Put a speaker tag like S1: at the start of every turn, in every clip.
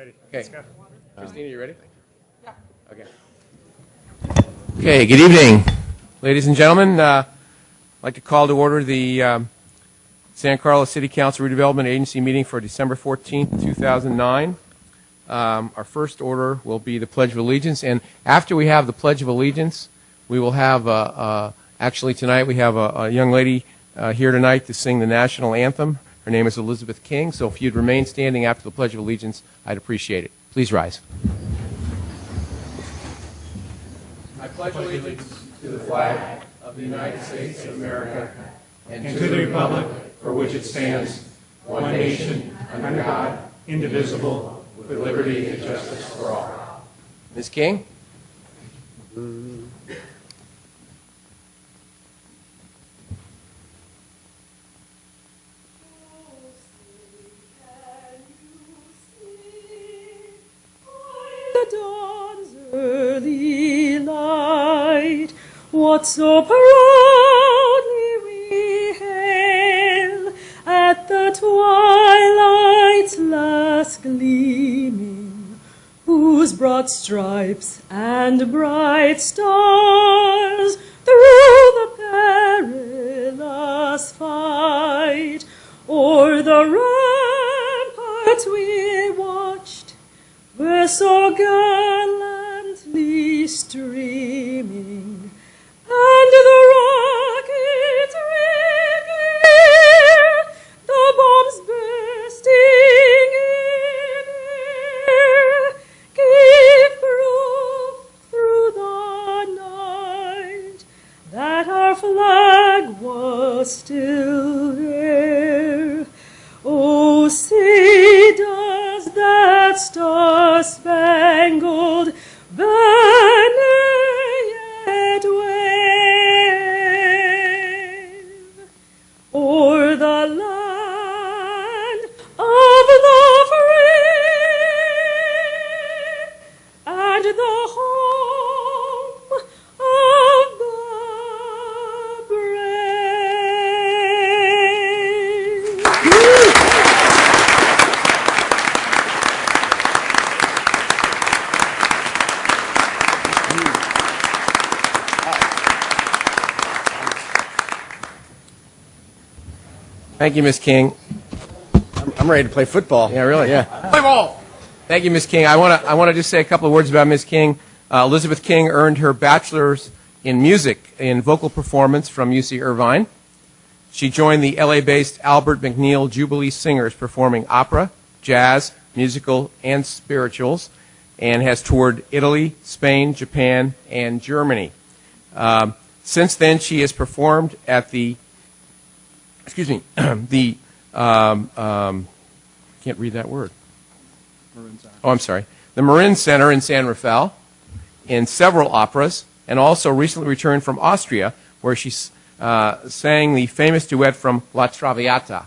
S1: Ready.
S2: Okay.
S1: Let's go.
S2: Christina, you ready? Yeah. Okay. Okay, good evening, ladies and gentlemen. I'd like to call to order the San Carlos City Council Redevelopment Agency meeting for December 14th, 2009. Our first order will be the Pledge of Allegiance, and after we have the Pledge of Allegiance, we will have, actually tonight we have a young lady here tonight to sing the national anthem. Her name is Elizabeth King, so if you'd remain standing after the Pledge of Allegiance, I'd appreciate it. Please rise. I pledge allegiance to the flag of the United States of America and to the republic for which it stands, one nation, under God, indivisible, with liberty and justice for all. Ms. King?
S3: The dawn's early light, what so proudly we hail at the twilight's last gleaming, whose broad stripes and bright stars through the perilous fight o'er the ramparts we watched were so gallantly streaming, and the rockets ringing, the bombs bursting in air, gave proof through the night that our flag was still there. Oh, say does that star-spangled banner yet wave o'er the land of the free and the home of the brave?
S2: Thank you, Ms. King.
S4: I'm ready to play football.
S2: Yeah, really?
S4: Yeah.
S2: Play ball! Thank you, Ms. King. I want to just say a couple of words about Ms. King. Elizabeth King earned her bachelor's in music in vocal performance from UC Irvine. She joined the LA-based Albert McNeil Jubilee Singers performing opera, jazz, musical, and spirituals, and has toured Italy, Spain, Japan, and Germany. Since then, she has performed at the can't read that word. Oh, I'm sorry. The Marin Center in San Rafael, in several operas, and also recently returned from Austria, where she sang the famous duet from La Traviata.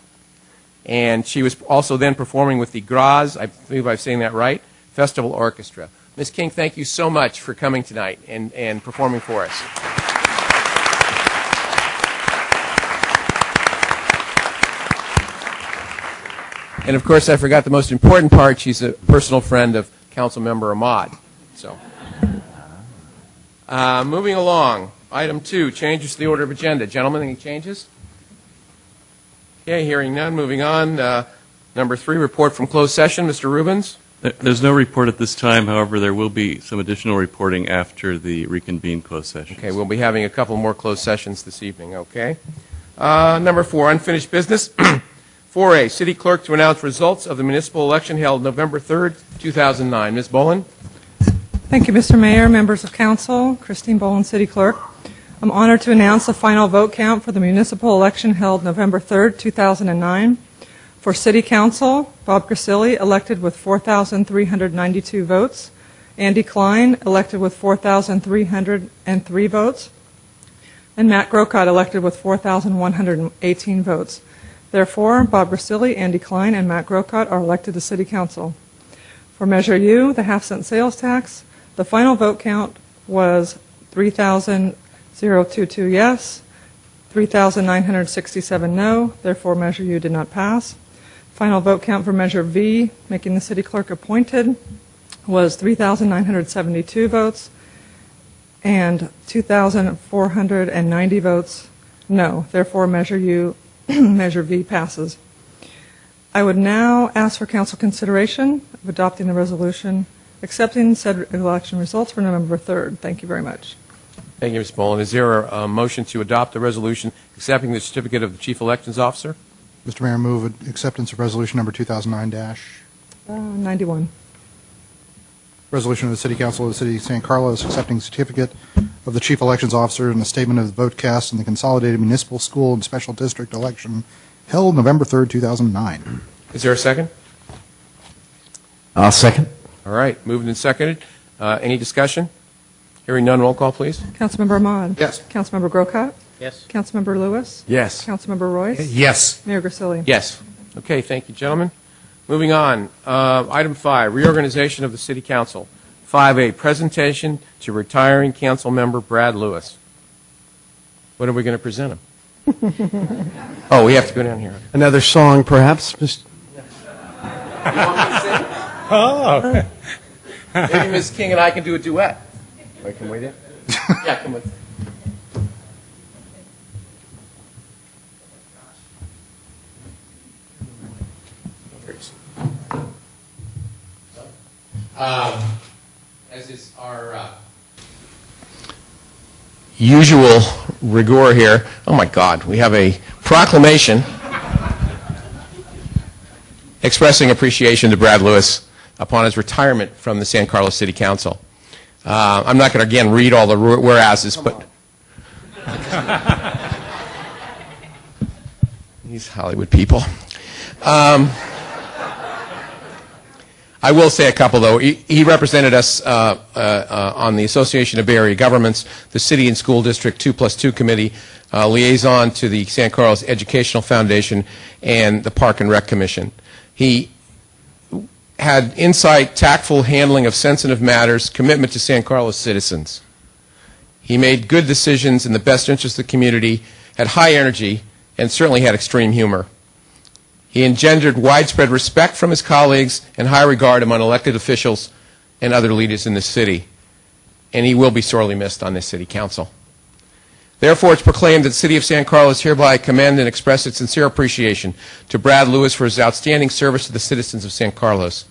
S2: And she was also then performing with the Graz, I believe I'm saying that right, Festival Orchestra. Ms. King, thank you so much for coming tonight and performing for us. And of course, I forgot the most important part. She's a personal friend of Councilmember Ahmad. So, moving along, item 2, changes to the order of agenda. Gentlemen, any changes? Okay, hearing none. Moving on. Number 3, report from closed session. Mr. Rubens.
S5: There's no report at this time. However, there will be some additional reporting after the reconvened closed session.
S2: Okay, we'll be having a couple more closed sessions this evening. Okay. Number 4, unfinished business. 4A, City Clerk to announce results of the municipal election held November 3rd, 2009. Ms. Boland?
S6: Thank you, Mr. Mayor, members of council, Christine Boland, City Clerk. I'm honored to announce the final vote count for the municipal election held November 3rd, 2009. For City Council, Bob Grisilli elected with 4,392 votes. Andy Klein elected with 4,303 votes. And Matt Grocott elected with 4,118 votes. Therefore, Bob Grisilli, Andy Klein, and Matt Grocott are elected to City Council. For Measure U, the half-cent sales tax, the final vote count was 3,022 yes, 3,967 no. Therefore, Measure U did not pass. final vote count for Measure V, making the city clerk appointed, was 3,972 votes, and 2,490 votes no. Therefore, Measure V passes. I would now ask for council consideration of adopting the resolution accepting said election results for November 3rd. Thank you very much.
S2: Thank you, Ms. Boland. Is there a motion to adopt the resolution accepting the certificate of the Chief Elections Officer?
S1: Mr. Mayor, move acceptance of resolution number 2009-91. Resolution of the City Council of the City of San Carlos accepting certificate of the Chief Elections Officer and a statement of the vote cast in the Consolidated Municipal School and Special District election held November 3rd, 2009.
S2: Is there a second?
S4: I'll second.
S2: All right, moved and seconded. Any discussion? Hearing none, roll call, please.
S6: Councilmember Ahmad?
S1: Yes.
S6: Councilmember Grocott?
S4: Yes.
S6: Councilmember Lewis?
S4: Yes.
S6: Councilmember Royce?
S4: Yes.
S6: Mayor Grisilli?
S2: Yes. Okay, thank you, gentlemen. Moving on. Item 5, reorganization of the City Council. 5A, presentation to retiring council member Brad Lewis. What are we going to present him? Oh, we have to go down here.
S4: Another song, perhaps?
S2: Maybe Ms. King and I can do a duet.
S4: Wait, can we do?
S2: Yeah, come with. As is our usual rigor here, oh my God, we have a proclamation expressing appreciation to Brad Lewis upon his retirement from the San Carlos City Council. I'm not going to, again, read all the whereases, but these Hollywood people. I will say a couple, though. He represented us on the Association of Bay Area Governments, the City and School District 2+2 Committee, liaison to the San Carlos Educational Foundation, and the Park and Rec Commission. He had insight, tactful handling of sensitive matters, commitment to San Carlos citizens. He made good decisions in the best interest of the community, had high energy, and certainly had extreme humor. He engendered widespread respect from his colleagues and high regard among elected officials and other leaders in the city. And he will be sorely missed on this city council. Therefore, it's proclaimed that the City of San Carlos hereby commend and express its sincere appreciation to Brad Lewis for his outstanding service to the citizens of San Carlos.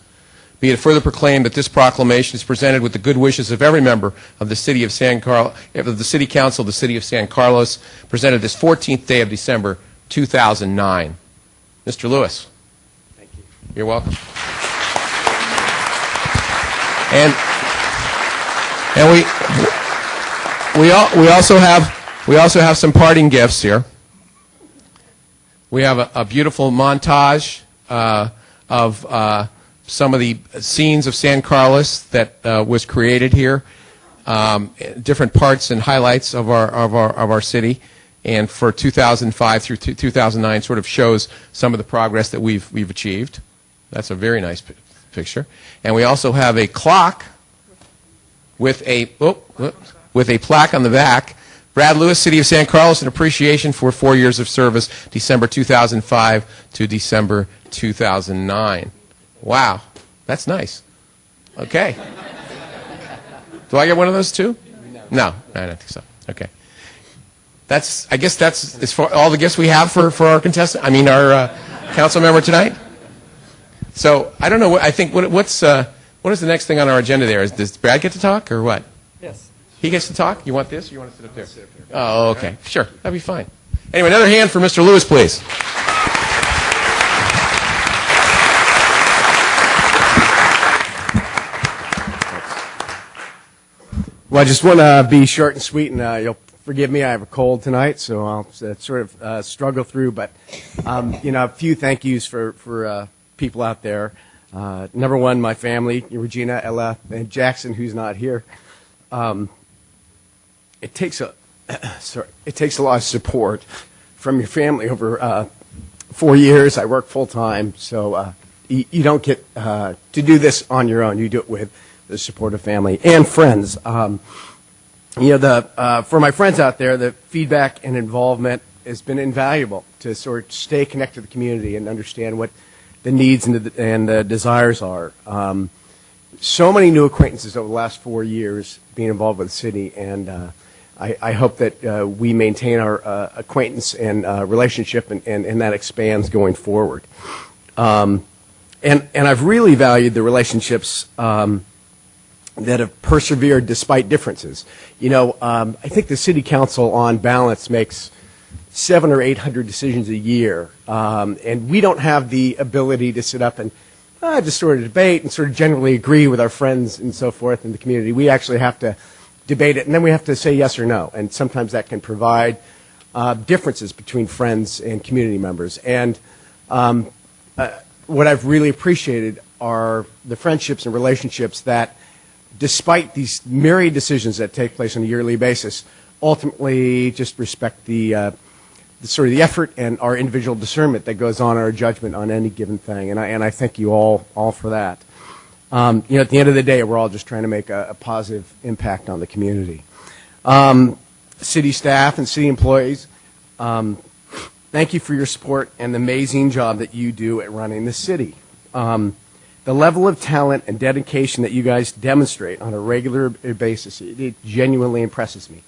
S2: Be it further proclaimed that this proclamation is presented with the good wishes of every member of the City of San Carlos, of the City Council of the City of San Carlos, presented this 14th day of December, 2009. Mr. Lewis.
S4: Thank you.
S2: You're welcome. And we also have some parting gifts here. We have a beautiful montage of some of the scenes of San Carlos that was created here, different parts and highlights of our city. And for 2005 through 2009 sort of shows some of the progress that we've achieved. That's a very nice picture. And we also have a clock with a plaque on the back. Brad Lewis, City of San Carlos, an appreciation for 4 years of service, December 2005 to December 2009. Wow, that's nice. Okay. Do I get one of those too? No, I don't think so. Okay. I guess that's as far all the gifts we have for our contestant. I mean, our council member tonight. So I don't know. I think what is the next thing on our agenda there? Does Brad get to talk or what?
S6: Yes.
S2: He gets to talk. You want this? Or you want to sit up there? Oh, okay. Sure, that'd be fine. Anyway, another hand for Mr. Lewis, please.
S4: Well, I just want to be short and sweet, and you'll forgive me. I have a cold tonight, so I'll sort of struggle through. But a few thank yous for people out there. Number one, my family, Regina, Ella, and Jackson, who's not here. It takes a lot of support from your family over 4 years. I work full time, so you don't get to do this on your own. You do it with the support of family and friends. For my friends out there, the feedback and involvement has been invaluable to sort of stay connected to the community and understand what the needs and the desires are. So many new acquaintances over the last 4 years being involved with the city, and I hope that we maintain our acquaintance and relationship, and that expands going forward. And I've really valued the relationships that have persevered despite differences. I think the city council, on balance, makes 700 or 800 decisions a year, and we don't have the ability to sit up and just sort of debate and sort of generally agree with our friends and so forth in the community. We actually have to debate it, and then we have to say yes or no, and sometimes that can provide differences between friends and community members. And what I've really appreciated are the friendships and relationships that, despite these myriad decisions that take place on a yearly basis, ultimately just respect the sort of the effort and our individual discernment that goes on, our judgment on any given thing. And I thank you all for that. At the end of the day, we're all just trying to make a positive impact on the community. City staff and city employees, thank you for your support and the amazing job that you do at running the city. The level of talent and dedication that you guys demonstrate on a regular basis, it genuinely impresses me.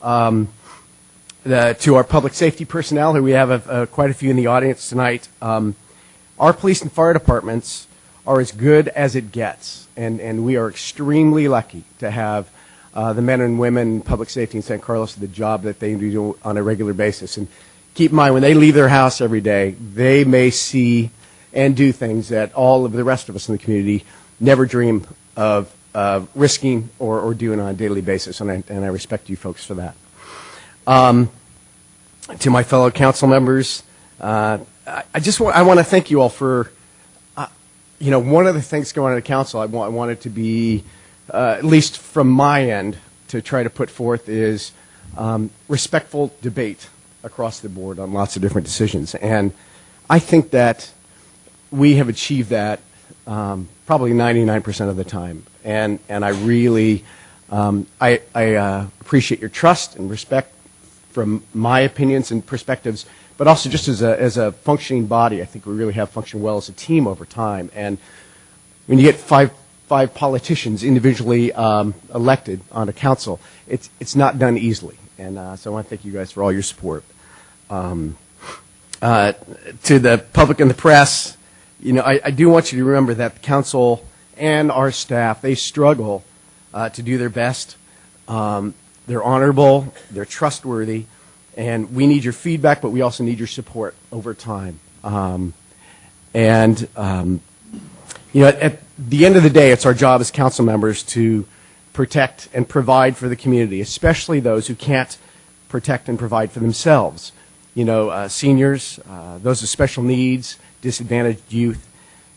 S4: To our public safety personnel, who we have quite a few in the audience tonight, our police and fire departments are as good as it gets, and we are extremely lucky to have the men and women in public safety in San Carlos, the job that they do on a regular basis. And keep in mind, when they leave their house every day, they may see and do things that all of the rest of us in the community never dream of risking or doing on a daily basis, and I respect you folks for that. To my fellow council members, I want to thank you all for, one of the things going on at council I wanted to be, at least from my end, to try to put forth is respectful debate across the board on lots of different decisions. And I think that we have achieved that probably 99% of the time. And I really I appreciate your trust and respect from my opinions and perspectives, but also just as a functioning body. I think we really have functioned well as a team over time. And when you get five politicians individually elected on a council, it's not done easily. And so I want to thank you guys for all your support. To the public and the press, I do want you to remember that the council and our staff, they struggle to do their best. They're honorable, they're trustworthy, and we need your feedback, but we also need your support over time. At the end of the day, it's our job as council members to protect and provide for the community, especially those who can't protect and provide for themselves. Seniors, those with special needs, disadvantaged youth.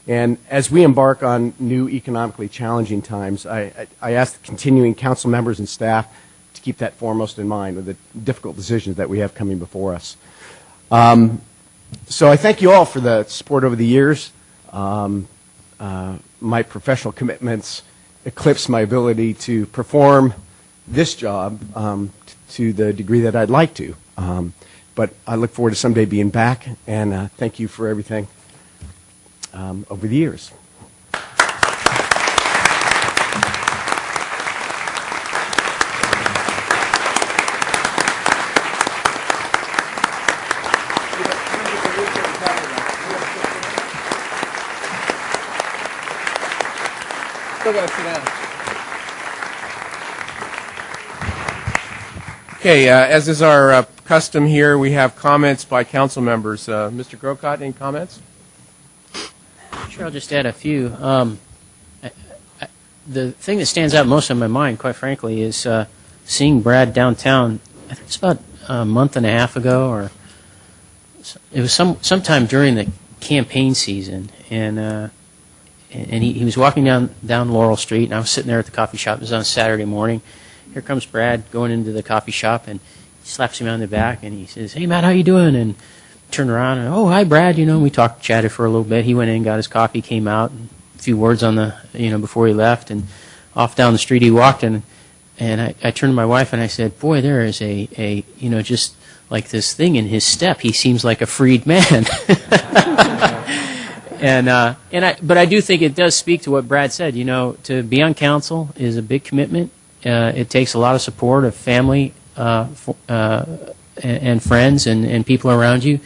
S4: And as we embark on new economically challenging times, I ask the continuing council members and staff to keep that foremost in mind with the difficult decisions that we have coming before us. So I thank you all for the support over the years. My professional commitments eclipse my ability to perform this job to the degree that I'd like to. But I look forward to someday being back, and thank you for everything over the years.
S2: Still got to sit down. Okay, as is our custom here, we have comments by council members. Mr. Grocott, any comments?
S7: Sure, I'll just add a few. The thing that stands out most in my mind, quite frankly, is seeing Brad downtown. I think it's about a month and a half ago, or it was sometime during the campaign season, and he was walking down Laurel Street, and I was sitting there at the coffee shop. It was on a Saturday morning. Here comes Brad going into the coffee shop, and he slaps me on the back, and he says, "Hey, Matt, how you doing?" And turned around, and, "Oh, hi, Brad." We talked, chatted for a little bit. He went in, got his coffee, came out, and a few words on the, before he left, and off down the street he walked, and I turned to my wife, and I said, "Boy, there is a just like this thing in his step. He seems like a freed man." But I do think it does speak to what Brad said. You know, to be on council is a big commitment. It takes a lot of support of family and friends and people around you,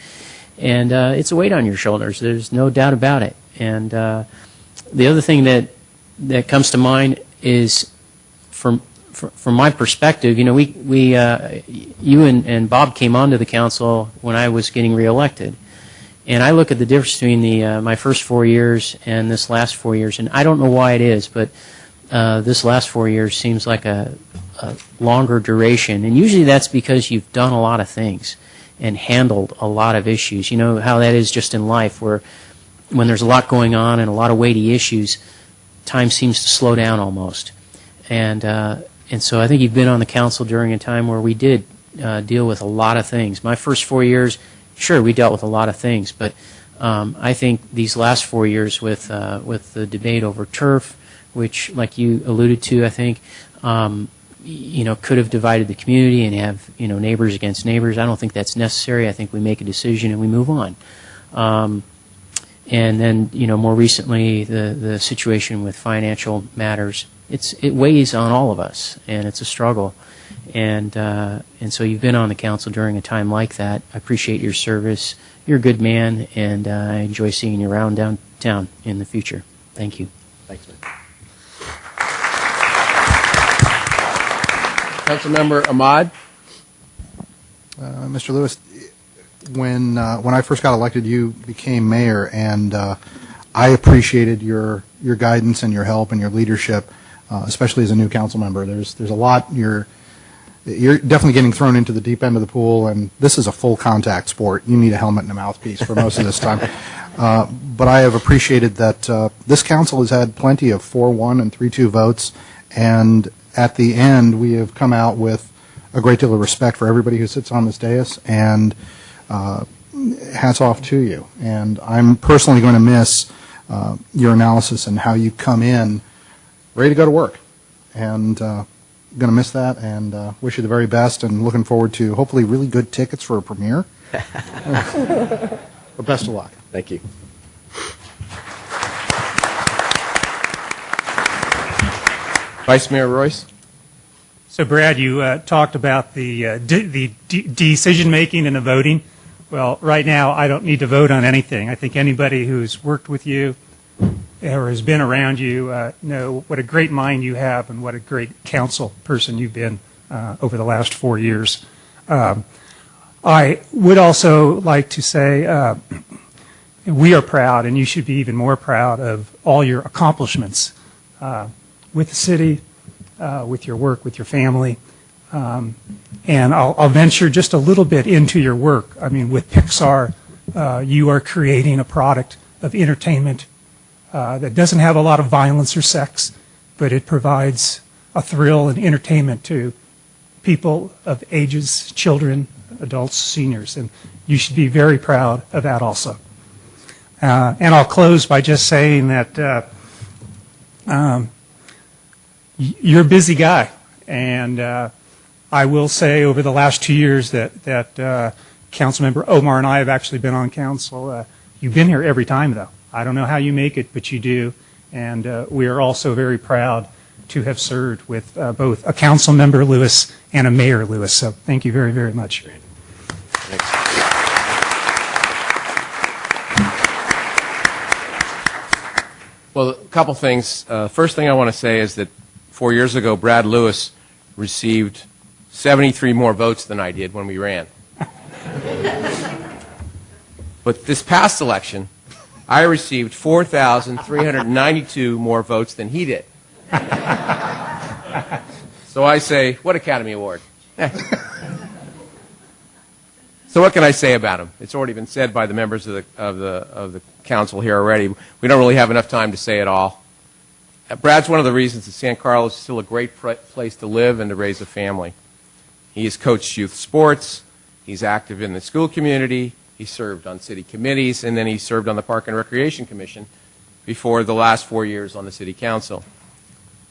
S7: and it's a weight on your shoulders. There's no doubt about it. And the other thing that comes to mind is, from my perspective, you know, you and Bob came onto the council when I was getting reelected. And I look at the difference between my first 4 years and this last 4 years, and I don't know why it is, but this last 4 years seems like a longer duration. And usually that's because you've done a lot of things and handled a lot of issues. You know how that is just in life, where when there's a lot going on and a lot of weighty issues, time seems to slow down almost. And so I think you've been on the council during a time where we did deal with a lot of things. My first 4 years, sure, we dealt with a lot of things, but I think these last 4 years with the debate over turf, which, like you alluded to, I think, you know, could have divided the community and have, you know, neighbors against neighbors. I don't think that's necessary. I think we make a decision and we move on. And then, you know, more recently, the situation with financial matters, it weighs on all of us, and it's a struggle. And so you've been on the council during a time like that. I appreciate your service. You're a good man, and I enjoy seeing you around downtown in the future. Thank you.
S4: Thanks, man.
S2: Councilmember Ahmad.
S1: Mr. Lewis, when I first got elected, you became mayor, and I appreciated your guidance and your help and your leadership, especially as a new council member. There's a lot. You're definitely getting thrown into the deep end of the pool, and this is a full contact sport. You need a helmet and a mouthpiece for most of this time. But I have appreciated that this council has had plenty of 4-1 and 3-2 votes, and at the end we have come out with a great deal of respect for everybody who sits on this dais, and hats off to you. And I'm personally going to miss your analysis and how you come in ready to go to work. And going to miss that, and wish you the very best, and looking forward to hopefully really good tickets for a premiere. But best of luck.
S4: Thank you.
S2: Vice Mayor Royce.
S8: So, Brad, you talked about the decision-making and the voting. Well, right now, I don't need to vote on anything. I think anybody who's worked with you or has been around you know what a great mind you have and what a great council person you've been over the last 4 years. I would also like to say we are proud, and you should be even more proud of all your accomplishments with the city, with your work, with your family. And I'll venture just a little bit into your work. I mean, with Pixar, you are creating a product of entertainment that doesn't have a lot of violence or sex, but it provides a thrill and entertainment to people of ages, children, adults, seniors, and you should be very proud of that also. And I'll close by just saying that you're a busy guy, and I will say over the last 2 years that Councilmember Omar and I have actually been on council. You've been here every time, though. I don't know how you make it, but you do, and we are also very proud to have served with both a council member, Lewis, and a mayor, Lewis. So thank you very, very much.
S2: Thanks. Well, a couple things. First thing I want to say is that 4 years ago, Brad Lewis received 73 more votes than I did when we ran. But this past election, I received 4,392 more votes than he did. So I say, what Academy Award? So what can I say about him? It's already been said by the members of the council here already. We don't really have enough time to say it all. Brad's one of the reasons that San Carlos is still a great place to live and to raise a family. He has coached youth sports. He's active in the school community. He served on city committees, and then he served on the Park and Recreation Commission before the last 4 years on the city council.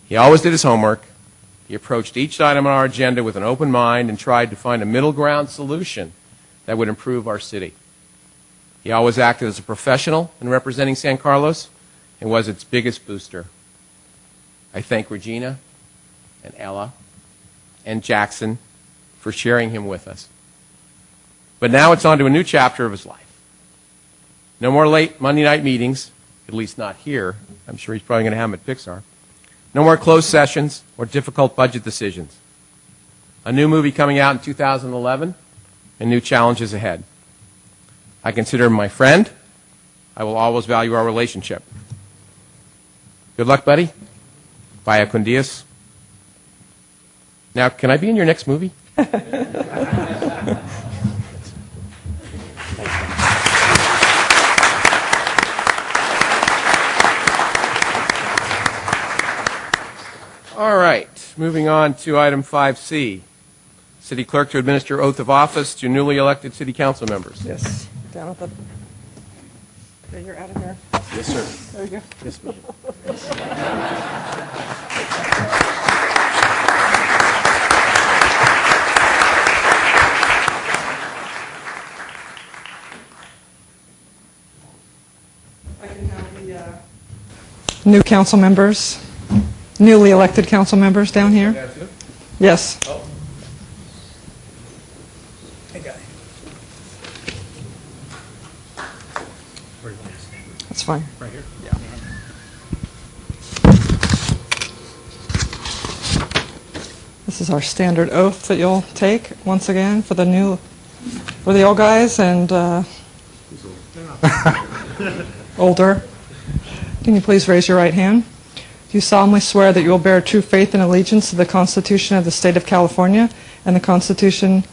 S2: He always did his homework. He approached each item on our agenda with an open mind and tried to find a middle ground solution that would improve our city. He always acted as a professional in representing San Carlos and was its biggest booster. I thank Regina and Ella and Jackson for sharing him with us. But now it's on to a new chapter of his life. No more late Monday night meetings, at least not here. I'm sure he's probably going to have them at Pixar. No more closed sessions or difficult budget decisions. A new movie coming out in 2011 and new challenges ahead. I consider him my friend. I will always value our relationship. Good luck, buddy. Vaya con Dios. Now, can I be in your next movie? All right, moving on to item 5C. City Clerk to administer oath of office to newly elected City Council members.
S6: Yes. Down at the. There, you're out of here.
S2: Yes, sir.
S6: There you go.
S2: Yes, ma'am.
S6: I can have the new council members, newly elected council members down here. Yes. That's fine.
S2: Right here? Yeah.
S6: This is our standard oath that you'll take once again for the old guys and older. Can you please raise your right hand? Do you solemnly swear that you will bear true faith and allegiance to the Constitution of the State of California and the Constitution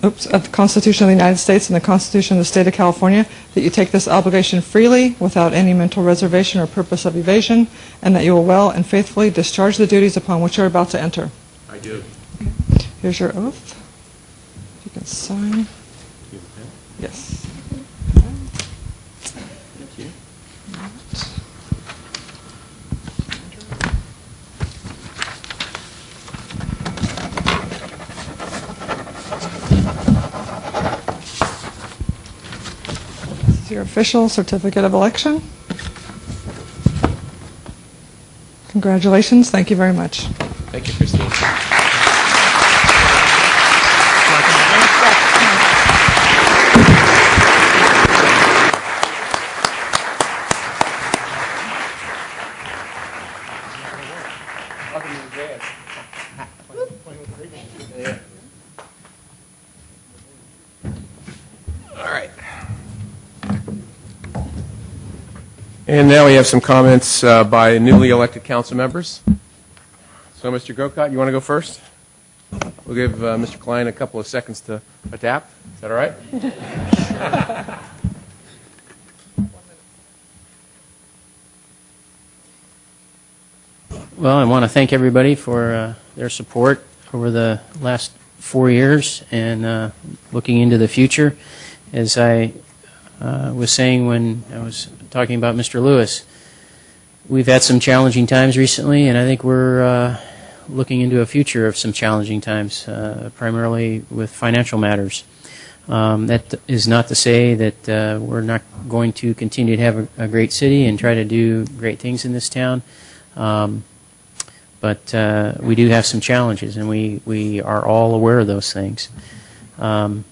S6: of the United States and the Constitution of the State of California, that you take this obligation freely without any mental reservation or purpose of evasion, and that you will well and faithfully discharge the duties upon which you are about to enter?
S2: I do.
S6: Here's your oath. You can sign. Yes.
S2: Thank you.
S6: This is your official certificate of election. Congratulations. Thank you very much.
S2: Thank you, Christine. All right. And now we have some comments by newly elected council members. So, Mr. Grocott, you want to go first? We'll give Mr. Klein a couple of seconds to adapt. Is that all right?
S7: Well, I want to thank everybody for their support over the last 4 years and looking into the future. As I was saying when I was talking about Mr. Lewis, we've had some challenging times recently, and I think we're looking into a future of some challenging times, primarily with financial matters. That is not to say that we're not going to continue to have a great city and try to do great things in this town. But we do have some challenges, and we are all aware of those things. And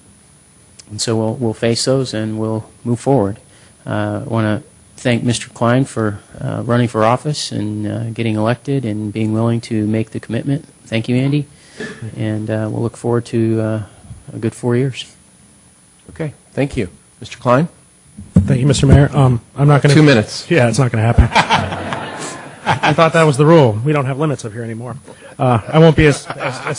S7: so we'll face those, and we'll move forward. I want to thank Mr. Klein for running for office and getting elected and being willing to make the commitment. Thank you, Andy. And we'll look forward to a good 4 years.
S2: Okay, thank you. Mr. Klein?
S9: Thank you, Mr. Mayor. I'm not going to...
S2: 2 minutes.
S9: Yeah, it's not going to happen. I thought that was the rule. We don't have limits up here anymore. I won't be as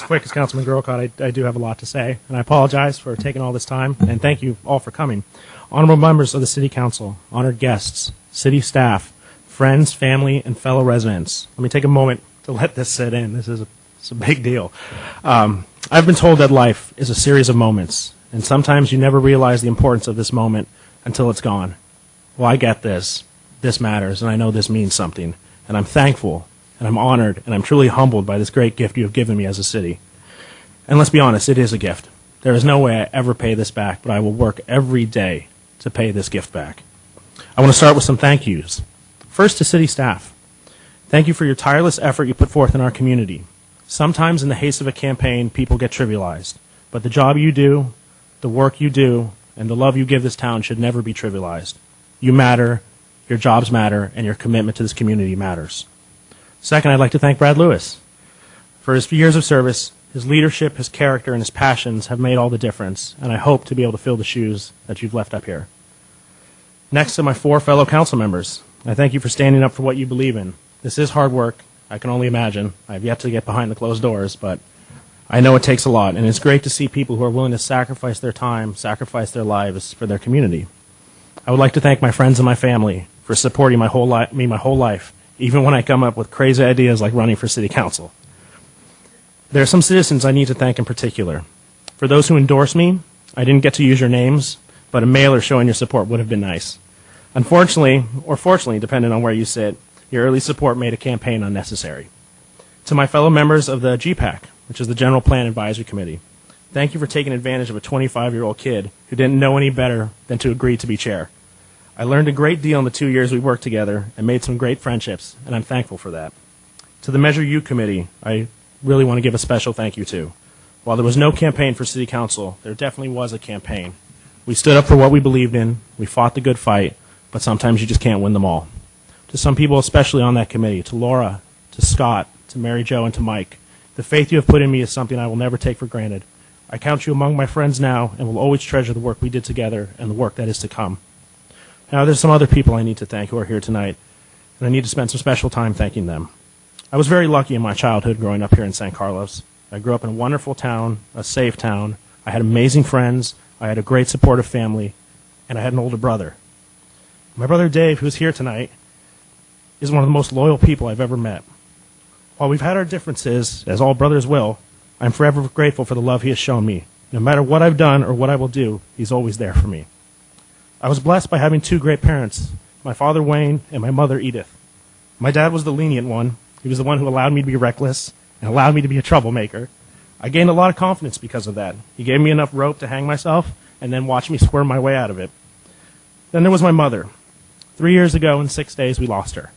S9: quick as Councilman Grocott. I do have a lot to say, and I apologize for taking all this time, and thank you all for coming. Honorable members of the City Council, honored guests, city staff, friends, family, and fellow residents. Let me take a moment to let this sit in. It's a big deal. I've been told that life is a series of moments, and sometimes you never realize the importance of this moment until it's gone. Well, I get this. This matters, and I know this means something. And I'm thankful, and I'm honored, and I'm truly humbled by this great gift you have given me as a city. And let's be honest, it is a gift. There is no way I ever pay this back, but I will work every day to pay this gift back. I want to start with some thank yous. First to city staff. Thank you for your tireless effort you put forth in our community. Sometimes in the haste of a campaign, people get trivialized. But the job you do, the work you do, and the love you give this town should never be trivialized. You matter, your jobs matter, and your commitment to this community matters. Second, I'd like to thank Brad Lewis. For his years of service, his leadership, his character, and his passions have made all the difference, and I hope to be able to fill the shoes that you've left up here. Next to my 4 fellow council members, I thank you for standing up for what you believe in. This is hard work. I can only imagine. I have yet to get behind the closed doors, but I know it takes a lot, and it's great to see people who are willing to sacrifice their time, sacrifice their lives for their community. I would like to thank my friends and my family for supporting me my whole life, even when I come up with crazy ideas like running for city council. There are some citizens I need to thank in particular. For those who endorse me, I didn't get to use your names, but a mailer showing your support would have been nice. Unfortunately, or fortunately, depending on where you sit, your early support made a campaign unnecessary. To my fellow members of the GPAC, which is the General Plan Advisory Committee, thank you for taking advantage of a 25-year-old kid who didn't know any better than to agree to be chair. I learned a great deal in the 2 years we worked together and made some great friendships, and I'm thankful for that. To the Measure U Committee, I really want to give a special thank you to. While there was no campaign for City Council, there definitely was a campaign. We stood up for what we believed in, we fought the good fight, but sometimes you just can't win them all. To some people, especially on that committee, to Laura, to Scott, to Mary Jo, and to Mike, the faith you have put in me is something I will never take for granted. I count you among my friends now and will always treasure the work we did together and the work that is to come. Now, there's some other people I need to thank who are here tonight, and I need to spend some special time thanking them. I was very lucky in my childhood growing up here in San Carlos. I grew up in a wonderful town, a safe town. I had amazing friends. I had a great supportive family, and I had an older brother. My brother Dave, who's here tonight, is one of the most loyal people I've ever met. While we've had our differences, as all brothers will, I'm forever grateful for the love he has shown me. No matter what I've done or what I will do, he's always there for me. I was blessed by having 2 great parents, my father Wayne and my mother Edith. My dad was the lenient one. He was the one who allowed me to be reckless and allowed me to be a troublemaker. I gained a lot of confidence because of that. He gave me enough rope to hang myself and then watched me squirm my way out of it. Then there was my mother. 3 years ago in 6 days, we lost her.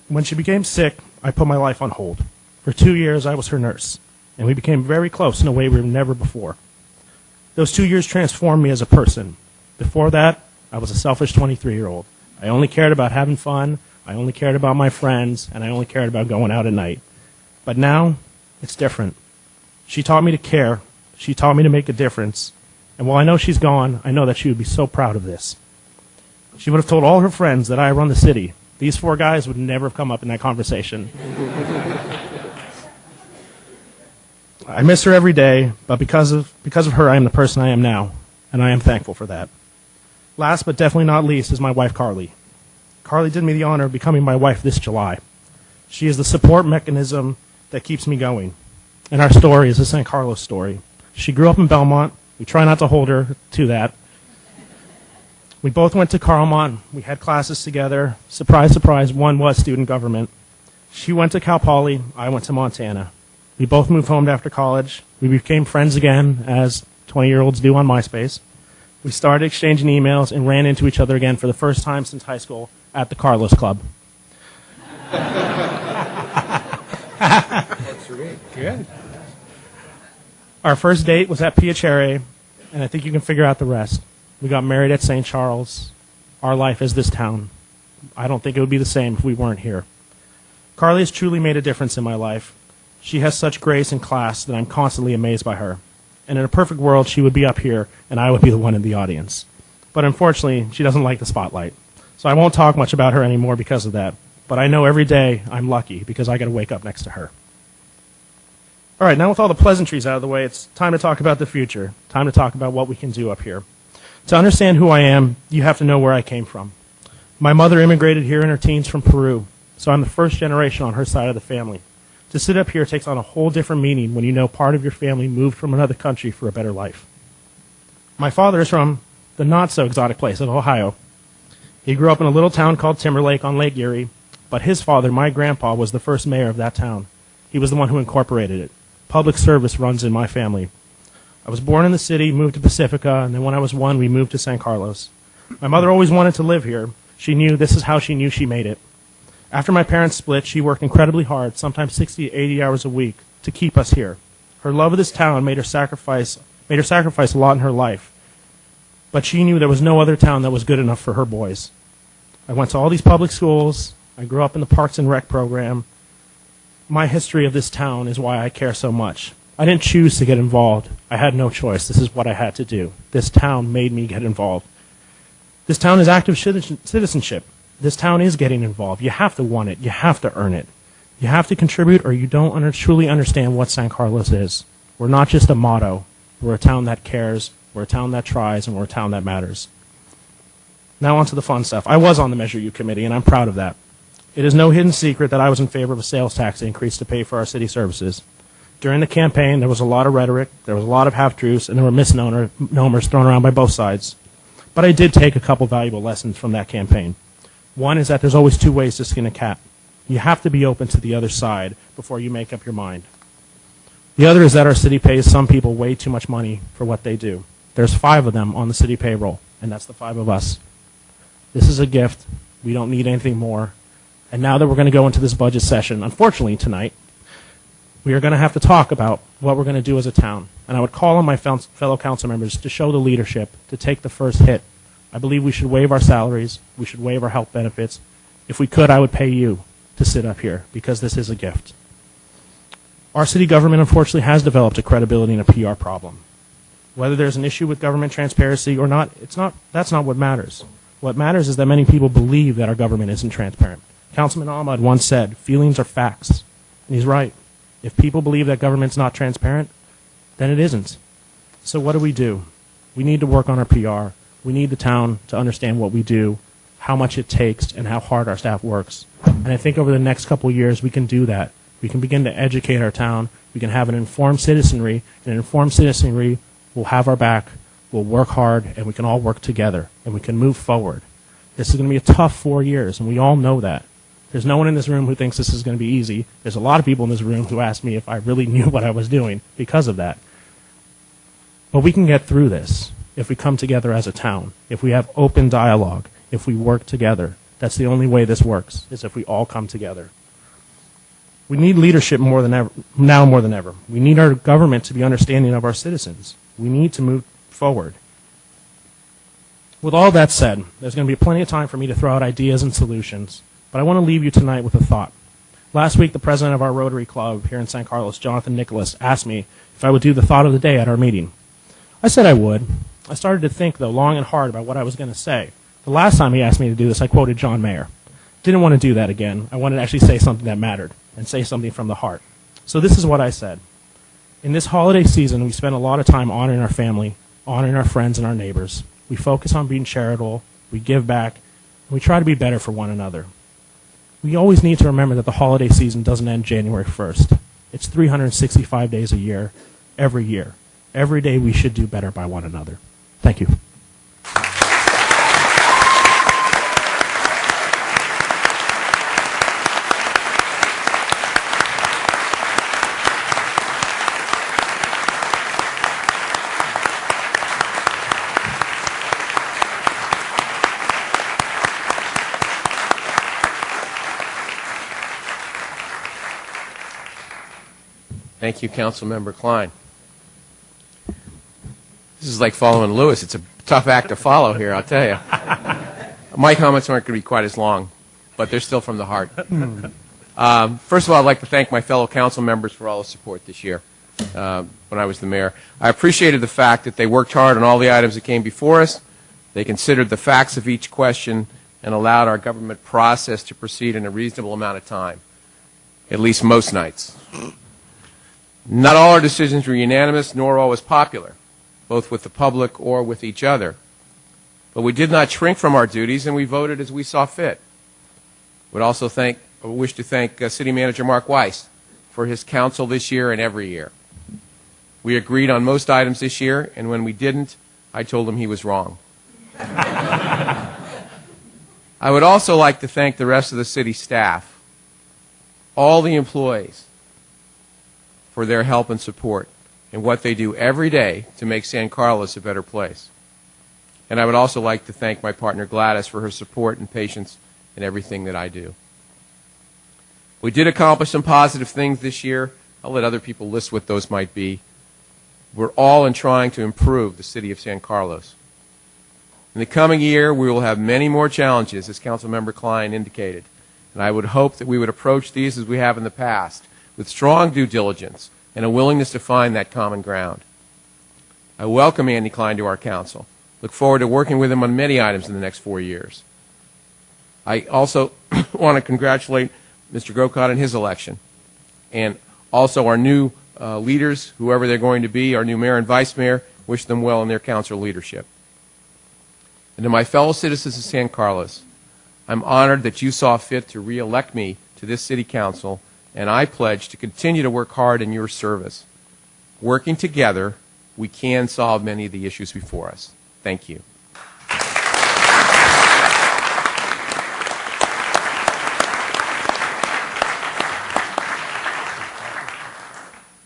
S9: When she became sick, I put my life on hold. For 2 years, I was her nurse, and we became very close in a way we were never before. Those 2 years transformed me as a person. Before that, I was a selfish 23-year-old. I only cared about having fun, I only cared about my friends, and I only cared about going out at night. But now, it's different. She taught me to care, she taught me to make a difference, and while I know she's gone, I know that she would be so proud of this. She would have told all her friends that I run the city. These 4 guys would never have come up in that conversation. I miss her every day, but because of her, I am the person I am now, and I am thankful for that. Last but definitely not least is my wife, Carly. Carly did me the honor of becoming my wife this July. She is the support mechanism that keeps me going. And our story is a San Carlos story. She grew up in Belmont. We try not to hold her to that. We both went to Carlmont. We had classes together. Surprise, surprise, one was student government. She went to Cal Poly. I went to Montana. We both moved home after college. We became friends again, as 20-year-olds do on MySpace. We started exchanging emails and ran into each other again for the first time since high school at the Carlos Club.
S2: That's great. Good.
S9: Our first date was at Piacere, and I think you can figure out the rest. We got married at St. Charles. Our life is this town. I don't think it would be the same if we weren't here. Carly has truly made a difference in my life. She has such grace and class that I'm constantly amazed by her. And in a perfect world, she would be up here, and I would be the one in the audience. But unfortunately, she doesn't like the spotlight. So I won't talk much about her anymore because of that. But I know every day I'm lucky because I get to wake up next to her. All right, now with all the pleasantries out of the way, it's time to talk about the future. Time to talk about what we can do up here. To understand who I am, you have to know where I came from. My mother immigrated here in her teens from Peru, so I'm the first generation on her side of the family. To sit up here takes on a whole different meaning when you know part of your family moved from another country for a better life. My father is from the not-so-exotic place of Ohio. He grew up in a little town called Timberlake on Lake Erie, but his father, my grandpa, was the first mayor of that town. He was the one who incorporated it. Public service runs in my family. I was born in the city, moved to Pacifica, and then when I was 1, we moved to San Carlos. My mother always wanted to live here. She knew this is how she knew she made it. After my parents split, she worked incredibly hard, sometimes 60 to 80 hours a week, to keep us here. Her love of this town made her sacrifice a lot in her life. But she knew there was no other town that was good enough for her boys. I went to all these public schools. I grew up in the Parks and Rec program. My history of this town is why I care so much. I didn't choose to get involved. I had no choice. This is what I had to do. This town made me get involved. This town is active citizenship. This town is getting involved. You have to want it. You have to earn it. You have to contribute or you don't truly understand what San Carlos is. We're not just a motto. We're a town that cares. We're a town that tries, and we're a town that matters. Now on to the fun stuff. I was on the Measure U committee, and I'm proud of that. It is no hidden secret that I was in favor of a sales tax increase to pay for our city services. During the campaign, there was a lot of rhetoric, there was a lot of half-truths, and there were misnomers thrown around by both sides. But I did take a couple valuable lessons from that campaign. One is that there's always 2 ways to skin a cat. You have to be open to the other side before you make up your mind. The other is that our city pays some people way too much money for what they do. There's 5 of them on the city payroll, and that's the 5 of us. This is a gift. We don't need anything more. And now that we're going to go into this budget session, unfortunately tonight, we are going to have to talk about what we're going to do as a town. And I would call on my fellow council members to show the leadership, to take the first hit. I believe we should waive our salaries. We should waive our health benefits. If we could, I would pay you to sit up here, because this is a gift. Our city government, unfortunately, has developed a credibility and a PR problem. Whether there's an issue with government transparency or not, that's not what matters. What matters is that many people believe that our government isn't transparent. Councilman Ahmad once said, feelings are facts. And he's right. If people believe that government's not transparent, then it isn't. So what do? We need to work on our PR. We need the town to understand what we do, how much it takes, and how hard our staff works. And I think over the next couple of years, we can do that. We can begin to educate our town. We can have an informed citizenry. And an informed citizenry will have our back, will work hard, and we can all work together, and we can move forward. This is going to be a tough 4 years, and we all know that. There's no one in this room who thinks this is going to be easy. There's a lot of people in this room who ask me if I really knew what I was doing because of that. But we can get through this if we come together as a town, if we have open dialogue, if we work together. That's the only way this works, is if we all come together. We need leadership more than ever, now more than ever. We need our government to be understanding of our citizens. We need to move forward. With all that said, there's going to be plenty of time for me to throw out ideas and solutions, but I want to leave you tonight with a thought. Last week, the president of our Rotary Club here in San Carlos, Jonathan Nicholas, asked me if I would do the thought of the day at our meeting. I said I would. I started to think, though, long and hard about what I was going to say. The last time he asked me to do this, I quoted John Mayer. Didn't want to do that again. I wanted to actually say something that mattered and say something from the heart. So this is what I said. In this holiday season, we spend a lot of time honoring our family, honoring our friends and our neighbors. We focus on being charitable, we give back, and we try to be better for one another. We always need to remember that the holiday season doesn't end January 1st. It's 365 days a year, every year. Every day we should do better by one another. Thank you.
S2: Thank you, Councilmember Klein. This is like following Lewis. It's a tough act to follow here, I'll tell you. My comments aren't going to be quite as long, but they're still from the heart. First of all, I'd like to thank my fellow council members for all the support this year when I was the mayor. I appreciated the fact that they worked hard on all the items that came before us. They considered the facts of each question and allowed our government process to proceed in a reasonable amount of time, at least most nights. Not all our decisions were unanimous, nor always popular, both with the public or with each other. But we did not shrink from our duties, and we voted as we saw fit. We'd also wish to thank City Manager Mark Weiss for his counsel this year and every year. We agreed on most items this year, and when we didn't, I told him he was wrong. I would also like to thank the rest of the city staff, all the employees, for their help and support. and what they do every day to make San Carlos a better place. And I would also like to thank my partner Gladys for her support and patience in everything that I do. We did accomplish some positive things this year. I'll let other people list what those might be. We're all in trying to improve the city of San Carlos. In the coming year, we will have many more challenges, as Councilmember Klein indicated. And I would hope that we would approach these as we have in the past, with strong due diligence and a willingness to find that common ground. I welcome Andy Klein to our council. Look forward to working with him on many items in the next 4 years. I also want to congratulate Mr. Grocott on his election, and also our new leaders, whoever they're going to be, our new mayor and vice mayor. Wish them well in their council leadership. And to my fellow citizens of San Carlos, I'm honored that you saw fit to re-elect me to this city council, and I pledge to continue to work hard in your service. Working together, we can solve many of the issues before us. Thank you.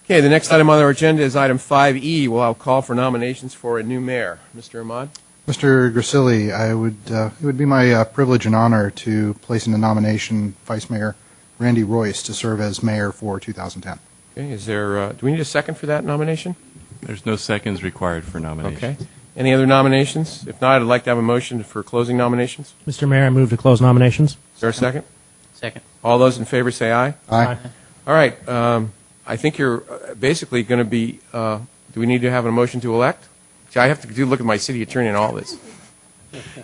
S2: Okay, the next item on our agenda is item 5E. We'll have a call for nominations for a new mayor. Mr. Ahmad?
S1: Mr. Grisilli, it would be my privilege and honor to place in the nomination Vice Mayor Randy Royce to serve as mayor for 2010.
S2: Okay, is there, do we need a second for that nomination?
S5: There's no seconds required for nomination.
S2: Okay. Any other nominations? If not, I'd like to have a motion for closing nominations.
S9: Mr. Mayor, I move to close nominations.
S2: Is there a second?
S7: Second.
S2: All those in favor say aye.
S1: Aye.
S2: All right. I think you're basically going to be, do we need to have a motion to elect? See, I have to look at my city attorney and all this.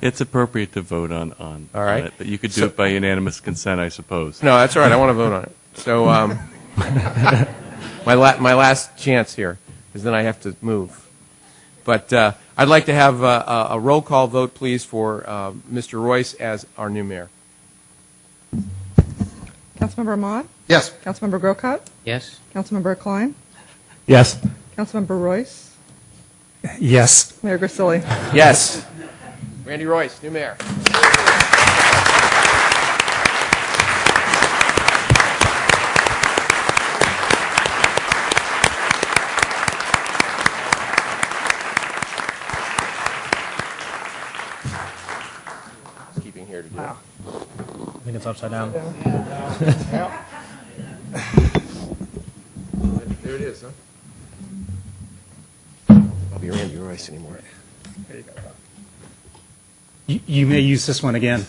S5: It's appropriate to vote on
S2: All right.
S5: it, but you could do it by unanimous consent, I suppose.
S2: No, that's all right. I want to vote on it. So my last chance here is then I have to move. But I'd like to have a roll call vote, please, for Mr. Royce as our new mayor.
S6: Councilmember Ahmad?
S1: Yes.
S6: Councilmember Grocott?
S7: Yes.
S6: Councilmember Klein?
S9: Yes.
S6: Councilmember Royce?
S8: Yes.
S6: Mayor Grisilli?
S2: Yes. Randy Royce, new mayor. Keeping here to do it.
S9: I think it's upside down.
S2: There it is, huh? I'll be Randy Royce anymore.
S8: There you go. You may use this one again.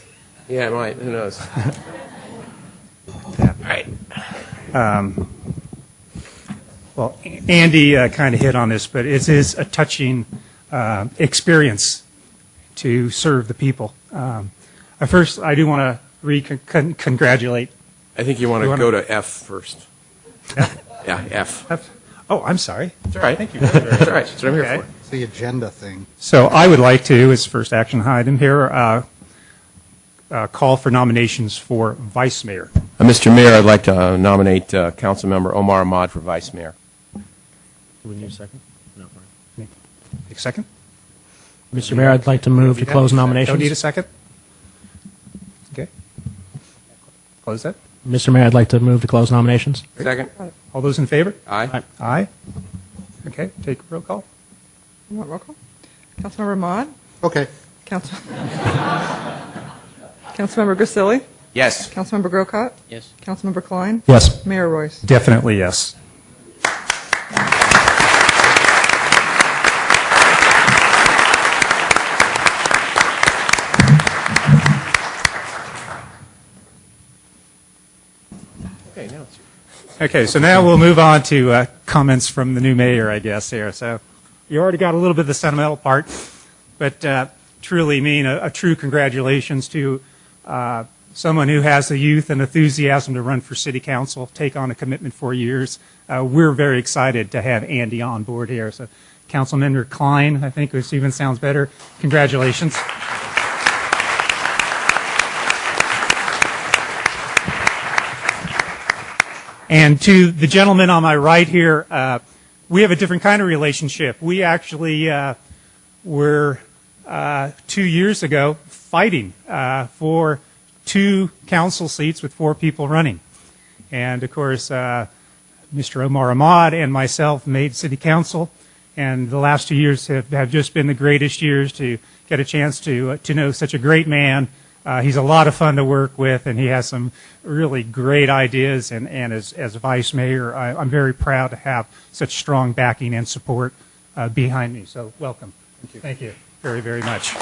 S2: Yeah, I might. Who knows? All right.
S8: Well, Andy kind of hit on this, but it is a touching experience to serve the people. First, I do want to congratulate.
S2: I think you want to go to F first.
S8: F?
S2: Yeah, F.
S8: Oh, I'm sorry.
S2: It's all right.
S8: Thank you.
S2: It's all right. That's what I'm here
S8: Okay.
S2: for.
S1: It's the agenda thing.
S8: So I would like to, as first action item here, call for nominations for vice mayor.
S2: Mr. Mayor, I'd like to nominate Councilmember Omar Ahmad for vice mayor.
S9: Do we need a second? No.
S8: Take a second.
S9: Mr. Mayor, I'd like to move to close nominations.
S8: Don't need a second? Okay. Close that.
S9: Mr. Mayor, I'd like to move to close nominations.
S2: Second.
S8: All those in favor?
S2: Aye.
S8: Aye. Okay, take a roll call.
S6: You want roll call? Councilmember Ahmad?
S1: Okay.
S6: Councilmember Grisilli?
S2: Yes.
S6: Councilmember Grocott?
S7: Yes.
S6: Councilmember Klein?
S9: Yes.
S6: Mayor Royce?
S8: Definitely yes.
S2: Okay, now it's
S8: Okay, so now we'll move on to comments from the new mayor, I guess, here. So you already got a little bit of the sentimental part, but truly mean a true congratulations to someone who has the youth and enthusiasm to run for city council, take on a commitment for years. We're very excited to have Andy on board here. So Councilmember Klein, I think, which even sounds better. Congratulations. And to the gentleman on my right here, we have a different kind of relationship. We actually were 2 years ago fighting for 2 council seats with 4 people running. And of course, Mr. Omar Ahmad and myself made city council, and the last 2 years have just been the greatest years to get a chance to know such a great man. He's a lot of fun to work with, and he has some really great ideas. And as vice mayor, I'm very proud to have such strong backing and support behind me. So welcome. Thank you. Thank you very, very much.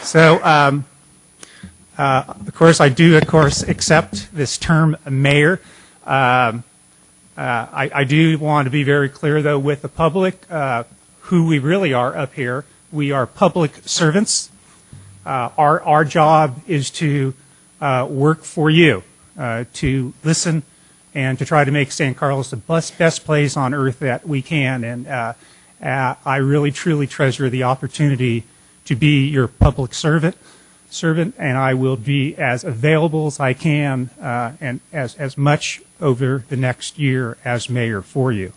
S8: So, of course, I do, accept this term mayor. I do want to be very clear, though, with the public who we really are up here. We are public servants. Our job is to work for you, to listen, and to try to make San Carlos the best place on earth that we can. And I really, truly treasure the opportunity to be your public servant, and I will be as available as I can and as much over the next year as mayor for you.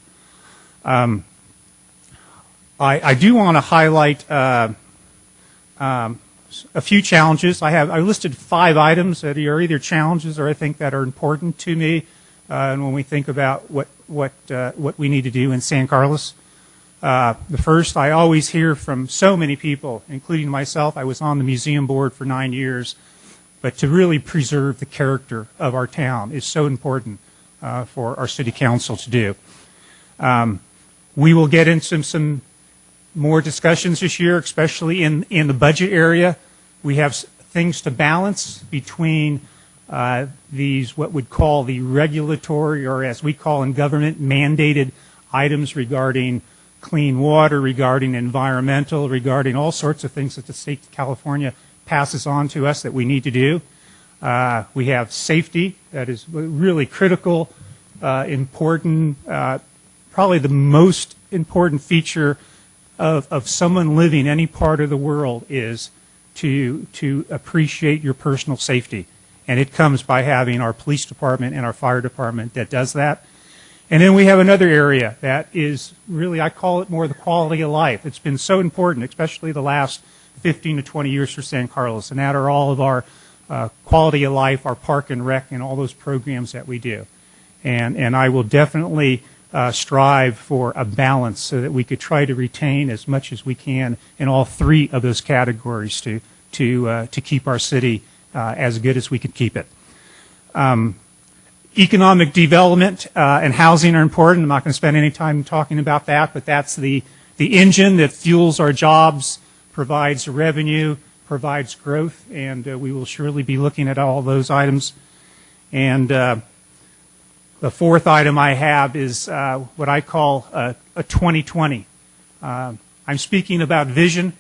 S8: I do want to highlight a few challenges. I listed 5 items that are either challenges or I think that are important to me when we think about what we need to do in San Carlos. The first, I always hear from so many people, including myself. I was on the museum board for 9 years, but to really preserve the character of our town is so important for our city council to do. We will get into some more discussions this year, especially in the budget area. We have things to balance between these, what we'd call the regulatory, or as we call in government, mandated items regarding clean water, regarding environmental, regarding all sorts of things that the state of California passes on to us that we need to do. We have safety that is really critical, important, probably the most important feature of someone living any part of the world is to appreciate your personal safety. And it comes by having our police department and our fire department that does that. And then we have another area that is really, I call it more the quality of life. It's been so important, especially the last 15 to 20 years for San Carlos, and that are all of our quality of life, our park and rec, and all those programs that we do. And I will definitely strive for a balance so that we could try to retain as much as we can in all 3 of those categories to keep our city as good as we could keep it. Economic development and housing are important. I'm not going to spend any time talking about that, but that's the engine that fuels our jobs, provides revenue, provides growth, and we will surely be looking at all those items. And the 4th item I have is what I call a 2020. I'm speaking about vision.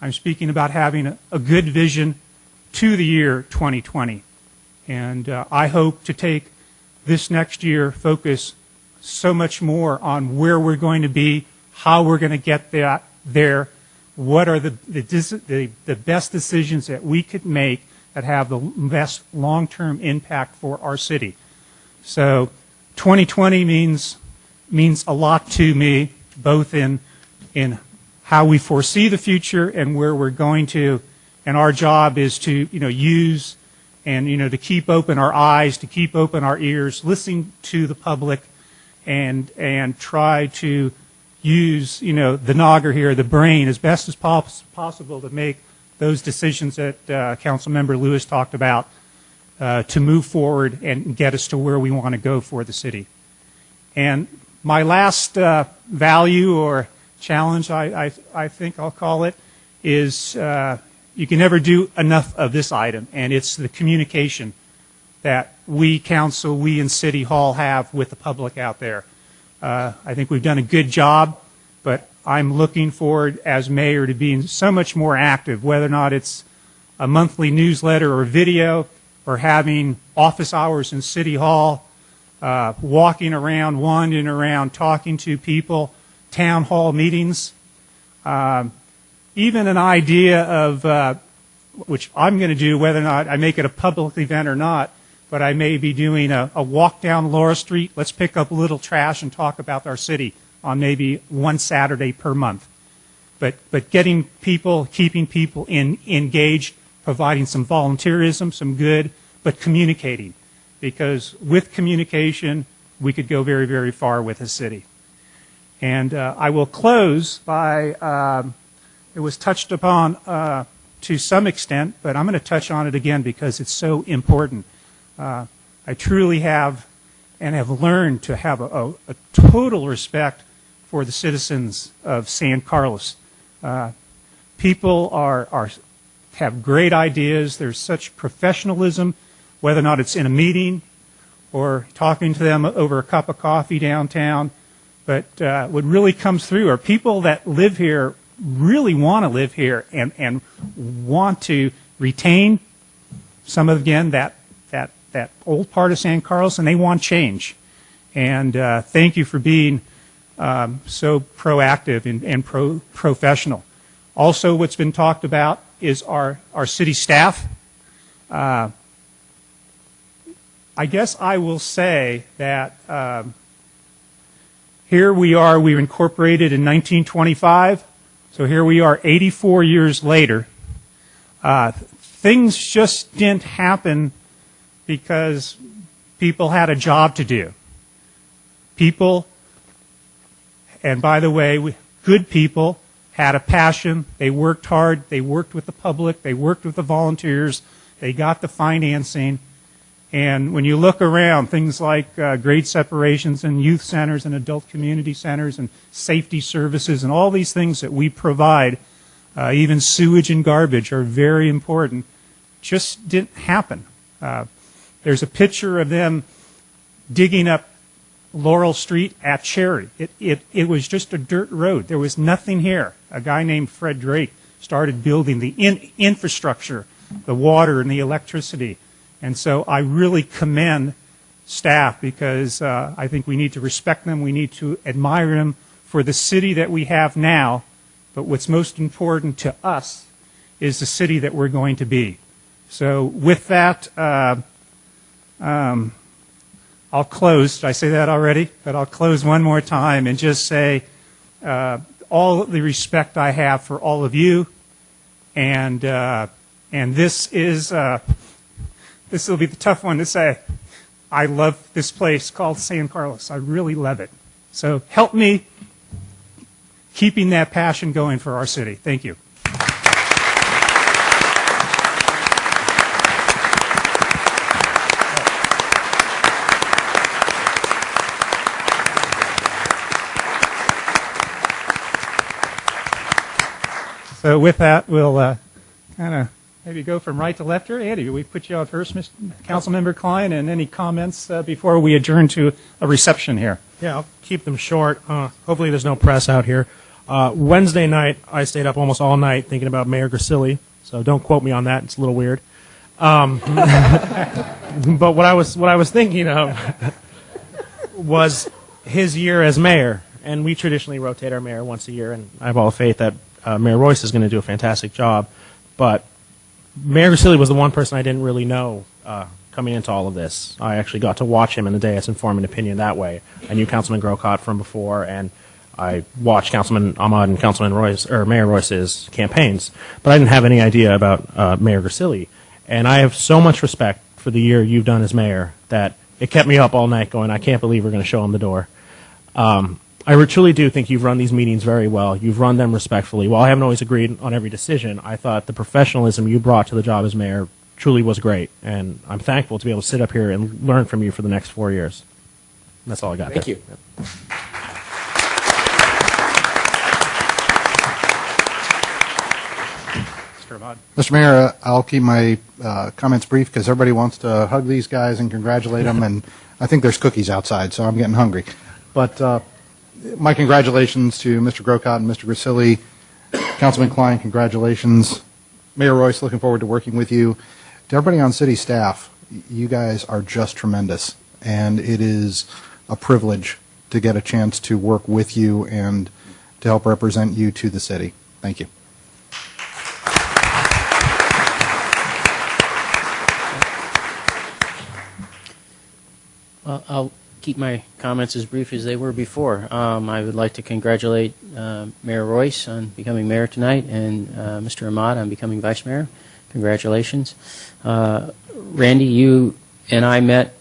S8: I'm speaking about having a good vision to the year 2020. And I hope to take this next year focus so much more on where we're going to be, how we're going to get there, what are the best decisions that we could make that have the best long-term impact for our city. So 2020 means a lot to me, both in how we foresee the future and where we're going to. And our job is to use and to keep open our eyes, to keep open our ears, listen to the public, and try to use the Nogger here, the brain, as best as possible to make those decisions that Councilmember Lewis talked about to move forward and get us to where we want to go for the city. And my last value or challenge, I think I'll call it, is you can never do enough of this item, and it's the communication that we council, we in City Hall have with the public out there. I think we've done a good job, but I'm looking forward as mayor to being so much more active, whether or not it's a monthly newsletter or video or having office hours in City Hall, walking around, wandering around, talking to people, town hall meetings. Even an idea of, which I'm going to do, whether or not I make it a public event or not, but I may be doing a walk down Laura Street. Let's pick up a little trash and talk about our city on maybe one Saturday per month. But getting people, keeping people engaged, providing some volunteerism, some good, but communicating. because with communication, we could go very, very far with the city. And I will close by, it was touched upon to some extent, but I'm going to touch on it again because it's so important. I truly have and have learned to have a total respect for the citizens of San Carlos. People have great ideas. There's such professionalism, whether or not it's in a meeting or talking to them over a cup of coffee downtown. But what really comes through are people that live here really want to live here and want to retain some of, again, that old part of San Carlos, and they want change. And thank you for being so proactive and professional. Also, what's been talked about is our city staff. I guess I will say that here we are, we were incorporated in 1925, so here we are 84 years later. Things just didn't happen because people had a job to do. People, and by the way, good people, had a passion. They worked hard. They worked with the public. They worked with the volunteers. They got the financing. And when you look around, things like grade separations and youth centers and adult community centers and safety services and all these things that we provide, even sewage and garbage are very important, just didn't happen. There's a picture of them digging up Laurel Street at Cherry. It was just a dirt road. There was nothing here. A guy named Fred Drake started building the infrastructure, the water and the electricity. And so I really commend staff because I think we need to respect them. We need to admire them for the city that we have now. But what's most important to us is the city that we're going to be. So with that, I'll close. Did I say that already? But I'll close one more time and just say all the respect I have for all of you. And this is... this will be the tough one to say. I love this place called San Carlos. I really love it. So help me keeping that passion going for our city. Thank you. So with that, we'll kind of maybe go from right to left here. Andy, we put you on first, Mr. Councilmember Klein, and any comments before we adjourn to a reception here?
S9: Yeah, I'll keep them short. Hopefully there's no press out here. Wednesday night, I stayed up almost all night thinking about Mayor Grisilli, so don't quote me on that. It's a little weird. But what I was thinking of was his year as mayor, and we traditionally rotate our mayor once a year, and I have all the faith that Mayor Royce is going to do a fantastic job. But Mayor Grisilli was the one person I didn't really know coming into all of this. I actually got to watch him in the Deus and form an opinion that way. I knew Councilman Grocott from before, and I watched Councilman Ahmad and Councilman Royce, or Mayor Royce's campaigns, but I didn't have any idea about Mayor Grisilli. And I have so much respect for the year you've done as mayor that it kept me up all night going, I can't believe we're going to show him the door. I truly do think you've run these meetings very well. You've run them respectfully. While I haven't always agreed on every decision, I thought the professionalism you brought to the job as mayor truly was great. And I'm thankful to be able to sit up here and learn from you for the next 4 years. That's all I got.
S2: Thank you.
S1: Mr. Mayor, I'll keep my comments brief because everybody wants to hug these guys and congratulate them, and I think there's cookies outside, so I'm getting hungry. But my congratulations to Mr. Grocott and Mr. Grisilli. Councilman Klein, congratulations. Mayor Royce, looking forward to working with you. To everybody on city staff, you guys are just tremendous, and it is a privilege to get a chance to work with you and to help represent you to the city. Thank you.
S7: Well, I'll keep my comments as brief as they were before. I would like to congratulate Mayor Royce on becoming mayor tonight and Mr. Ahmad on becoming vice mayor. Congratulations. Randy, you and I met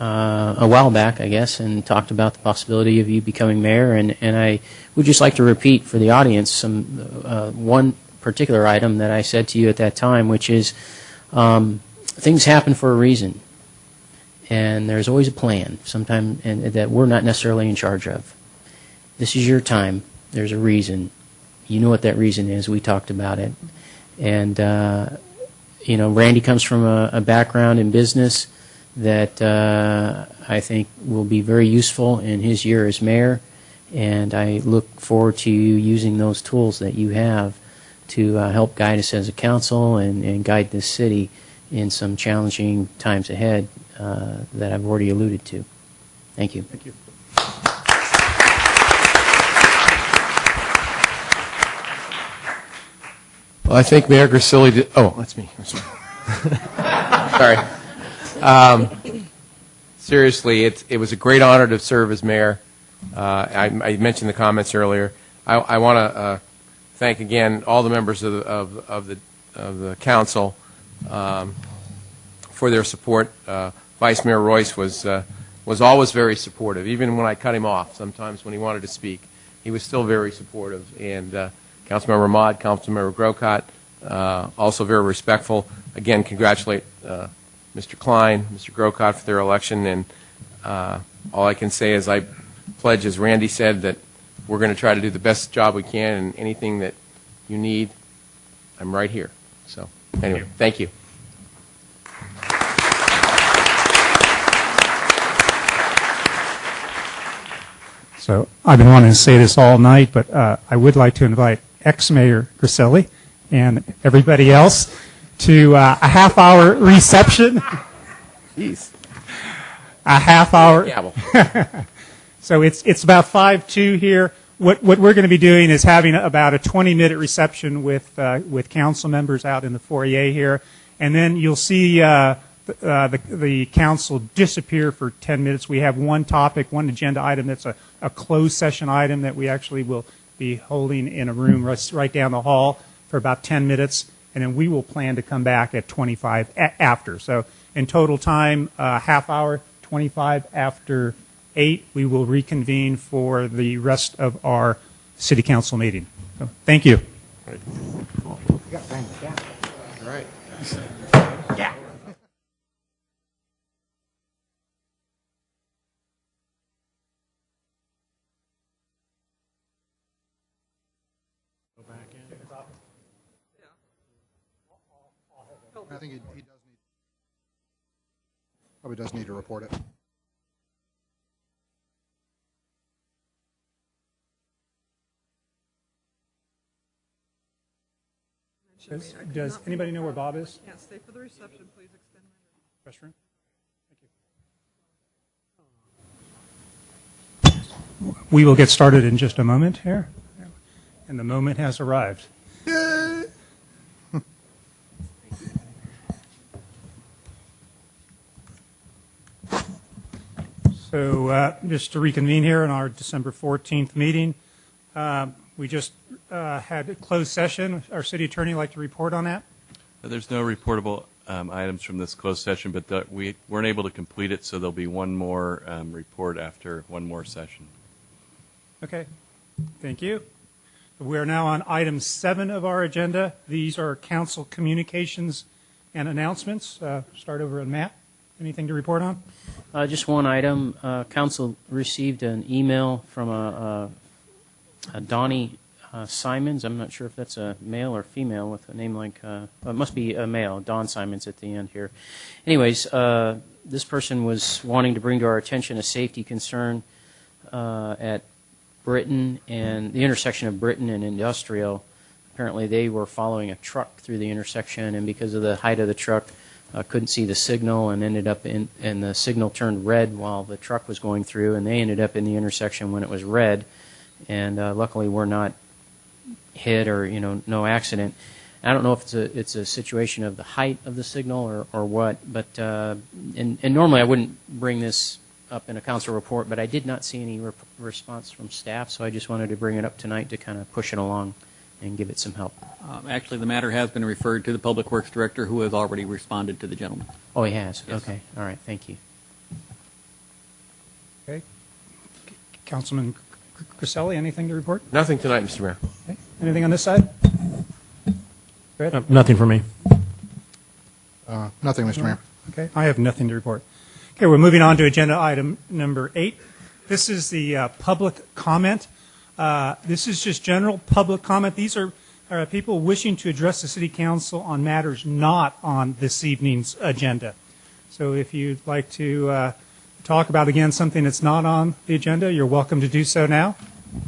S7: a while back, I guess, and talked about the possibility of you becoming mayor. And I would just like to repeat for the audience one particular item that I said to you at that time, which is things happen for a reason. And there's always a plan, sometime and that we're not necessarily in charge of. This is your time. There's a reason. You know what that reason is. We talked about it. And, Randy comes from a background in business that I think will be very useful in his year as mayor. And I look forward to you using those tools that you have to help guide us as a council and guide this city in some challenging times ahead that I've already alluded to. Thank you.
S8: Thank you.
S2: Well, I think Mayor Grisilli did. Oh, that's me. I'm sorry. Sorry. Seriously, it was a great honor to serve as mayor. I mentioned the comments earlier. I want to thank again all the members of the council for their support. Vice Mayor Royce was always very supportive, even when I cut him off. Sometimes when he wanted to speak, he was still very supportive. And Councilmember Ahmad, Councilmember Grocott, also very respectful. Again, congratulate Mr. Klein, Mr. Grocott for their election. And all I can say is I pledge, as Randy said, that we're going to try to do the best job we can, and anything that you need, I'm right here. So anyway, thank you.
S8: So I've been wanting to say this all night, but I would like to invite ex-Mayor Grisilli and everybody else to a half-hour reception.
S2: Jeez.
S8: A half-hour.
S2: Gavel.
S8: So it's about 5:02 here. What we're going to be doing is having about a 20-minute reception with council members out in the foyer here, and then you'll see the council disappear for 10 minutes. We have one topic, one agenda item that's a closed session item that we actually will be holding in a room right down the hall for about 10 minutes, and then we will plan to come back at 25 after. So in total time, half hour, 25 after 8, we will reconvene for the rest of our city council meeting. So, thank you.
S2: All right.
S8: Yeah.
S1: I think he probably does need to report it.
S8: Does anybody know where Bob is?
S6: Can't stay for the reception. Please extend my
S8: Restroom? Thank you. We will get started in just a moment here. And the moment has arrived. So just to reconvene here in our December 14th meeting, we just had a closed session. Our city attorney like to report on that?
S5: There's no reportable items from this closed session, but we weren't able to complete it, so there'll be one more report after one more session.
S8: Okay, thank you. We are now on item 7 of our agenda. These are council communications and announcements. Start over on Matt. Anything to report on?
S7: Just one item. Council received an email from a Donnie Simons. I'm not sure if that's a male or female with a name like, it must be a male, Don Simons at the end here. Anyways, this person was wanting to bring to our attention a safety concern at Britain and the intersection of Britain and Industrial. Apparently they were following a truck through the intersection, and because of the height of the truck, couldn't see the signal and ended up and the signal turned red while the truck was going through, and they ended up in the intersection when it was red. And luckily we're not hit or, no accident. I don't know if it's a situation of the height of the signal or what, but and normally I wouldn't bring this up in a council report, but I did not see any response from staff, so I just wanted to bring it up tonight to kind of push it along and give it some help.
S10: Actually, the matter has been referred to the Public Works Director, who has already responded to the gentleman.
S7: Oh, he has?
S10: Yes.
S7: Okay. All right. Thank you.
S8: Okay. Councilman Griselli, anything to report?
S2: Nothing tonight, Mr. Mayor.
S8: Okay. Anything on this side? Go ahead.
S9: Nothing for me.
S1: Nothing, Mr. Mayor.
S8: Okay, I have nothing to report. Okay, we're moving on to agenda item number 8. This is the public comment. This is just general public comment. These are people wishing to address the City Council on matters not on this evening's agenda. So if you'd like to talk about, again, something that's not on the agenda, you're welcome to do so now.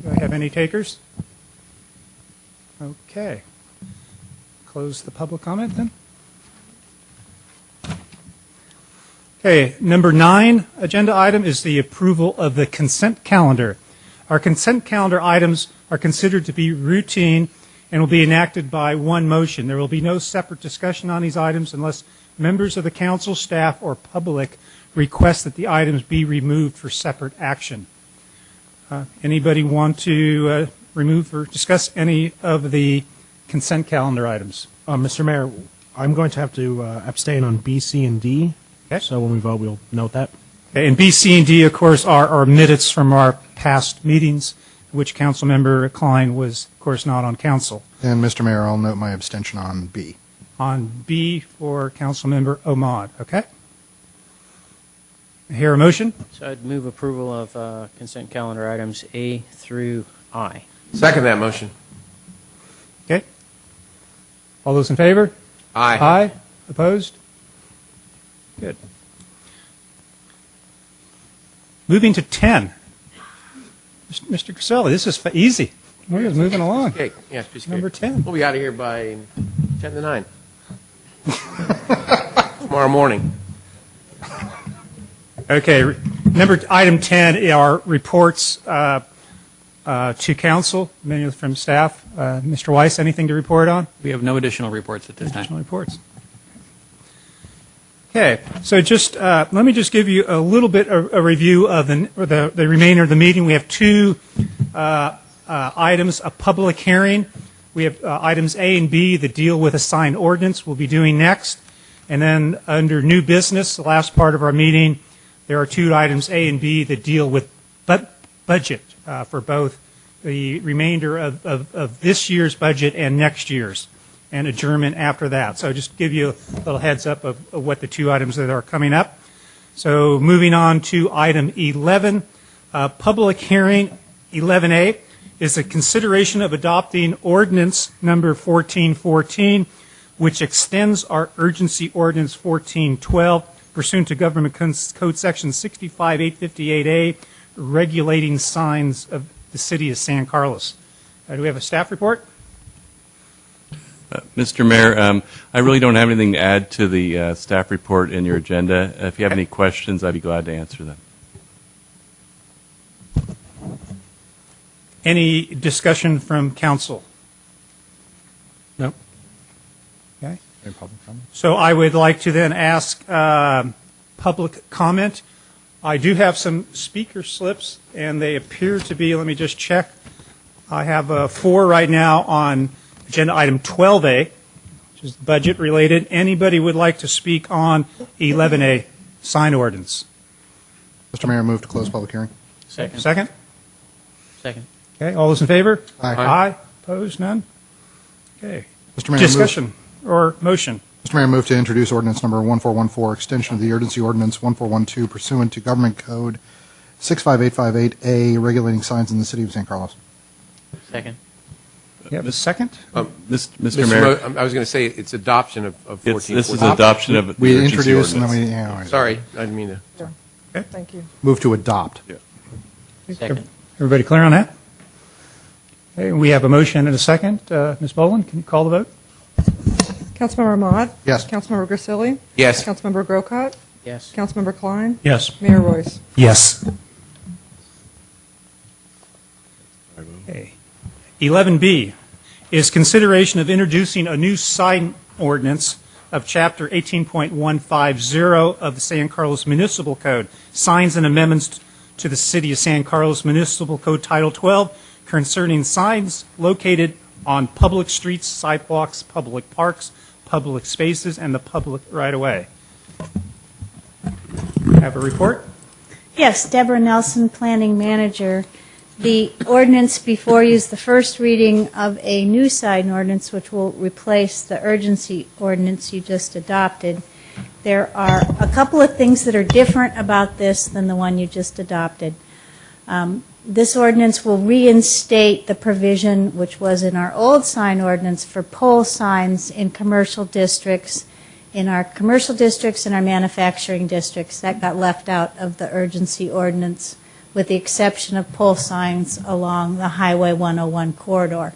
S8: Do I have any takers? Okay. Close the public comment then. Okay, number 9 agenda item is the approval of the consent calendar. Our consent calendar items are considered to be routine and will be enacted by one motion. There will be no separate discussion on these items unless members of the council, staff, or public request that the items be removed for separate action. Anybody want to remove or discuss any of the consent calendar items?
S9: Mr. Mayor, I'm going to have to abstain on B, C, and D.
S8: Okay.
S9: So when we vote, we'll note that.
S8: Okay, and B, C, and D, of course, are minutes from our past meetings, which Councilmember Klein was, of course, not on council.
S1: And Mr. Mayor, I'll note my abstention on B.
S8: On B for Councilmember Ahmad, okay? I hear a motion?
S7: So I'd move approval of consent calendar items A through I.
S2: Second that motion.
S8: Okay. All those in favor?
S2: Aye.
S8: Aye. Opposed? Good. Moving to 10. Mr. Griselli, this is easy. We're just moving along.
S2: Okay, yes, piece of
S8: Number
S2: cake.
S8: 10.
S2: We'll be out of here by 10 to 9. Tomorrow morning.
S8: Okay, item 10 are reports to council, many from staff. Mr. Weiss, anything to report on?
S10: We have no additional reports at this time.
S8: Additional reports. Okay, so just let me just give you a little bit of a review of the remainder of the meeting. We have 2 items, a public hearing. We have items A and B that deal with a signed ordinance we'll be doing next. And then under new business, the last part of our meeting, there are 2 items A and B that deal with budget for both the remainder of this year's budget and next year's, and adjournment after that. So just give you a little heads up of what the 2 items that are coming up. So moving on to item 11, public hearing 11A is a consideration of adopting ordinance number 1414, which extends our urgency ordinance 1412 pursuant to Government Code Section 65858A, regulating signs of the city of San Carlos. Do we have a staff report?
S5: Mr. Mayor, I really don't have anything to add to the staff report in your agenda. If you have any questions, I'd be glad to answer them.
S8: Any discussion from council?
S9: No.
S8: Okay.
S1: Any public comment?
S8: So I would like to then ask public comment. I do have some speaker slips, and they appear to be, let me just check. I have 4 right now on agenda item 12A, which is budget related. Anybody would like to speak on 11A, sign ordinance?
S1: Mr. Mayor, move to close public hearing.
S7: Second.
S8: Second?
S7: Second.
S8: Okay, all those in favor?
S1: Aye.
S8: Aye. Opposed? None? Okay.
S1: Mr. Mayor,
S8: Discussion or motion?
S1: Mr. Mayor, move to introduce ordinance number 1414, extension of the urgency ordinance 1412 pursuant to Government Code 65858A, regulating signs in the city of San Carlos.
S7: Second.
S8: You have a second?
S5: Mr. Mayor,
S2: I was going to say it's adoption of 1414.
S5: this is adoption of the
S1: We
S5: urgency
S1: introduced and then
S5: ordinance.
S1: we, yeah,
S2: Sorry, I didn't mean to.
S6: Thank you.
S1: move to adopt.
S7: Second.
S8: Everybody clear on that? Okay, we have a motion and a second. Ms. Boland, can you call the vote?
S6: Councilmember Ahmad?
S1: Yes.
S6: Councilmember Grisilli?
S2: Yes.
S6: Councilmember Grocott?
S7: Yes.
S6: Councilmember Klein?
S8: Yes.
S6: Mayor Royce?
S8: Yes. Okay. 11B is consideration of introducing a new sign ordinance of Chapter 18.150 of the San Carlos Municipal Code, signs and amendments to the City of San Carlos Municipal Code Title 12 concerning signs located on public streets, sidewalks, public parks, public spaces, and the public right-of-way. Have a report?
S11: Yes, Deborah Nelson, Planning Manager. The ordinance before you is the first reading of a new sign ordinance which will replace the urgency ordinance you just adopted. There are a couple of things that are different about this than the one you just adopted. This ordinance will reinstate the provision which was in our old sign ordinance for pole signs in commercial districts. In our commercial districts and our manufacturing districts, that got left out of the urgency ordinance, with the exception of pole signs along the Highway 101 corridor.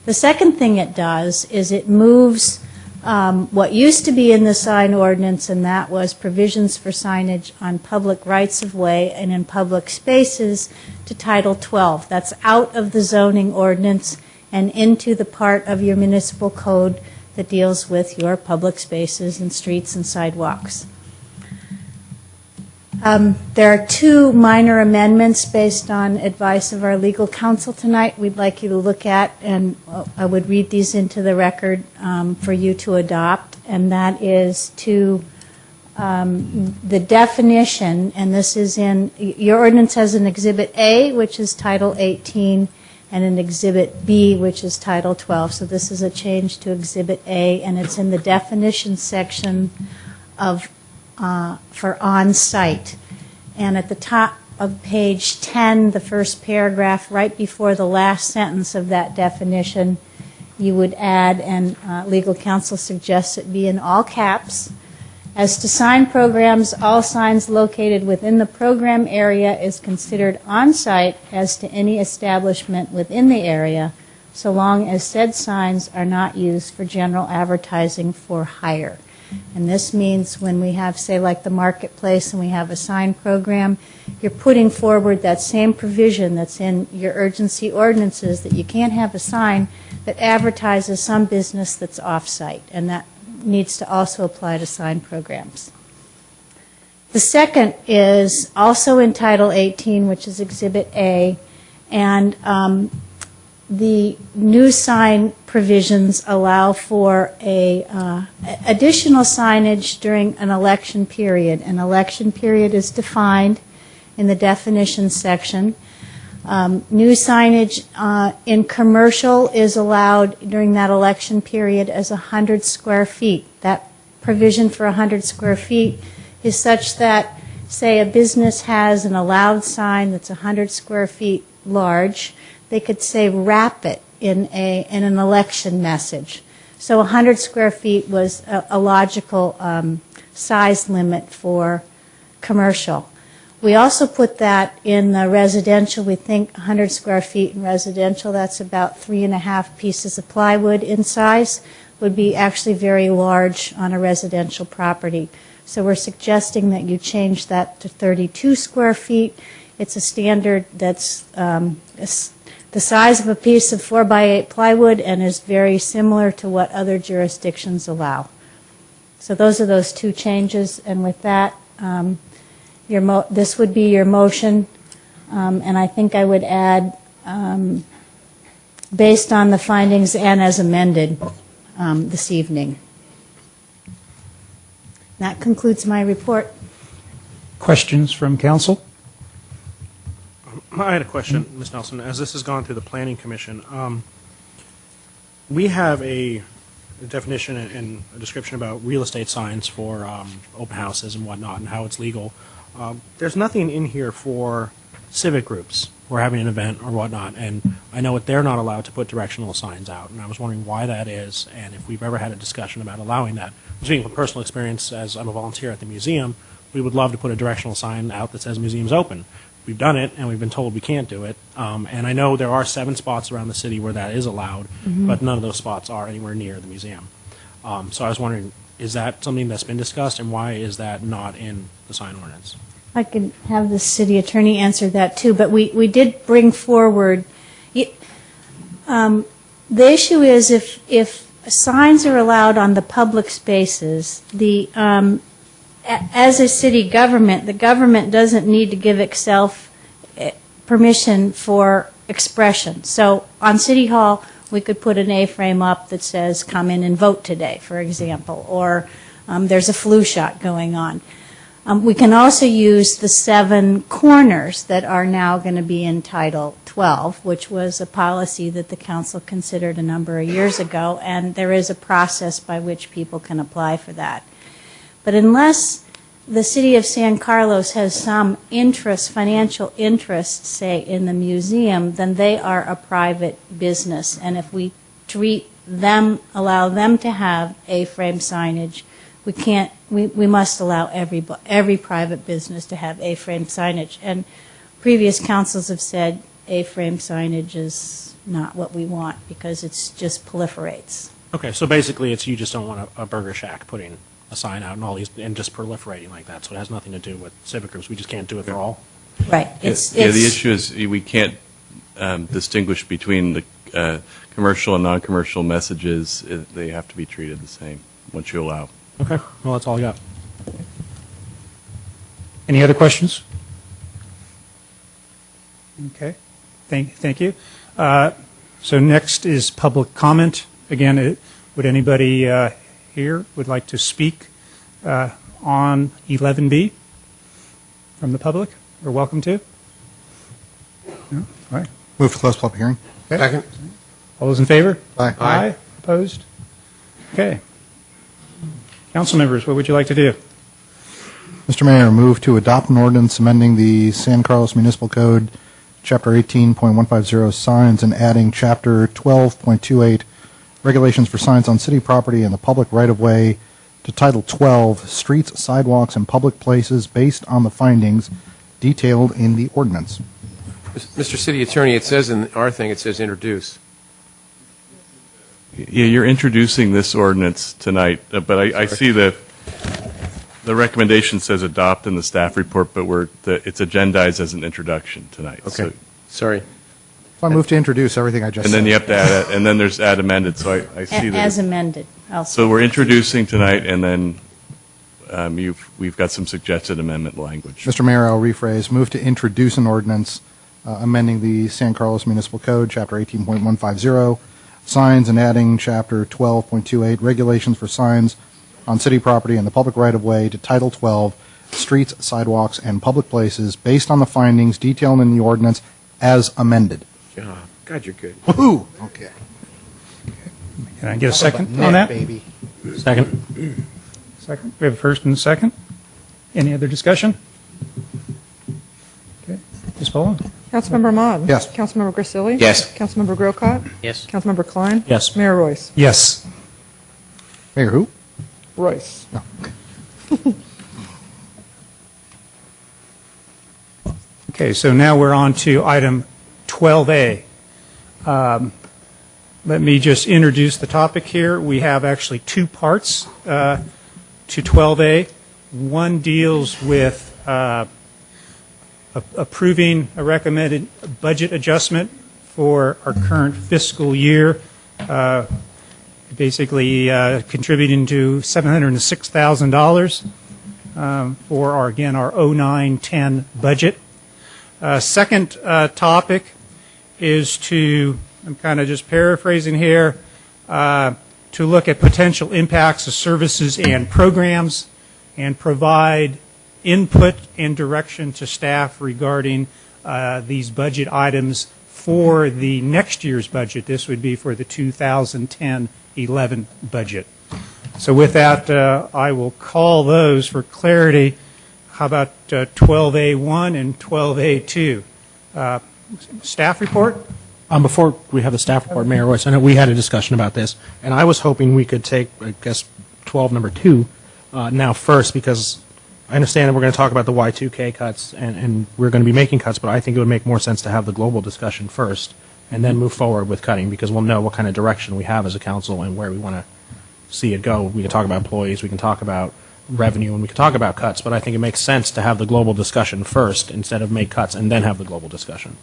S11: The second thing it does is it moves what used to be in the sign ordinance, and that was provisions for signage on public rights-of-way and in public spaces, to Title 12. That's out of the zoning ordinance and into the part of your municipal code that deals with your public spaces and streets and sidewalks. There are two minor amendments based on advice of our legal counsel tonight we'd like you to look at, and I would read these into the record for you to adopt, and that is to the definition, and this is in, your ordinance has an Exhibit A, which is Title 18, and an Exhibit B, which is Title 12. So this is a change to Exhibit A, and it's in the definition section of for on-site. And at the top of page 10, the first paragraph, right before the last sentence of that definition, you would add, and legal counsel suggests it be in all caps, as to sign programs, all signs located within the program area is considered on-site as to any establishment within the area, so long as said signs are not used for general advertising for hire. And this means when we have, say, like the marketplace and we have a sign program, you're putting forward that same provision that's in your urgency ordinances, that you can't have a sign that advertises some business that's off-site, and that needs to also apply to sign programs. The second is also in Title 18, which is Exhibit A, and the new sign provisions allow for additional signage during an election period. An election period is defined in the definition section. New signage in commercial is allowed during that election period as 100 square feet. That provision for 100 square feet is such that, say, a business has an allowed sign that's 100 square feet large. They could say wrap it in an election message. So 100 square feet was a logical size limit for commercial. We also put that in the residential. We think 100 square feet in residential, that's about 3.5 pieces of plywood in size, would be actually very large on a residential property. So we're suggesting that you change that to 32 square feet. It's a standard that's the size of a piece of 4x8 plywood and is very similar to what other jurisdictions allow. So those are those two changes, and with that, this would be your motion, and I think I would add, based on the findings and as amended this evening. That concludes my report.
S12: Questions from council?
S9: I had a question, Ms. Nelson. As this has gone through the Planning Commission, we have a definition and a description about real estate signs for open houses and whatnot and how it's legal. There's nothing in here for civic groups who are having an event or whatnot, and I know that they're not allowed to put directional signs out, and I was wondering why that is and if we've ever had a discussion about allowing that. Speaking from personal experience, as I'm a volunteer at the museum, we would love to put a directional sign out that says museum's open. We've done it, and we've been told we can't do it. And I know there are 7 spots around the city where that is allowed, but none of those spots are anywhere near the museum. So I was wondering, is that something that's been discussed, and why is that not in the sign ordinance?
S11: I could have the city attorney answer that too, but we did bring forward, the issue is if signs are allowed on the public spaces, as a city government, the government doesn't need to give itself permission for expression. So on City Hall, we could put an A-frame up that says, come in and vote today, for example, or there's a flu shot going on. We can also use the 7 corners that are now going to be in Title 12, which was a policy that the council considered a number of years ago, and there is a process by which people can apply for that. But unless the city of San Carlos has some interest, financial interest, say, in the museum, then they are a private business. And if we treat them, allow them to have A-frame signage, we must allow every private business to have A-frame signage. And previous councils have said A-frame signage is not what we want because it just proliferates.
S9: Okay, so basically it's you just don't want a Burger Shack putting a sign out and all these and just proliferating like that. So it has nothing to do with civic groups. We just can't do it for all.
S11: Right.
S5: The issue is we can't distinguish between the commercial and non-commercial messages. They have to be treated the same once you allow.
S9: Okay, well, that's all I got.
S12: Any other questions? Okay, thank you. So next is public comment. Again, would anybody here would like to speak on 11B from the public? We're welcome to. No? All right.
S1: Move to close public hearing.
S12: Okay.
S2: Second.
S12: All those in favor?
S1: Aye.
S12: Aye. Opposed? Okay. Council members, what would you like to do?
S1: Mr. Mayor, move to adopt an ordinance amending the San Carlos Municipal Code, Chapter 18.150, signs, and adding Chapter 12.28, regulations for signs on city property and the public right-of-way, to Title 12, streets, sidewalks, and public places, based on the findings detailed in the ordinance.
S2: Mr. City Attorney, it says in our thing, it says introduce.
S5: Yeah, you're introducing this ordinance tonight, but I see the recommendation says adopt in the staff report, but it's agendized as an introduction tonight.
S2: Okay.
S5: So,
S2: Sorry.
S1: So I move to introduce everything I just
S5: and
S1: said.
S5: then you have to add, and then there's add amended. So I see that.
S11: As amended.
S5: So we're introducing tonight, and then we've got some suggested amendment language.
S1: Mr. Mayor, I'll rephrase. Move to introduce an ordinance amending the San Carlos Municipal Code, Chapter 18.150, signs, and adding Chapter 12.28, regulations for signs on city property and the public right-of-way, to Title 12, streets, sidewalks, and public places, based on the findings detailed in the ordinance as amended.
S2: God, you're good.
S1: Woohoo! Okay.
S12: Can I get a second on that?
S1: Baby.
S12: Second. Second. We have a first and a second. Any other discussion? Okay. Ms. Boland?
S6: Councilmember Ahmad?
S1: Yes.
S6: Councilmember Grisilli?
S2: Yes.
S6: Councilmember Grocott?
S7: Yes.
S6: Councilmember Klein?
S9: Yes.
S6: Mayor Royce?
S12: Yes.
S1: Mayor who?
S6: Royce.
S1: No.
S12: Okay, so now we're on to item 12A. Let me just introduce the topic here. We have actually 2 parts to 12A. One deals with approving a recommended budget adjustment for our current fiscal year, basically contributing to $706,000 for our 09-10 budget. Second topic is to, I'm kind of just paraphrasing here, to look at potential impacts of services and programs and provide input and direction to staff regarding these budget items for the next year's budget. This would be for the 2010-11 budget. So with that, I will call those for clarity. How about 12A1 and 12A2? Staff report?
S9: Before we have the staff report, Mayor Royce, I know we had a discussion about this, and I was hoping we could take, I guess, 12 number 2 now first, because I understand that we're going to talk about the Y2K cuts, and we're going to be making cuts, but I think it would make more sense to have the global discussion first, and then move forward with cutting, because we'll know what kind of direction we have as a council and where we want to see it go. We can talk about employees, we can talk about revenue, and we can talk about cuts, but I think it makes sense to have the global discussion first instead of make cuts and then have the global discussion.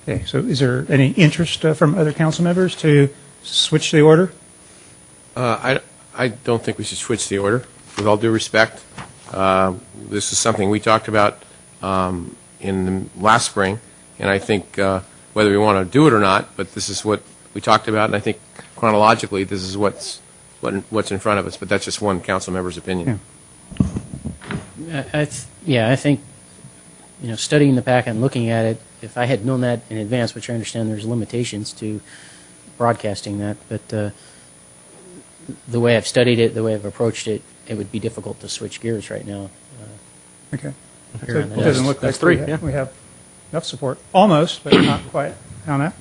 S12: Okay, so is there any interest from other council members to switch the order?
S2: I don't think we should switch the order, with all due respect. This is something we talked about in the last spring, and I think whether we want to do it or not, but this is what we talked about, and I think chronologically this is what's in front of us, but that's just one council member's opinion.
S12: Yeah.
S7: I think, studying the packet and looking at it, if I had known that in advance, which I understand there's limitations to broadcasting that, but the way I've studied it, the way I've approached it, it would be difficult to switch gears right now.
S12: Okay.
S7: Here
S12: So
S7: on
S12: it
S7: the
S12: doesn't
S7: list.
S12: look
S9: That's
S12: like
S9: three,
S12: we have enough support. Almost, but not quite on that.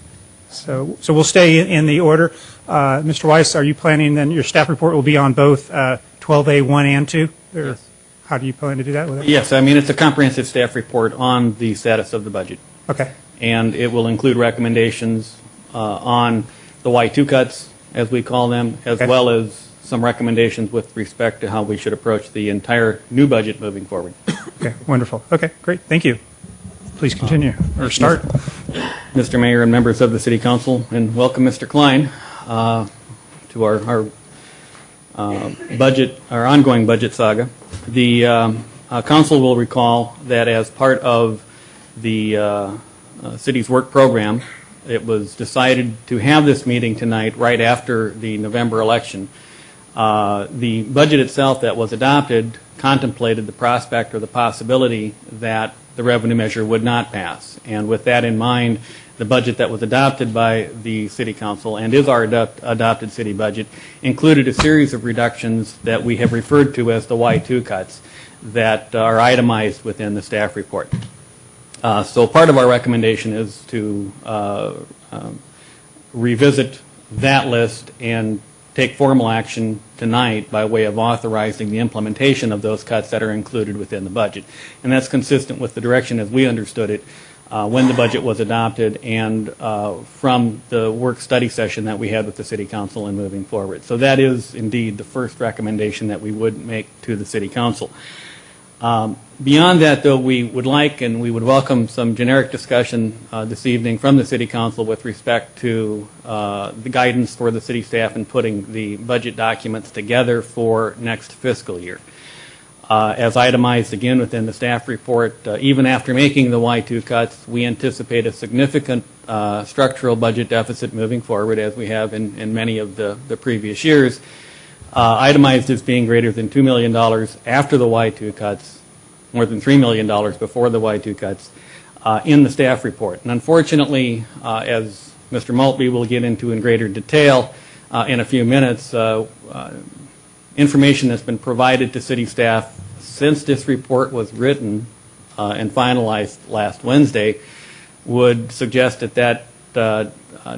S12: So we'll stay in the order. Mr. Weiss, are you planning then, your staff report will be on both 12A 1 and 2? Or
S10: Yes.
S12: how do you plan to do that with it?
S10: Yes, I mean, it's a comprehensive staff report on the status of the budget.
S12: Okay.
S10: And it will include recommendations on the Y2 cuts, as we call them, as
S12: Okay.
S10: well as some recommendations with respect to how we should approach the entire new budget moving forward.
S12: Okay, wonderful. Okay, great. Thank you. Please continue, or start.
S10: Mr. Mayor and members of the City Council, and welcome Mr. Klein to our budget, our ongoing budget saga. The council will recall that as part of the city's work program, it was decided to have this meeting tonight right after the November election. The budget itself that was adopted contemplated the prospect or the possibility that the revenue measure would not pass. And with that in mind, the budget that was adopted by the City Council and is our adopted city budget included a series of reductions that we have referred to as the Y2 cuts that are itemized within the staff report. So part of our recommendation is to revisit that list and take formal action tonight by way of authorizing the implementation of those cuts that are included within the budget. And that's consistent with the direction as we understood it when the budget was adopted and from the work study session that we had with the City Council and moving forward. So that is indeed the first recommendation that we would make to the City Council. Beyond that, though, we would like and we would welcome some generic discussion this evening from the City Council with respect to the guidance for the city staff in putting the budget documents together for next fiscal year. As itemized again within the staff report, even after making the Y2 cuts, we anticipate a significant structural budget deficit moving forward, as we have in many of the previous years, itemized as being greater than $2 million after the Y2 cuts, more than $3 million before the Y2 cuts, in the staff report. And unfortunately, as Mr. Maltby will get into in greater detail in a few minutes, information that's been provided to city staff since this report was written and finalized last Wednesday would suggest that that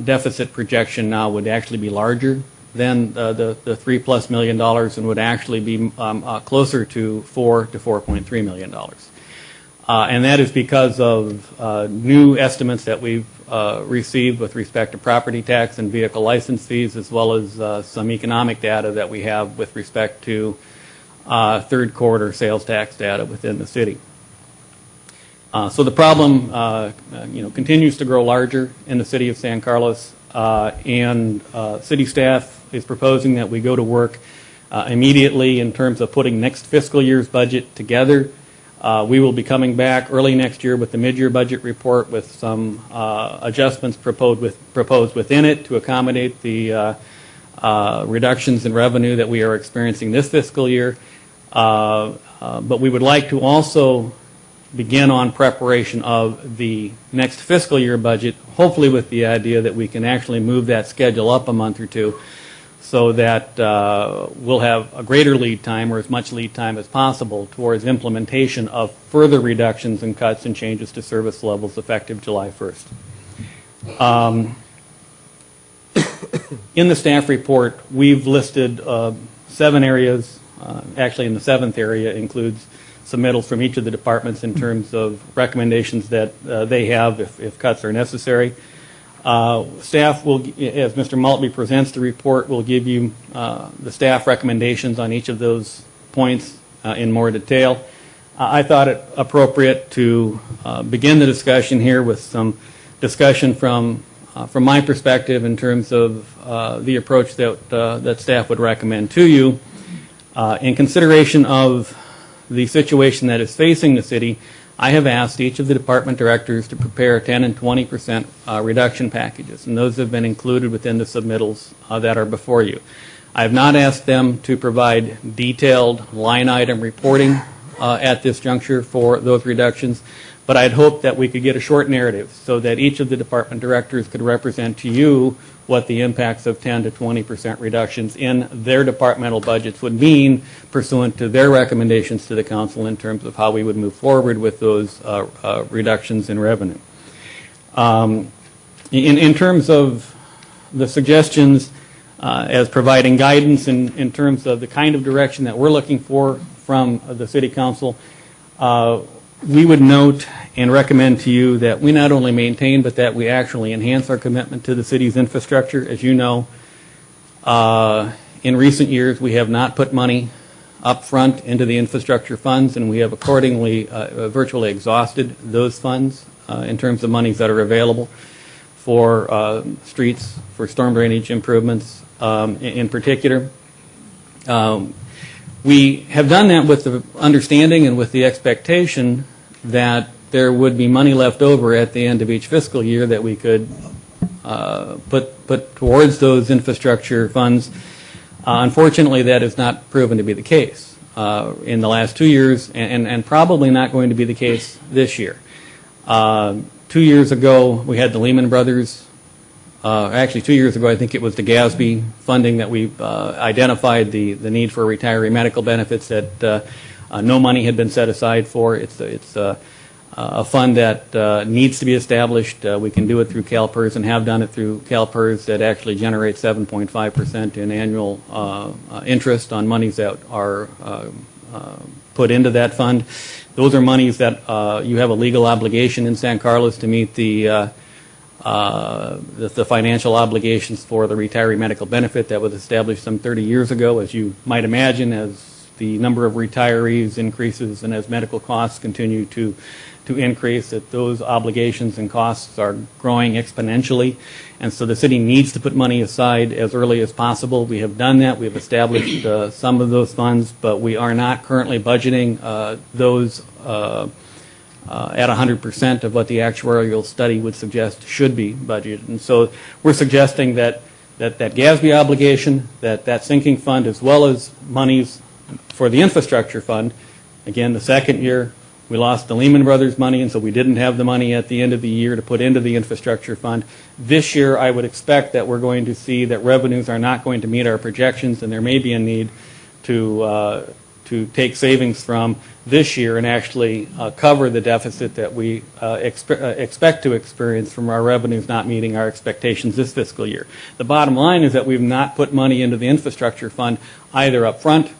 S10: deficit projection now would actually be larger than the $3+ million and would actually be closer to $4 to $4.3 million. And that is because of new estimates that we've received with respect to property tax and vehicle license fees, as well as some economic data that we have with respect to third quarter sales tax data within the city. So the problem continues to grow larger in the city of San Carlos, and city staff is proposing that we go to work immediately in terms of putting next fiscal year's budget together. We will be coming back early next year with the mid-year budget report with some adjustments proposed within it to accommodate the reductions in revenue that we are experiencing this fiscal year. But we would like to also begin on preparation of the next fiscal year budget, hopefully with the idea that we can actually move that schedule up a month or two so that we'll have a greater lead time or as much lead time as possible towards implementation of further reductions and cuts and changes to service levels effective July 1st. In the staff report, we've listed 7 areas. Actually, in the 7th area includes submittals from each of the departments in terms of recommendations that they have if cuts are necessary. Staff will, as Mr. Maltby presents the report, will give you the staff recommendations on each of those points in more detail. I thought it appropriate to begin the discussion here with some discussion from my perspective in terms of the approach that staff would recommend to you. In consideration of the situation that is facing the city, I have asked each of the department directors to prepare 10 and 20% reduction packages, and those have been included within the submittals that are before you. I have not asked them to provide detailed line item reporting at this juncture for those reductions, but I'd hoped that we could get a short narrative so that each of the department directors could represent to you what the impacts of 10 to 20% reductions in their departmental budgets would mean pursuant to their recommendations to the council in terms of how we would move forward with those reductions in revenue. In terms of the suggestions as providing guidance in terms of the kind of direction that we're looking for from the City Council, we would note and recommend to you that we not only maintain but that we actually enhance our commitment to the city's infrastructure. As you know, in recent years we have not put money up front into the infrastructure funds, and we have accordingly virtually exhausted those funds in terms of monies that are available for streets, for storm drainage improvements in particular. We have done that with the understanding and with the expectation that there would be money left over at the end of each fiscal year that we could put towards those infrastructure funds. Unfortunately, that has not proven to be the case in the last 2 years, and probably not going to be the case this year. 2 years ago, we had the Lehman Brothers. Actually, 2 years ago, I think it was the GASB funding that we identified the need for retiree medical benefits that no money had been set aside for. It's a fund that needs to be established. We can do it through CalPERS and have done it through CalPERS that actually generates 7.5% in annual interest on monies that are put into that fund. Those are monies that you have a legal obligation in San Carlos to meet the financial obligations for the retiree medical benefit that was established some 30 years ago. As you might imagine, as the number of retirees increases and as medical costs continue to increase, that those obligations and costs are growing exponentially. And so the city needs to put money aside as early as possible. We have done that. We have established some of those funds, but we are not currently budgeting those at 100% of what the actuarial study would suggest should be budgeted. And so we're suggesting that GASB obligation, that sinking fund, as well as monies for the infrastructure fund. Again, the second year we lost the Lehman Brothers money, and so we didn't have the money at the end of the year to put into the infrastructure fund. This year I would expect that we're going to see that revenues are not going to meet our projections, and there may be a need to take savings from this year and actually cover the deficit that we expect to experience from our revenues not meeting our expectations this fiscal year. The bottom line is that we've not put money into the infrastructure fund either up front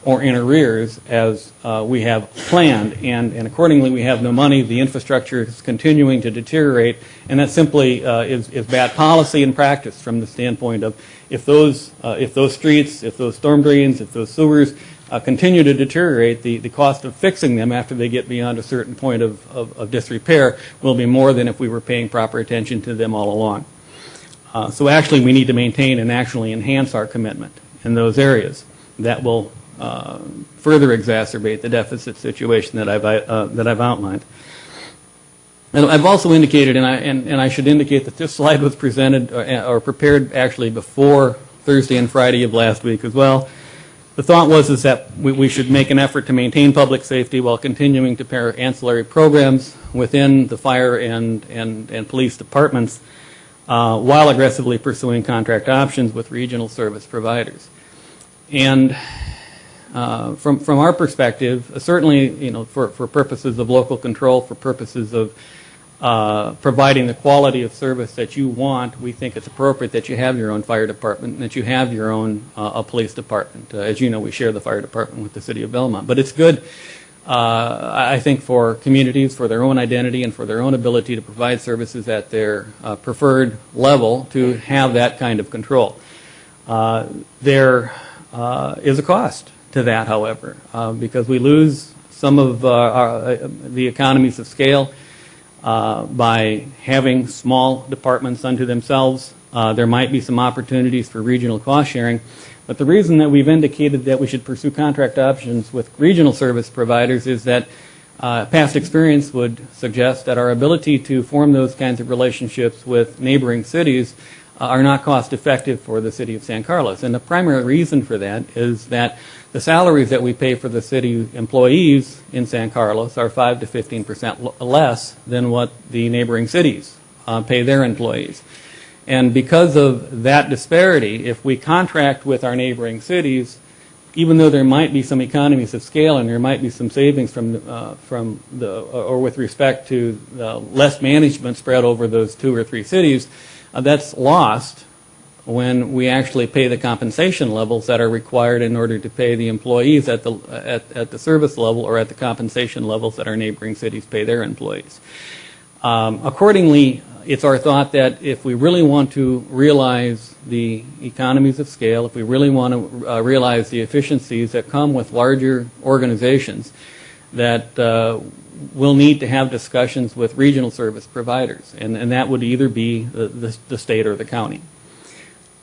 S10: or in arrears as we have planned, and accordingly we have no money. The infrastructure is continuing to deteriorate, and that simply is bad policy and practice from the standpoint of if those streets, if those storm drains, if those sewers continue to deteriorate, the cost of fixing them after they get beyond a certain point of disrepair will be more than if we were paying proper attention to them all along. So actually we need to maintain and actually enhance our commitment in those areas. That will further exacerbate the deficit situation that I've outlined. And I've also indicated, and I should indicate that this slide was presented or prepared actually before Thursday and Friday of last week as well. The thought was that we should make an effort to maintain public safety while continuing to pair ancillary programs within the fire and police departments while aggressively pursuing contract options with regional service providers. And from our perspective, certainly, for purposes of local control, for purposes of providing the quality of service that you want, we think it's appropriate that you have your own fire department and that you have your own police department. As you know, we share the fire department with the city of Belmont. But it's good, I think, for communities, for their own identity and for their own ability to provide services at their preferred level to have that kind of control. There is a cost to that, however, because we lose some of the economies of scale by having small departments unto themselves. There might be some opportunities for regional cost sharing, but the reason that we've indicated that we should pursue contract options with regional service providers is that past experience would suggest that our ability to form those kinds of relationships with neighboring cities are not cost effective for the city of San Carlos. And the primary reason for that is that the salaries that we pay for the city employees in San Carlos are 5 to 15% less than what the neighboring cities pay their employees. And because of that disparity, if we contract with our neighboring cities, even though there might be some economies of scale and there might be some savings or with respect to less management spread over those 2 or 3 cities, that's lost when we actually pay the compensation levels that are required in order to pay the employees at the service level or at the compensation levels that our neighboring cities pay their employees. Accordingly, it's our thought that if we really want to realize the economies of scale, if we really want to realize the efficiencies that come with larger organizations, that we'll need to have discussions with regional service providers, and that would either be the state or the county.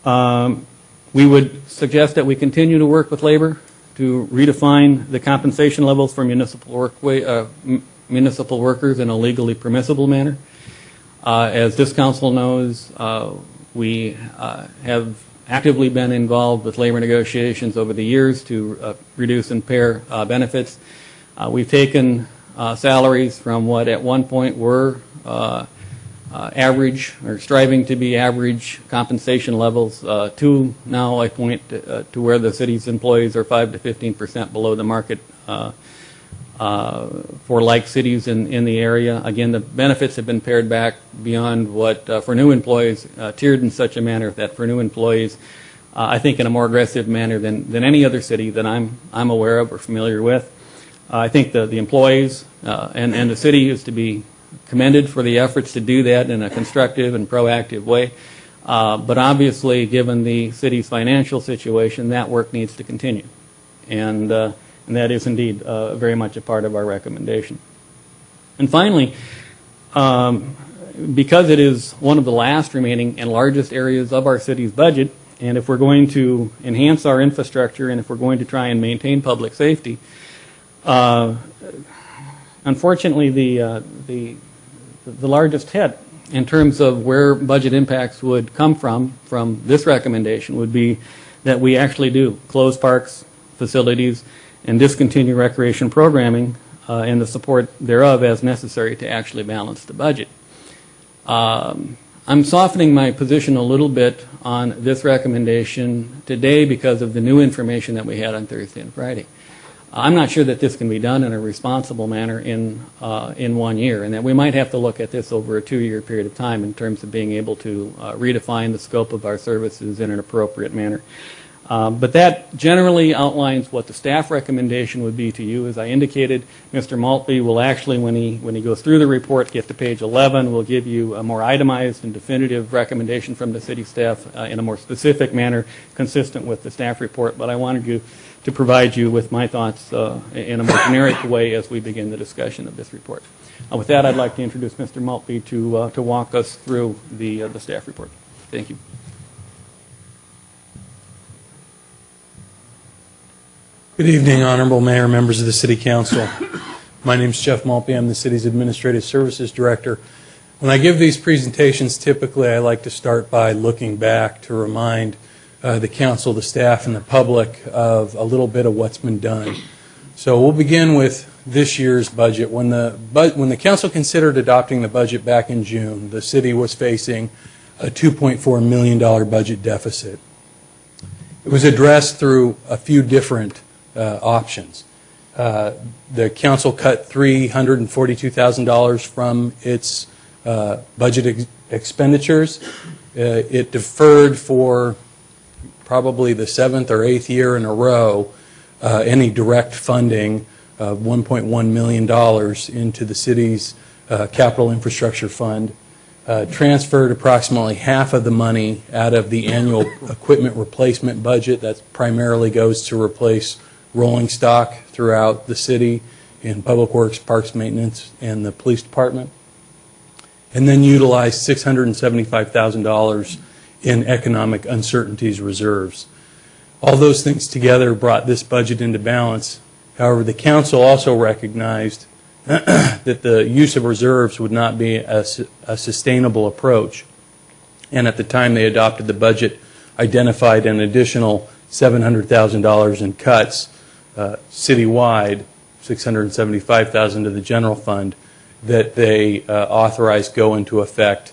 S10: We would suggest that we continue to work with labor to redefine the compensation levels for municipal workers in a legally permissible manner. As this council knows, we have actively been involved with labor negotiations over the years to reduce and pair benefits. We've taken salaries from what at one point were average or striving to be average compensation levels to now I point to where the city's employees are 5 to 15% below the market for like cities in the area. Again, the benefits have been pared back beyond what for new employees, tiered in such a manner that for new employees, I think in a more aggressive manner than any other city that I'm aware of or familiar with. I think the employees and the city is to be commended for the efforts to do that in a constructive and proactive way. But obviously, given the city's financial situation, that work needs to continue. And that is indeed very much a part of our recommendation. And finally, because it is one of the last remaining and largest areas of our city's budget, and if we're going to enhance our infrastructure and if we're going to try and maintain public safety, unfortunately, the largest hit in terms of where budget impacts would come from this recommendation would be that we actually do close parks, facilities, and discontinue recreation programming and the support thereof as necessary to actually balance the budget. I'm softening my position a little bit on this recommendation today because of the new information that we had on Thursday and Friday. I'm not sure that this can be done in a responsible manner in 1 year, and that we might have to look at this over a 2-year period of time in terms of being able to redefine the scope of our services in an appropriate manner. But that generally outlines what the staff recommendation would be to you. As I indicated, Mr. Maltby will actually, when he goes through the report, get to page 11, will give you a more itemized and definitive recommendation from the city staff in a more specific manner consistent with the staff report. But I wanted to provide you with my thoughts in a more generic way as we begin the discussion of this report. With that, I'd like to introduce Mr. Maltby to walk us through the staff report. Thank you.
S13: Good evening, Honorable Mayor, members of the City Council. My name is Jeff Maltby. I'm the city's Administrative Services Director. When I give these presentations, typically I like to start by looking back to remind the council, the staff, and the public of a little bit of what's been done. So we'll begin with this year's budget. When the council considered adopting the budget back in June, the city was facing a $2.4 million budget deficit. It was addressed through a few different options. The council cut $342,000 from its budget expenditures. It deferred for probably the 7th or 8th year in a row any direct funding of $1.1 million into the city's capital infrastructure fund. Transferred approximately half of the money out of the annual equipment replacement budget that primarily goes to replace rolling stock throughout the city in Public Works, Parks Maintenance, and the Police Department. And then utilized $675,000 in economic uncertainties reserves. All those things together brought this budget into balance. However, the council also recognized that the use of reserves would not be a sustainable approach. and at the time they adopted the budget, identified an additional $700,000 in cuts citywide, $675,000 to the general fund, that they authorized go into effect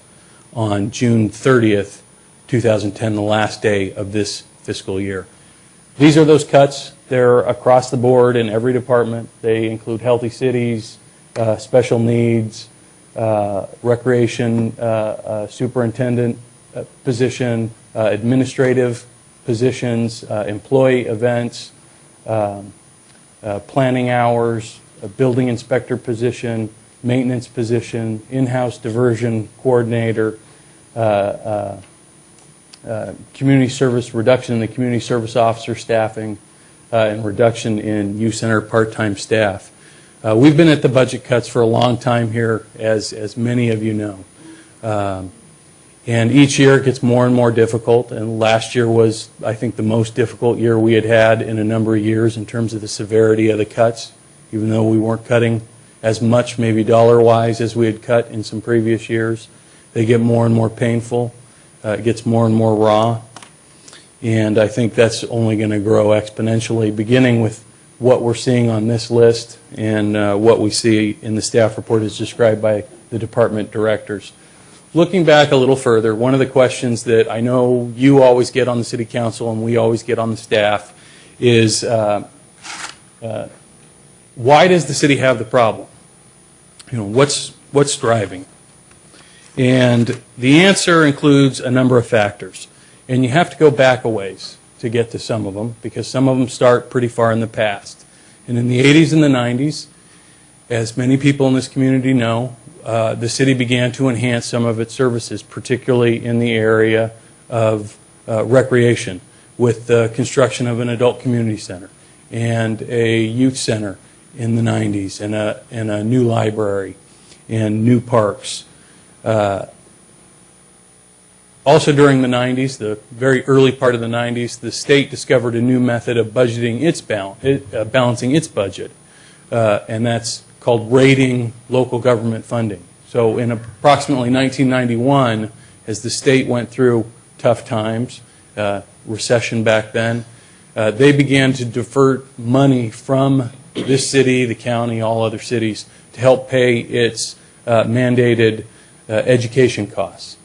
S13: on June 30th, 2010, the last day of this fiscal year. These are those cuts. They're across the board in every department. They include healthy cities, special needs, recreation superintendent position, administrative positions, employee events, planning hours, a building inspector position, maintenance position, in-house diversion coordinator, community service, reduction in the community service officer staffing, and reduction in youth center part-time staff. We've been at the budget cuts for a long time here, as many of you know. And each year it gets more and more difficult, and last year was, I think, the most difficult year we had had in a number of years in terms of the severity of the cuts, even though we weren't cutting as much, maybe dollar-wise, as we had cut in some previous years. They get more and more painful. It gets more and more raw. And I think that's only going to grow exponentially, beginning with what we're seeing on this list and what we see in the staff report as described by the department directors. Looking back a little further, one of the questions that I know you always get on the City Council and we always get on the staff is why does the city have the problem? You know, what's driving? And the answer includes a number of factors. And you have to go back a ways to get to some of them, because some of them start pretty far in the past. And in the 80s and the 90s, as many people in this community know, the city began to enhance some of its services, particularly in the area of recreation, with the construction of an adult community center and a youth center in the 90s, and a new library and new parks. Also during the 90s, the very early part of the 90s, the state discovered a new method of budgeting balancing its budget, and that's called rating local government funding. So in approximately 1991, as the state went through tough times, recession back then, they began to divert money from this city, the county, all other cities, to help pay its mandated education costs.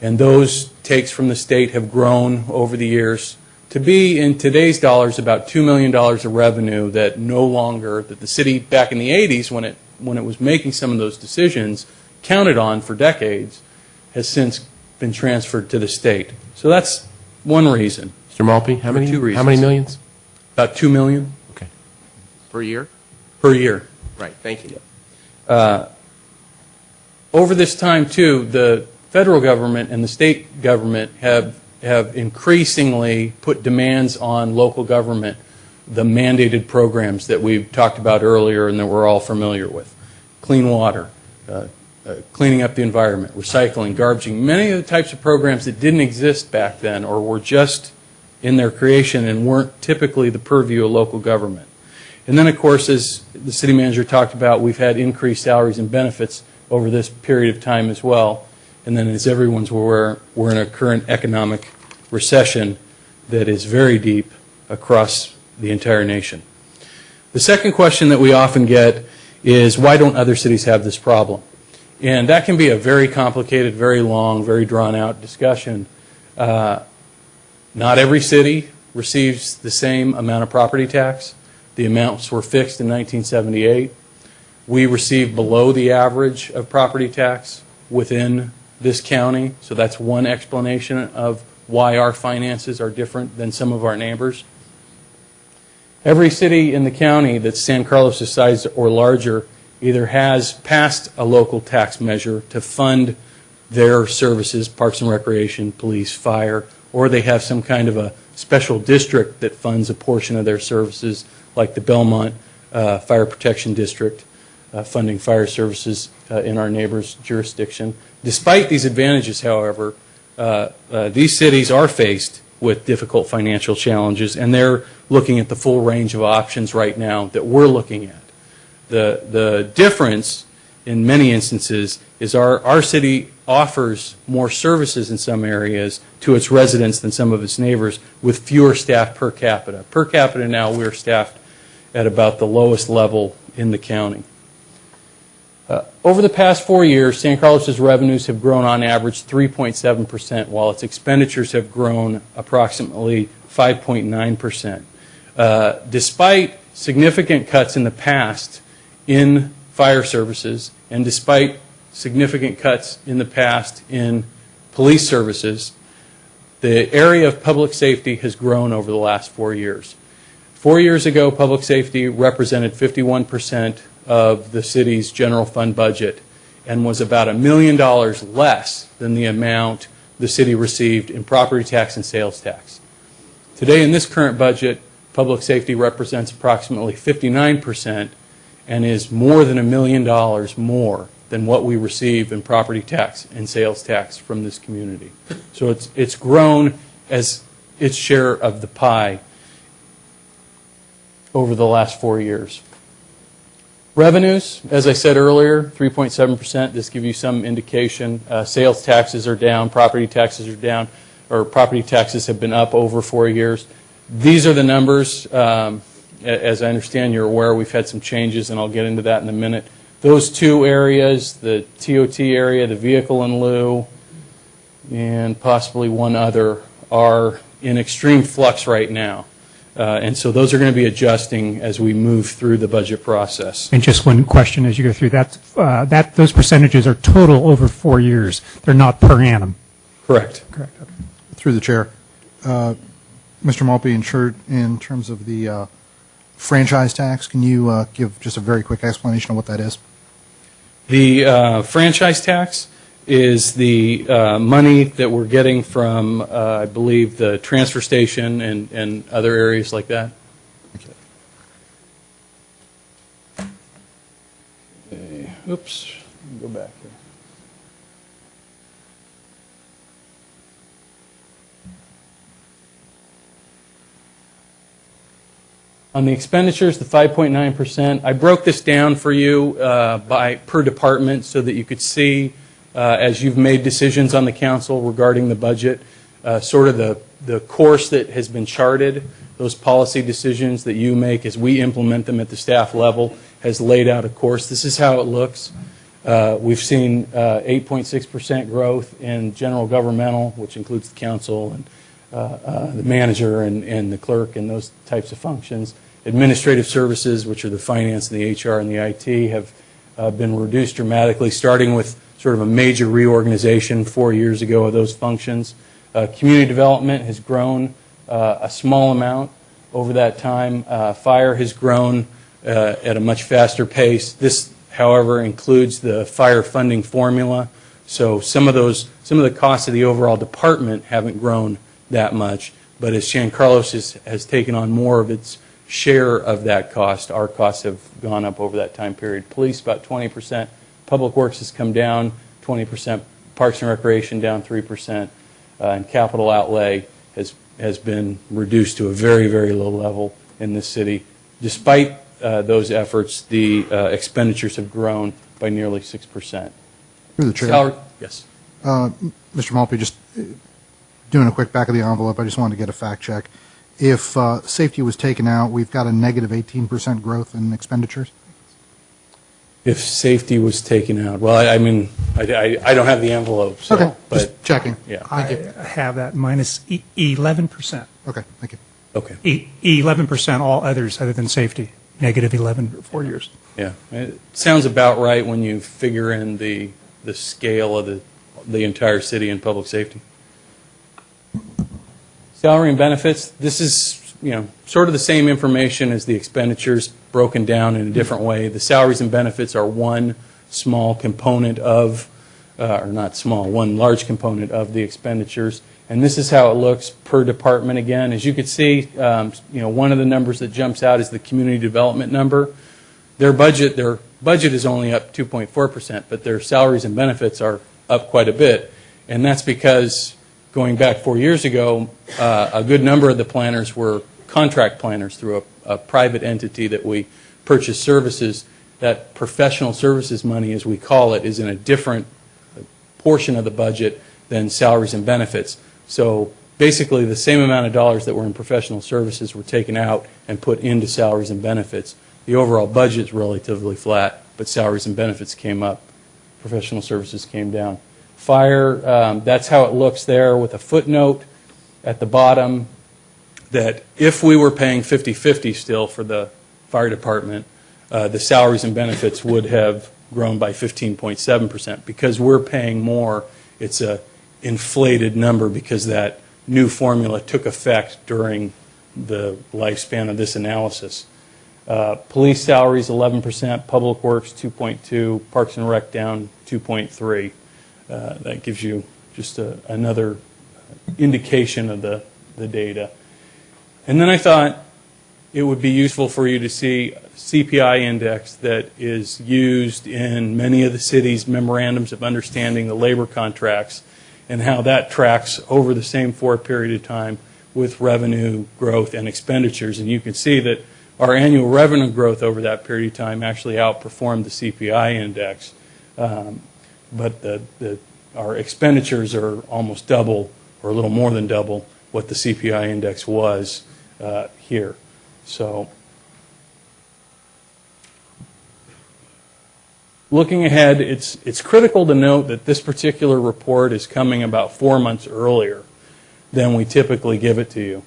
S13: And those takes from the state have grown over the years to be, in today's dollars, about $2 million of revenue that that the city back in the 80s, when it was making some of those decisions, counted on for decades, has since been transferred to the state. So that's one reason.
S2: Mr. Malpe, how many?
S13: Two reasons.
S2: How many millions?
S13: About $2 million.
S2: Okay. Per year?
S13: Per year.
S2: Right. Thank you.
S13: Over this time, too, the federal government and the state government have increasingly put demands on local government, the mandated programs that we've talked about earlier and that we're all familiar with. Clean water, cleaning up the environment, recycling, garbaging, many of the types of programs that didn't exist back then or were just in their creation and weren't typically the purview of local government. And then, of course, as the city manager talked about, we've had increased salaries and benefits over this period of time as well. And then, as everyone's aware, we're in a current economic recession that is very deep across the entire nation. The second question that we often get is, why don't other cities have this problem? And that can be a very complicated, very long, very drawn-out discussion. Not every city receives the same amount of property tax. The amounts were fixed in 1978. We receive below the average of property tax within this county, so that's one explanation of why our finances are different than some of our neighbors. Every city in the county that's San Carlos' size or larger either has passed a local tax measure to fund their services, parks and recreation, police, fire, or they have some kind of a special district that funds a portion of their services, like the Belmont Fire Protection District, funding fire services in our neighbor's jurisdiction. Despite these advantages, however, these cities are faced with difficult financial challenges, and they're looking at the full range of options right now that we're looking at. The difference in many instances is our city offers more services in some areas to its residents than some of its neighbors with fewer staff per capita. Per capita now we're staffed at about the lowest level in the county. Over the past 4 years, San Carlos's revenues have grown on average 3.7%, while its expenditures have grown approximately 5.9%. Despite significant cuts in the past in fire services, and despite significant cuts in the past in police services, the area of public safety has grown over the last 4 years. 4 years ago, public safety represented 51% of the city's general fund budget and was about $1 million less than the amount the city received in property tax and sales tax. Today, in this current budget, public safety represents approximately 59% and is more than $1 million more than what we receive in property tax and sales tax from this community. So it's grown as its share of the pie over the last 4 years. Revenues, as I said earlier, 3.7%. This gives you some indication. Sales taxes are down, property taxes are down, or property taxes have been up over 4 years. These are the numbers. As I understand, you're aware, we've had some changes, and I'll get into that in a minute. Those two areas, the TOT area, the vehicle in lieu, and possibly one other, are in extreme flux right now. And so those are going to be adjusting as we move through the budget process.
S12: And just one question as you go through that, those percentages are total over 4 years. They're not per annum.
S13: Correct.
S12: Correct. Okay.
S1: Through the chair, Mr. Malpe, in terms of the franchise tax, can you give just a very quick explanation of what that is?
S13: The franchise tax is the money that we're getting from, I believe, the transfer station and other areas like that. Okay. Oops. Go back here. On the expenditures, the 5.9%, I broke this down for you per department so that you could see, as you've made decisions on the council regarding the budget, sort of the course that has been charted, those policy decisions that you make as we implement them at the staff level has laid out a course. This is how it looks. We've seen 8.6% growth in general governmental, which includes the council and the manager and the clerk and those types of functions. Administrative services, which are the finance and the HR and the IT, have been reduced dramatically, starting with sort of a major reorganization 4 years ago of those functions. Community development has grown a small amount over that time. Fire has grown at a much faster pace. This, however, includes the fire funding formula. So some of the costs of the overall department haven't grown that much, but as San Carlos has taken on more of its share of that cost, our costs have gone up over that time period. Police about 20%, Public Works has come down 20%, Parks and Recreation down 3%, and capital outlay has been reduced to a very, very low level in this city. Despite those efforts, the expenditures have grown by nearly 6%.
S1: Through the chair.
S13: Yes.
S1: Mr. Malpe, just doing a quick back of the envelope, I just wanted to get a fact check. If safety was taken out, we've got a negative 18% growth in expenditures?
S13: If safety was taken out, well, I mean, I don't have the envelope. So,
S1: okay,
S13: but,
S1: just checking.
S13: Yeah.
S12: I have that minus 11%.
S1: Okay, thank you.
S13: Okay.
S12: 11% all others other than safety, negative 11 for 4 years.
S13: Yeah, it sounds about right when you figure in the scale of the entire city and public safety. Salary and benefits, this is, sort of the same information as the expenditures broken down in a different way. The salaries and benefits are one small component of, or not small, one large component of the expenditures. And this is how it looks per department again. As you can see, one of the numbers that jumps out is the community development number. Their budget is only up 2.4%, but their salaries and benefits are up quite a bit. And that's because going back 4 years ago, a good number of the planners were contract planners through a private entity that we purchased services that professional services money, as we call it, is in a different portion of the budget than salaries and benefits. So basically the same amount of dollars that were in professional services were taken out and put into salaries and benefits. The overall budget is relatively flat, but salaries and benefits came up. Professional services came down. Fire, that's how it looks there with a footnote at the bottom that if we were paying 50-50 still for the fire department, the salaries and benefits would have grown by 15.7%. Because we're paying more, it's a inflated number because that new formula took effect during the lifespan of this analysis. Police salaries 11%, Public Works 2.2, Parks and Rec down 2.3. That gives you just another indication of the data. And then I thought it would be useful for you to see CPI index that is used in many of the city's memorandums of understanding the labor contracts and how that tracks over the same 4 period of time with revenue growth and expenditures. And you can see that our annual revenue growth over that period of time actually outperformed the CPI index. But our expenditures are almost double or a little more than double what the CPI index was here. So looking ahead, it's critical to note that this particular report is coming about 4 months earlier than we typically give it to you.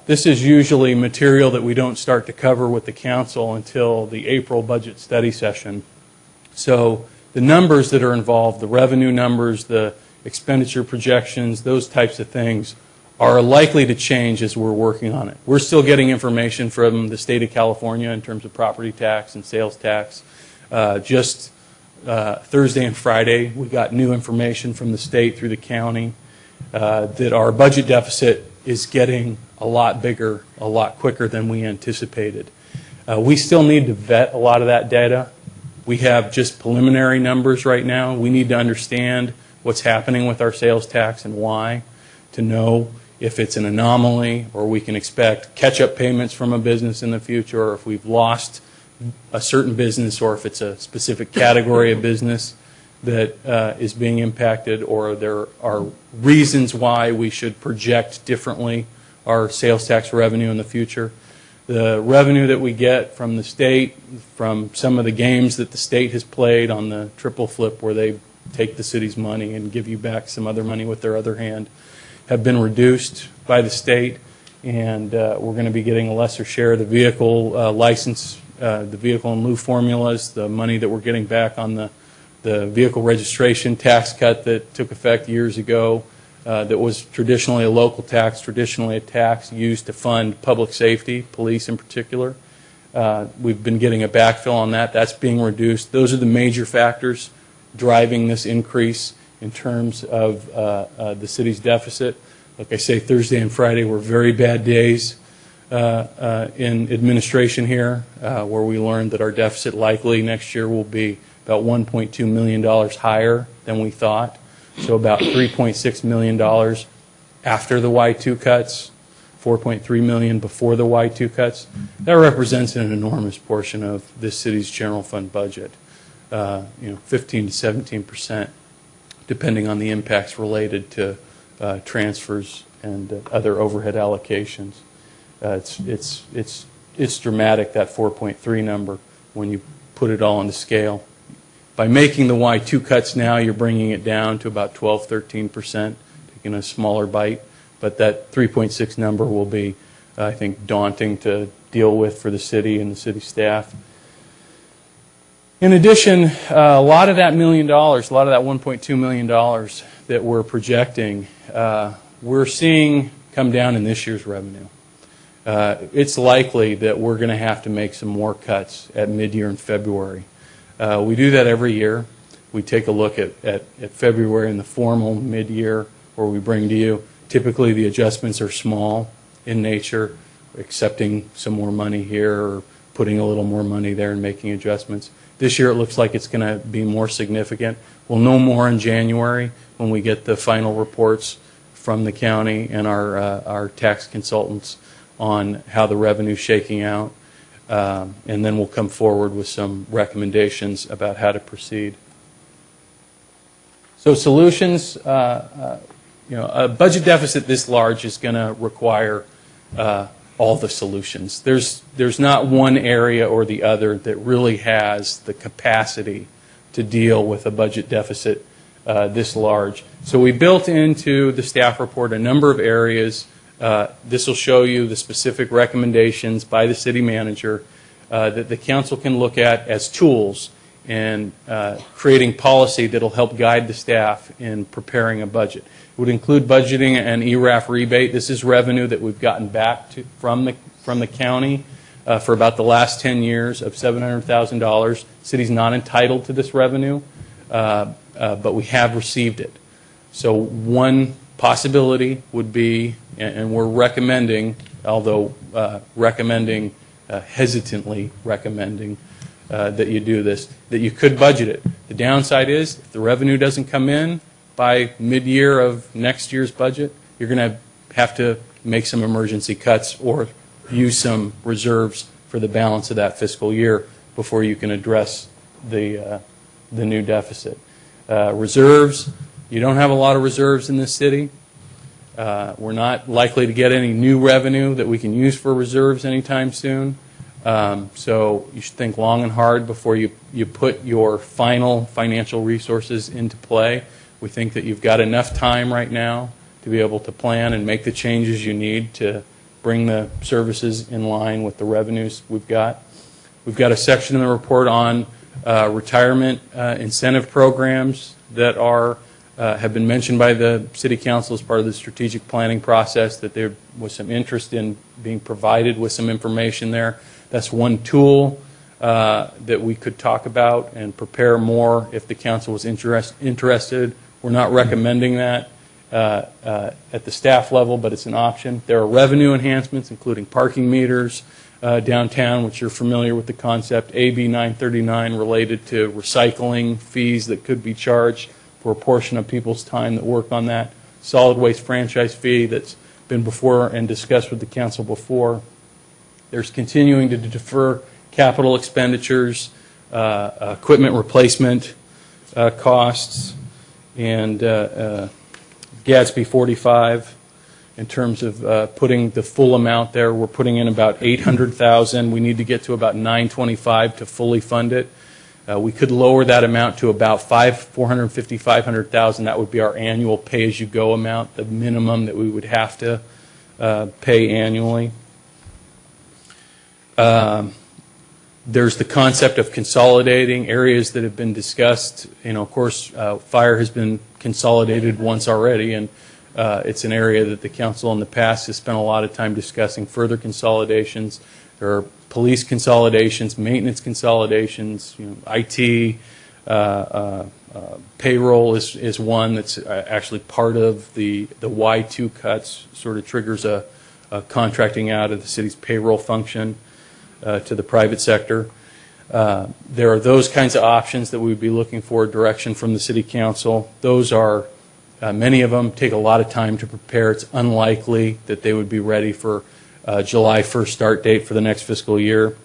S13: This is usually material that we don't start to cover with the council until the April budget study session. So the numbers that are involved, the revenue numbers, the expenditure projections, those types of things are likely to change as we're working on it. We're still getting information from the state of California in terms of property tax and sales tax. Just Thursday and Friday, we got new information from the state through the county that our budget deficit is getting a lot bigger, a lot quicker than we anticipated. We still need to vet a lot of that data. We have just preliminary numbers right now. We need to understand what's happening with our sales tax and why, to know if it's an anomaly or we can expect catch-up payments from a business in the future, or if we've lost a certain business, or if it's a specific category of business that is being impacted, or there are reasons why we should project differently our sales tax revenue in the future. The revenue that we get from the state, from some of the games that the state has played on the triple flip where they take the city's money and give you back some other money with their other hand, have been reduced by the state, and we're going to be getting a lesser share of the vehicle license, the vehicle in lieu formulas, the money that we're getting back on the vehicle registration tax cut that took effect years ago, that was traditionally a local tax, traditionally a tax used to fund public safety, police in particular. We've been getting a backfill on that. That's being reduced. Those are the major factors driving this increase in terms of the city's deficit. Like I say, Thursday and Friday were very bad days in administration here, where we learned that our deficit likely next year will be about $1.2 million higher than we thought. So about $3.6 million after the Y2 cuts, $4.3 million before the Y2 cuts. That represents an enormous portion of this city's general fund budget, 15 to 17%, depending on the impacts related to transfers and other overhead allocations. It's dramatic, that 4.3 number, when you put it all on the scale. By making the Y2 cuts now, you're bringing it down to about 12, 13%, taking a smaller bite. But that 3.6 number will be, I think, daunting to deal with for the city and the city staff. In addition, a lot of that $1 million, a lot of that $1.2 million that we're projecting, we're seeing come down in this year's revenue. It's likely that we're going to have to make some more cuts at mid-year in February. We do that every year. We take a look at February in the formal mid-year where we bring to you. Typically the adjustments are small in nature, accepting some more money here or putting a little more money there and making adjustments. This year it looks like it's going to be more significant. We'll know more in January when we get the final reports from the county and our tax consultants on how the revenue's shaking out. and then we'll come forward with some recommendations about how to proceed. So solutions, a budget deficit this large is going to require all the solutions. There's not one area or the other that really has the capacity to deal with a budget deficit this large. So we built into the staff report a number of areas. This will show you the specific recommendations by the city manager that the council can look at as tools in creating policy that will help guide the staff in preparing a budget. It would include budgeting an ERAF rebate. This is revenue that we've gotten back from the county for about the last 10 years of $700,000. City's not entitled to this revenue, but we have received it. So one possibility would be, and we're recommending, although hesitantly recommending that you do this, that you could budget it. The downside is, if the revenue doesn't come in by mid-year of next year's budget, you're going to have to make some emergency cuts or use some reserves for the balance of that fiscal year before you can address the new deficit. Reserves, you don't have a lot of reserves in this city. We're not likely to get any new revenue that we can use for reserves anytime soon. So you should think long and hard before you put your final financial resources into play. We think that you've got enough time right now to be able to plan and make the changes you need to bring the services in line with the revenues we've got. We've got a section in the report on retirement incentive programs that have been mentioned by the City Council as part of the strategic planning process, that there was some interest in being provided with some information there. That's one tool that we could talk about and prepare more if the council was interested. We're not recommending that at the staff level, but it's an option. There are revenue enhancements, including parking meters downtown, which you're familiar with the concept. AB 939 related to recycling fees that could be charged for a portion of people's time that work on that. Solid waste franchise fee that's been before and discussed with the council before. There's continuing to defer capital expenditures, equipment replacement costs, and Gatsby 45 in terms of putting the full amount there. We're putting in about $800,000. We need to get to about $925 to fully fund it. We could lower that amount to about $450,000, $500,000. That would be our annual pay-as-you-go amount, the minimum that we would have to pay annually. There's the concept of consolidating areas that have been discussed. Of course, fire has been consolidated once already, and it's an area that the council in the past has spent a lot of time discussing further consolidations. There are police consolidations, maintenance consolidations, IT, payroll is one that's actually part of the Y2 cuts, sort of triggers a contracting out of the city's payroll function to the private sector. There are those kinds of options that we would be looking for direction from the city council. Those are, many of them take a lot of time to prepare. It's unlikely that they would be ready for July 1st start date for the next fiscal year.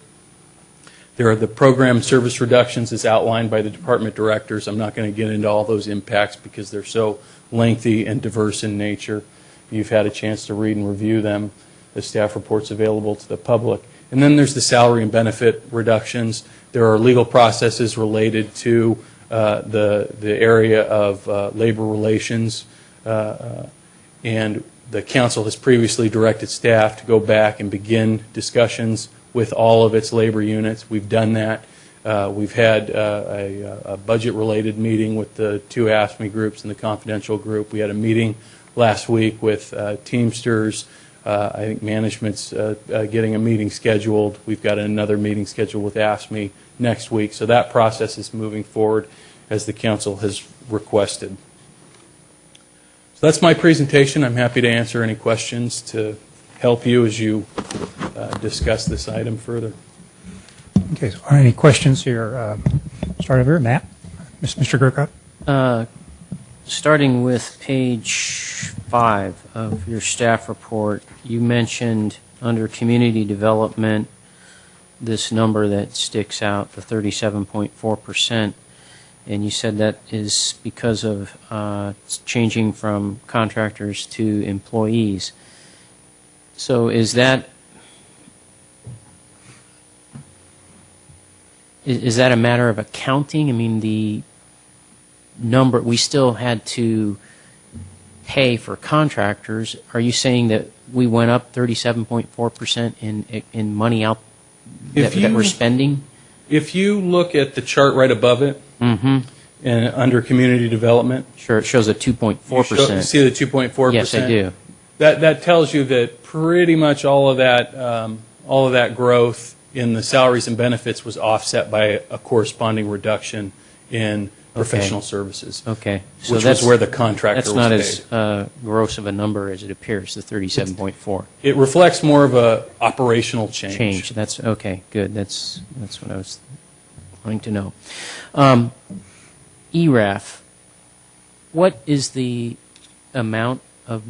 S13: There are the program service reductions as outlined by the department directors. I'm not going to get into all those impacts because they're so lengthy and diverse in nature. You've had a chance to read and review them. The staff report's available to the public. And then there's the salary and benefit reductions. There are legal processes related to the area of labor relations, and the council has previously directed staff to go back and begin discussions with all of its labor units. We've done that. We've had a budget-related meeting with the two AFSCME groups and the confidential group. We had a meeting last week with Teamsters. I think management's getting a meeting scheduled. We've got another meeting scheduled with AFSCME next week. So that process is moving forward as the council has requested. So that's my presentation. I'm happy to answer any questions to help you as you discuss this item further.
S12: Okay, so are any questions here? Start over here, Matt. Mr. Grocott?
S7: Starting with page 5 of your staff report, you mentioned under community development this number that sticks out, the 37.4%, and you said that is because of changing from contractors to employees. So is that a matter of accounting? I mean, the number, we still had to pay for contractors. Are you saying that we went up 37.4% in money out that we're spending?
S13: If you look at the chart right above it, and under community development,
S7: Sure, it shows a 2.4%.
S13: you see the 2.4%?
S7: Yes, I do.
S13: That tells you that pretty much all of that growth in the salaries and benefits was offset by a corresponding reduction in professional services.
S7: Okay.
S13: Which was where the contractor
S7: That's not
S13: was paid.
S7: as gross of a number as it appears, the 37.4.
S13: It reflects more of a operational change.
S7: That's okay. Good. That's what I was wanting to know. ERAF. What is the amount of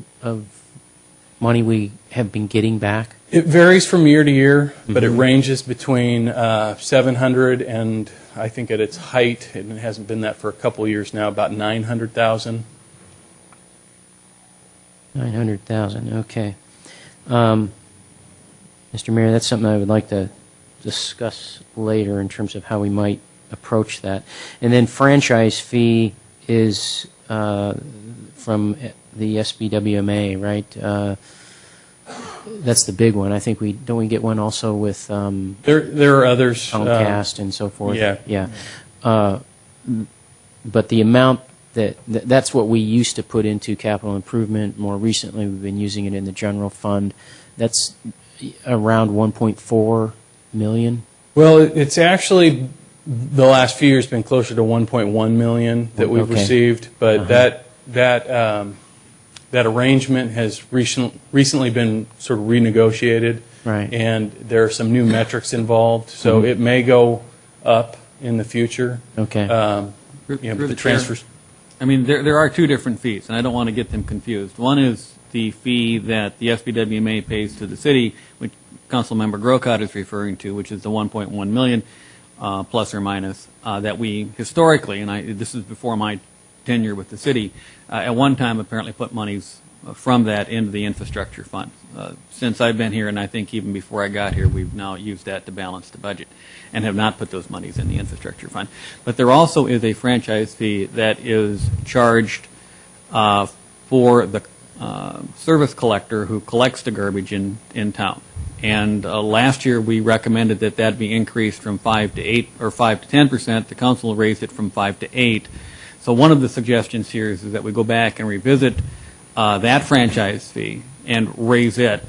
S7: money we have been getting back?
S13: It varies from year to year, but it ranges between 700 and I think at its height, and it hasn't been that for a couple of years now, about 900,000.
S7: 900,000. Okay. Mr. Mayor, that's something I would like to discuss later in terms of how we might approach that. And then franchise fee is from the SBWMA, right? That's the big one. I think don't we get one also with
S13: There are others.
S7: Comcast and so forth?
S13: Yeah.
S7: Yeah. But the amount that's what we used to put into capital improvement. More recently, we've been using it in the general fund. That's around 1.4 million.
S13: Well, it's actually the last few years been closer to 1.1 million that we've received, but that arrangement has recently been sort of renegotiated,
S7: right?
S13: And there are some new metrics involved, so it may go up in the future.
S7: Okay.
S13: But the transfers.
S10: I mean, there are two different fees, and I don't want to get them confused. One is the fee that the SBWMA pays to the city, which Councilmember Grocott is referring to, which is the 1.1 million, plus or minus, that we historically, and this is before my tenure with the city, at one time apparently put monies from that into the infrastructure fund. Since I've been here, and I think even before I got here, we've now used that to balance the budget and have not put those monies in the infrastructure fund. But there also is a franchise fee that is charged for the service collector who collects the garbage in town. And last year we recommended that be increased from 5 to 8 or 5 to 10%. The council raised it from 5 to 8. So one of the suggestions here is that we go back and revisit that franchise fee and raise it,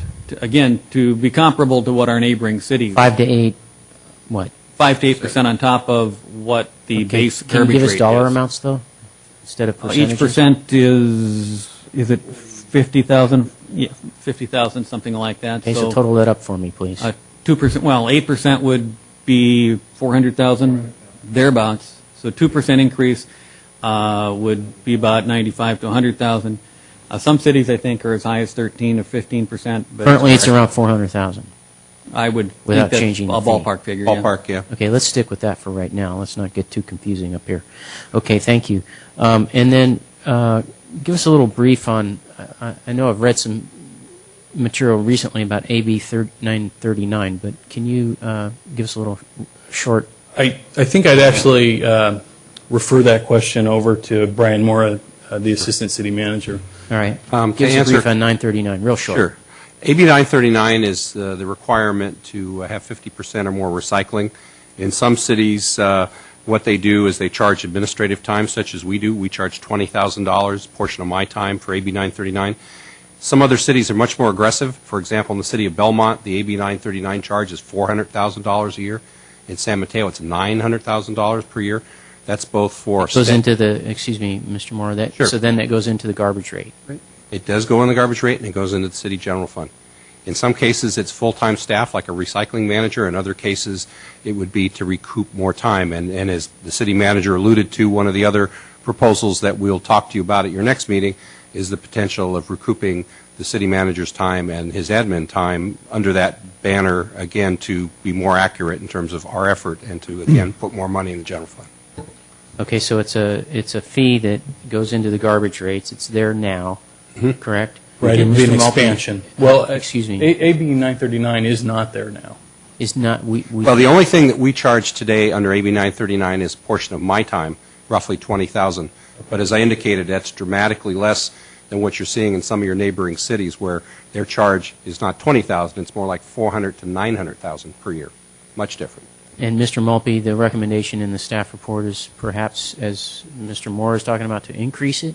S10: to be comparable to what our neighboring cities.
S7: 5 to 8, what?
S10: 5 to 8% on top of what the base
S7: Can you
S10: garbage
S7: give us
S10: rate
S7: dollar
S10: is.
S7: amounts, though, instead of percentages?
S10: Each percent is it 50,000? Yeah, 50,000, something like that.
S7: Okay, so total that up for me, please.
S10: 2%, well, 8% would be 400,000, thereabouts. So 2% increase would be about 95 to 100,000. Some cities, I think, are as high as 13 or 15%. But
S7: Currently, it's around 400,000.
S10: I would
S7: Without
S10: think that's
S7: changing the
S10: a
S7: fee.
S10: ballpark figure.
S14: Ballpark, yeah.
S7: Okay, let's stick with that for right now. Let's not get too confusing up here. Okay, thank you. And then give us a little brief on, I know I've read some material recently about AB 939, but can you give us a little short?
S13: I think I'd actually refer that question over to Brian Mora, the Assistant City Manager.
S7: All right.
S14: To
S7: Give us a
S14: answer-
S7: brief on 939, real short.
S14: Sure. AB 939 is the requirement to have 50% or more recycling. In some cities, what they do is they charge administrative time, such as we do. We charge $20,000, a portion of my time, for AB 939. Some other cities are much more aggressive. For example, in the city of Belmont, the AB 939 charge is $400,000 a year. In San Mateo, it's $900,000 per year. That's both for...
S7: It goes into the, excuse me, Mr. Moore,
S14: Sure.
S7: So then that goes into the garbage rate.
S14: Right. It does go in the garbage rate, and it goes into the city general fund. In some cases, it's full-time staff, like a recycling manager. In other cases, it would be to recoup more time. And as the city manager alluded to, one of the other proposals that we'll talk to you about at your next meeting is the potential of recouping the city manager's time and his admin time under that banner, again, to be more accurate in terms of our effort and to, again, put more money in the general fund.
S7: Okay, so it's a fee that goes into the garbage rates. It's there now, correct?
S13: Right, it would be an expansion. Well,
S7: excuse me.
S13: AB 939 is not there now.
S7: Is not
S14: Well, the only thing that we charge today under AB 939 is a portion of my time, roughly $20,000. But as I indicated, that's dramatically less than what you're seeing in some of your neighboring cities, where their charge is not $20,000; it's more like $400,000 to $900,000 per year. Much different.
S7: And Mr. Maltby, the recommendation in the staff report is perhaps, as Mr. Moore is talking about, to increase it?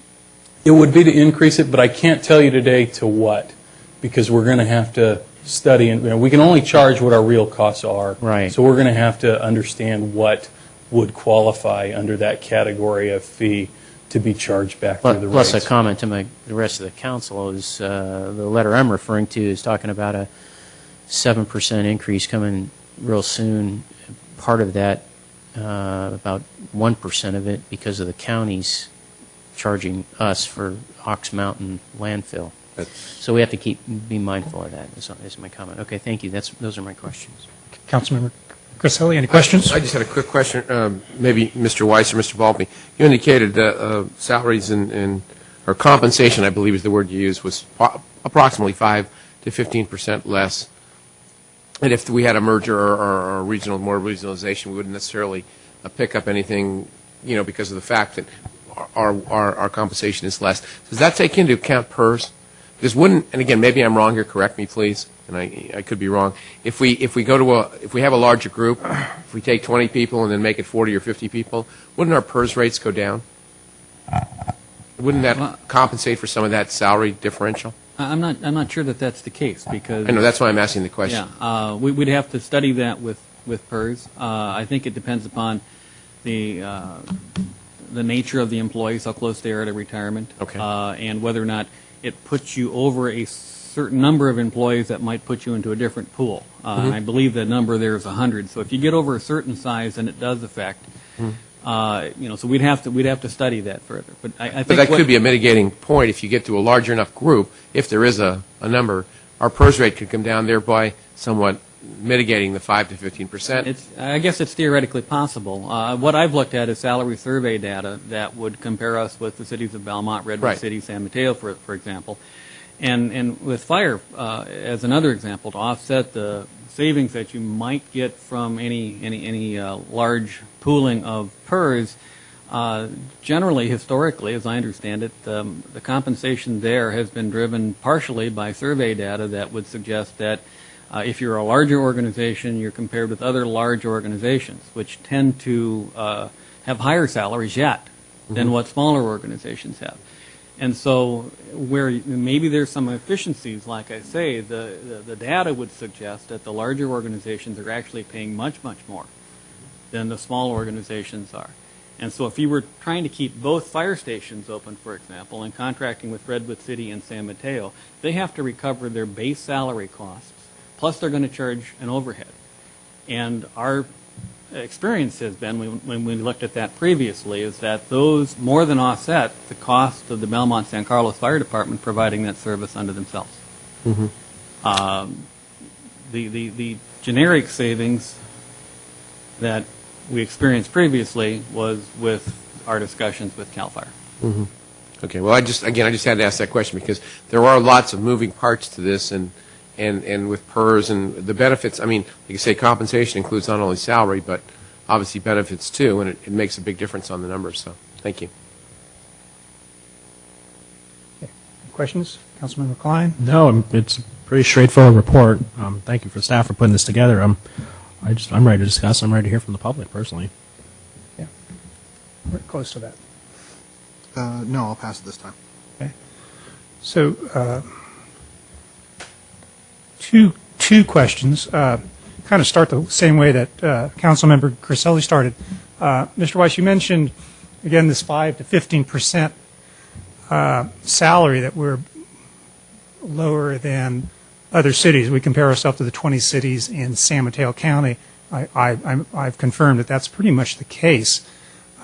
S13: It would be to increase it, but I can't tell you today to what, because we're going to have to study, and we can only charge what our real costs are.
S7: Right.
S13: So we're going to have to understand what would qualify under that category of fee to be charged back through the rates.
S7: Plus, a comment to the rest of the council is the letter I'm referring to is talking about a 7% increase coming real soon. Part of that, about 1% of it, because of the counties charging us for Ox Mountain landfill. So we have to be mindful of that, is my comment. Okay, thank you. Those are my questions.
S12: Councilmember Griselli, any questions?
S2: I just had a quick question, maybe Mr. Weiss or Mr. Balby. You indicated that salaries or compensation, I believe is the word you used, was approximately 5 to 15% less. And if we had a merger or more regionalization, we wouldn't necessarily pick up anything, because of the fact that our compensation is less. Does that take into account PERS? Because and again, maybe I'm wrong here, correct me please, and I could be wrong. If we have a larger group, if we take 20 people and then make it 40 or 50 people, wouldn't our PERS rates go down? Wouldn't that compensate for some of that salary differential?
S10: I'm not sure that that's the case, because
S2: I know, that's why I'm asking the question.
S10: Yeah, we'd have to study that with PERS. I think it depends upon the nature of the employees, how close they are to retirement, and whether or not it puts you over a certain number of employees that might put you into a different pool. And I believe the number there is 100. So if you get over a certain size, then it does affect. So we'd have to study that further. But I think
S2: that could be a mitigating point if you get to a large enough group. If there is a number, our PERS rate could come down, thereby somewhat mitigating the 5 to 15%.
S10: I guess it's theoretically possible. What I've looked at is salary survey data that would compare us with the cities of Belmont, Redwood City, San Mateo, for example. And with fire, as another example, to offset the savings that you might get from any large pooling of PERS, generally, historically, as I understand it, the compensation there has been driven partially by survey data that would suggest that if you're a larger organization, you're compared with other large organizations, which tend to have higher salaries yet than what smaller organizations have. And so where maybe there's some efficiencies, like I say, the data would suggest that the larger organizations are actually paying much, much more than the small organizations are. And so if you were trying to keep both fire stations open, for example, and contracting with Redwood City and San Mateo, they have to recover their base salary costs, plus they're going to charge an overhead. And our experience has been, when we looked at that previously, is that those more than offset the cost of the Belmont San Carlos Fire Department providing that service unto themselves. The generic savings that we experienced previously was with our discussions with CAL FIRE.
S2: Okay, well, I just had to ask that question because there are lots of moving parts to this, and with PERS and the benefits, I mean, like you say, compensation includes not only salary, but obviously benefits too, and it makes a big difference on the numbers, so thank you.
S12: Questions? Councilmember Klein?
S9: No, it's a pretty straightforward report. Thank you for staff for putting this together. I'm ready to discuss. I'm ready to hear from the public personally.
S12: Yeah. We're close to that.
S1: No, I'll pass it this time.
S12: Okay. So, two questions. Kind of start the same way that Councilmember Griselli started. Mr. Weiss, you mentioned, again, this 5 to 15% salary that we're lower than other cities. We compare ourselves to the 20 cities in San Mateo County. I've confirmed that that's pretty much the case.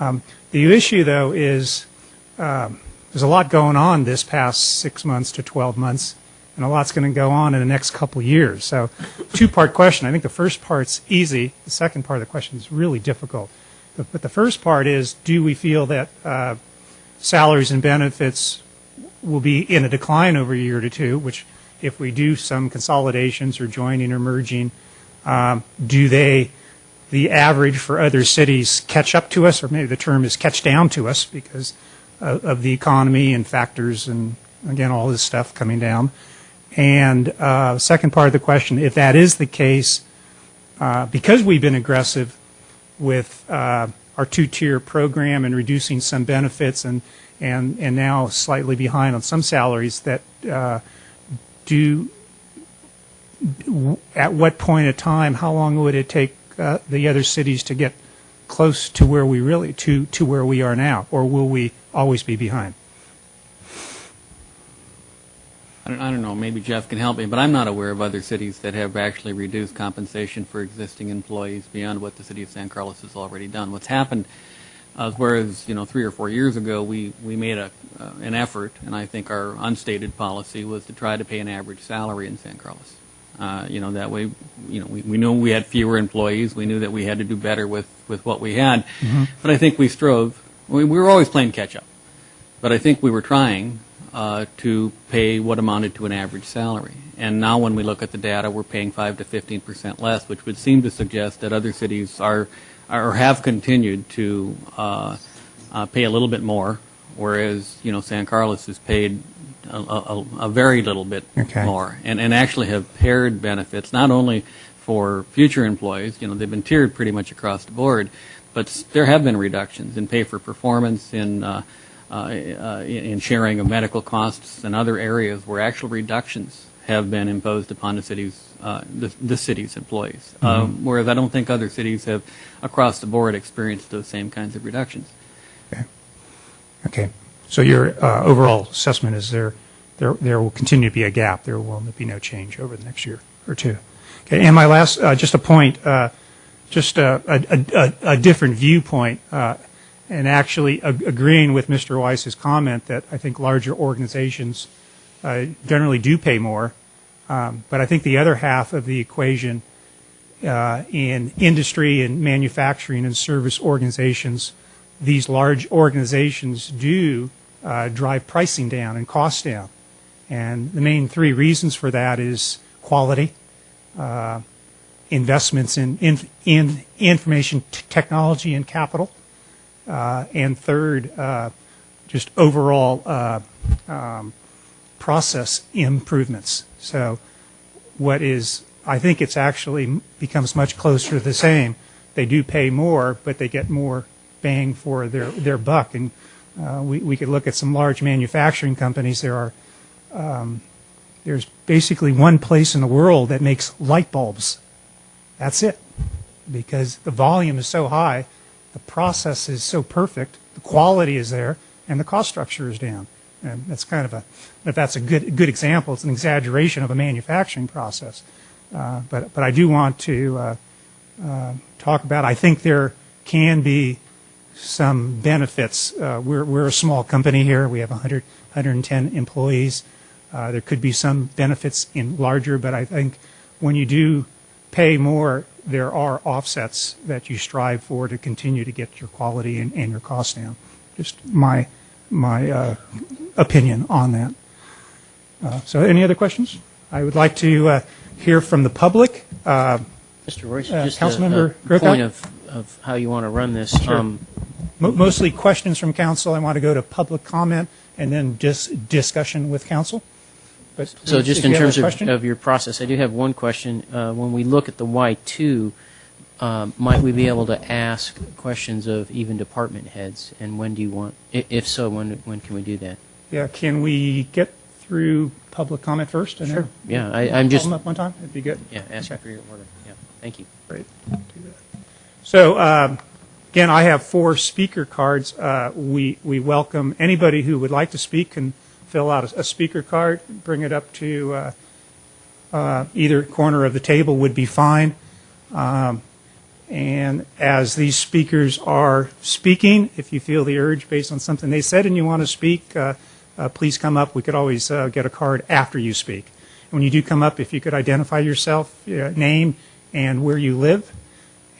S12: The issue, though, is there's a lot going on this past 6 months to 12 months, and a lot's going to go on in the next couple years. So, two-part question. I think the first part's easy. The second part of the question is really difficult. But the first part is, do we feel that salaries and benefits will be in a decline over a year to two, which if we do some consolidations or joining or merging, do the average for other cities catch up to us, or maybe the term is catch down to us because of the economy and factors and, again, all this stuff coming down? And second part of the question, if that is the case, because we've been aggressive with our two-tier program and reducing some benefits and now slightly behind on some salaries, that at what point in time, how long would it take the other cities to get close to where we to where we are now, or will we always be behind?
S10: I don't know, maybe Jeff can help me, but I'm not aware of other cities that have actually reduced compensation for existing employees beyond what the city of San Carlos has already done. What's happened, whereas 3 or 4 years ago we made an effort, and I think our unstated policy was to try to pay an average salary in San Carlos. That way, we knew we had fewer employees. We knew that we had to do better with what we had. Mm-hmm. But I think we strove. We were always playing catch up, but I think we were trying to pay what amounted to an average salary. And now when we look at the data, we're paying 5 to 15% less, which would seem to suggest that other cities are or have continued to pay a little bit more, whereas San Carlos has paid a very little bit more, and actually have paired benefits not only for future employees. They've been tiered pretty much across the board, but there have been reductions in pay for performance, in sharing of medical costs and other areas where actual reductions have been imposed upon the city's employees. Mm-hmm. Whereas I don't think other cities have across the board experienced those same kinds of reductions.
S12: Okay. So your overall assessment is there will continue to be a gap. There will be no change over the next year or two. Okay. And my last, just a point, just a different viewpoint, and actually agreeing with Mr. Weiss's comment that I think larger organizations generally do pay more. But I think the other half of the equation in industry and manufacturing and service organizations, these large organizations do drive pricing down and costs down. And the main three reasons for that is quality, investments in information technology and capital, and third, just overall process improvements. So I think it's actually becomes much closer to the same. They do pay more, but they get more bang for their buck. And we could look at some large manufacturing companies. There's basically one place in the world that makes light bulbs. That's it. Because the volume is so high, the process is so perfect, the quality is there, and the cost structure is down. And that's kind of if that's a good example, it's an exaggeration of a manufacturing process. But I do want to talk about, I think there can be some benefits. We're a small company here. We have 110 employees. There could be some benefits in larger, but I think when you do pay more, there are offsets that you strive for to continue to get your quality and your costs down. Just my opinion on that. So any other questions? I would like to hear from the public.
S7: Mr. Royce, just
S12: Councilmember
S7: a point of how you want to run this.
S12: Sure. Mostly questions from council. I want to go to public comment and then discussion with council. But
S7: so just in terms of your process, I do have one question. When we look at the Y2, might we be able to ask questions of even department heads? And when do you want, if so, when can we do that? Yeah,
S12: can we get through public comment first? And
S7: sure. Yeah, I'm just...
S12: Call them up one time? That'd be good.
S7: Yeah, ask for your order. Yeah, thank you.
S12: Great. So, again, I have 4 speaker cards. We welcome anybody who would like to speak can fill out a speaker card, bring it up to either corner of the table would be fine. And as these speakers are speaking, if you feel the urge based on something they said and you want to speak, please come up. We could always get a card after you speak. When you do come up, if you could identify yourself, name, and where you live.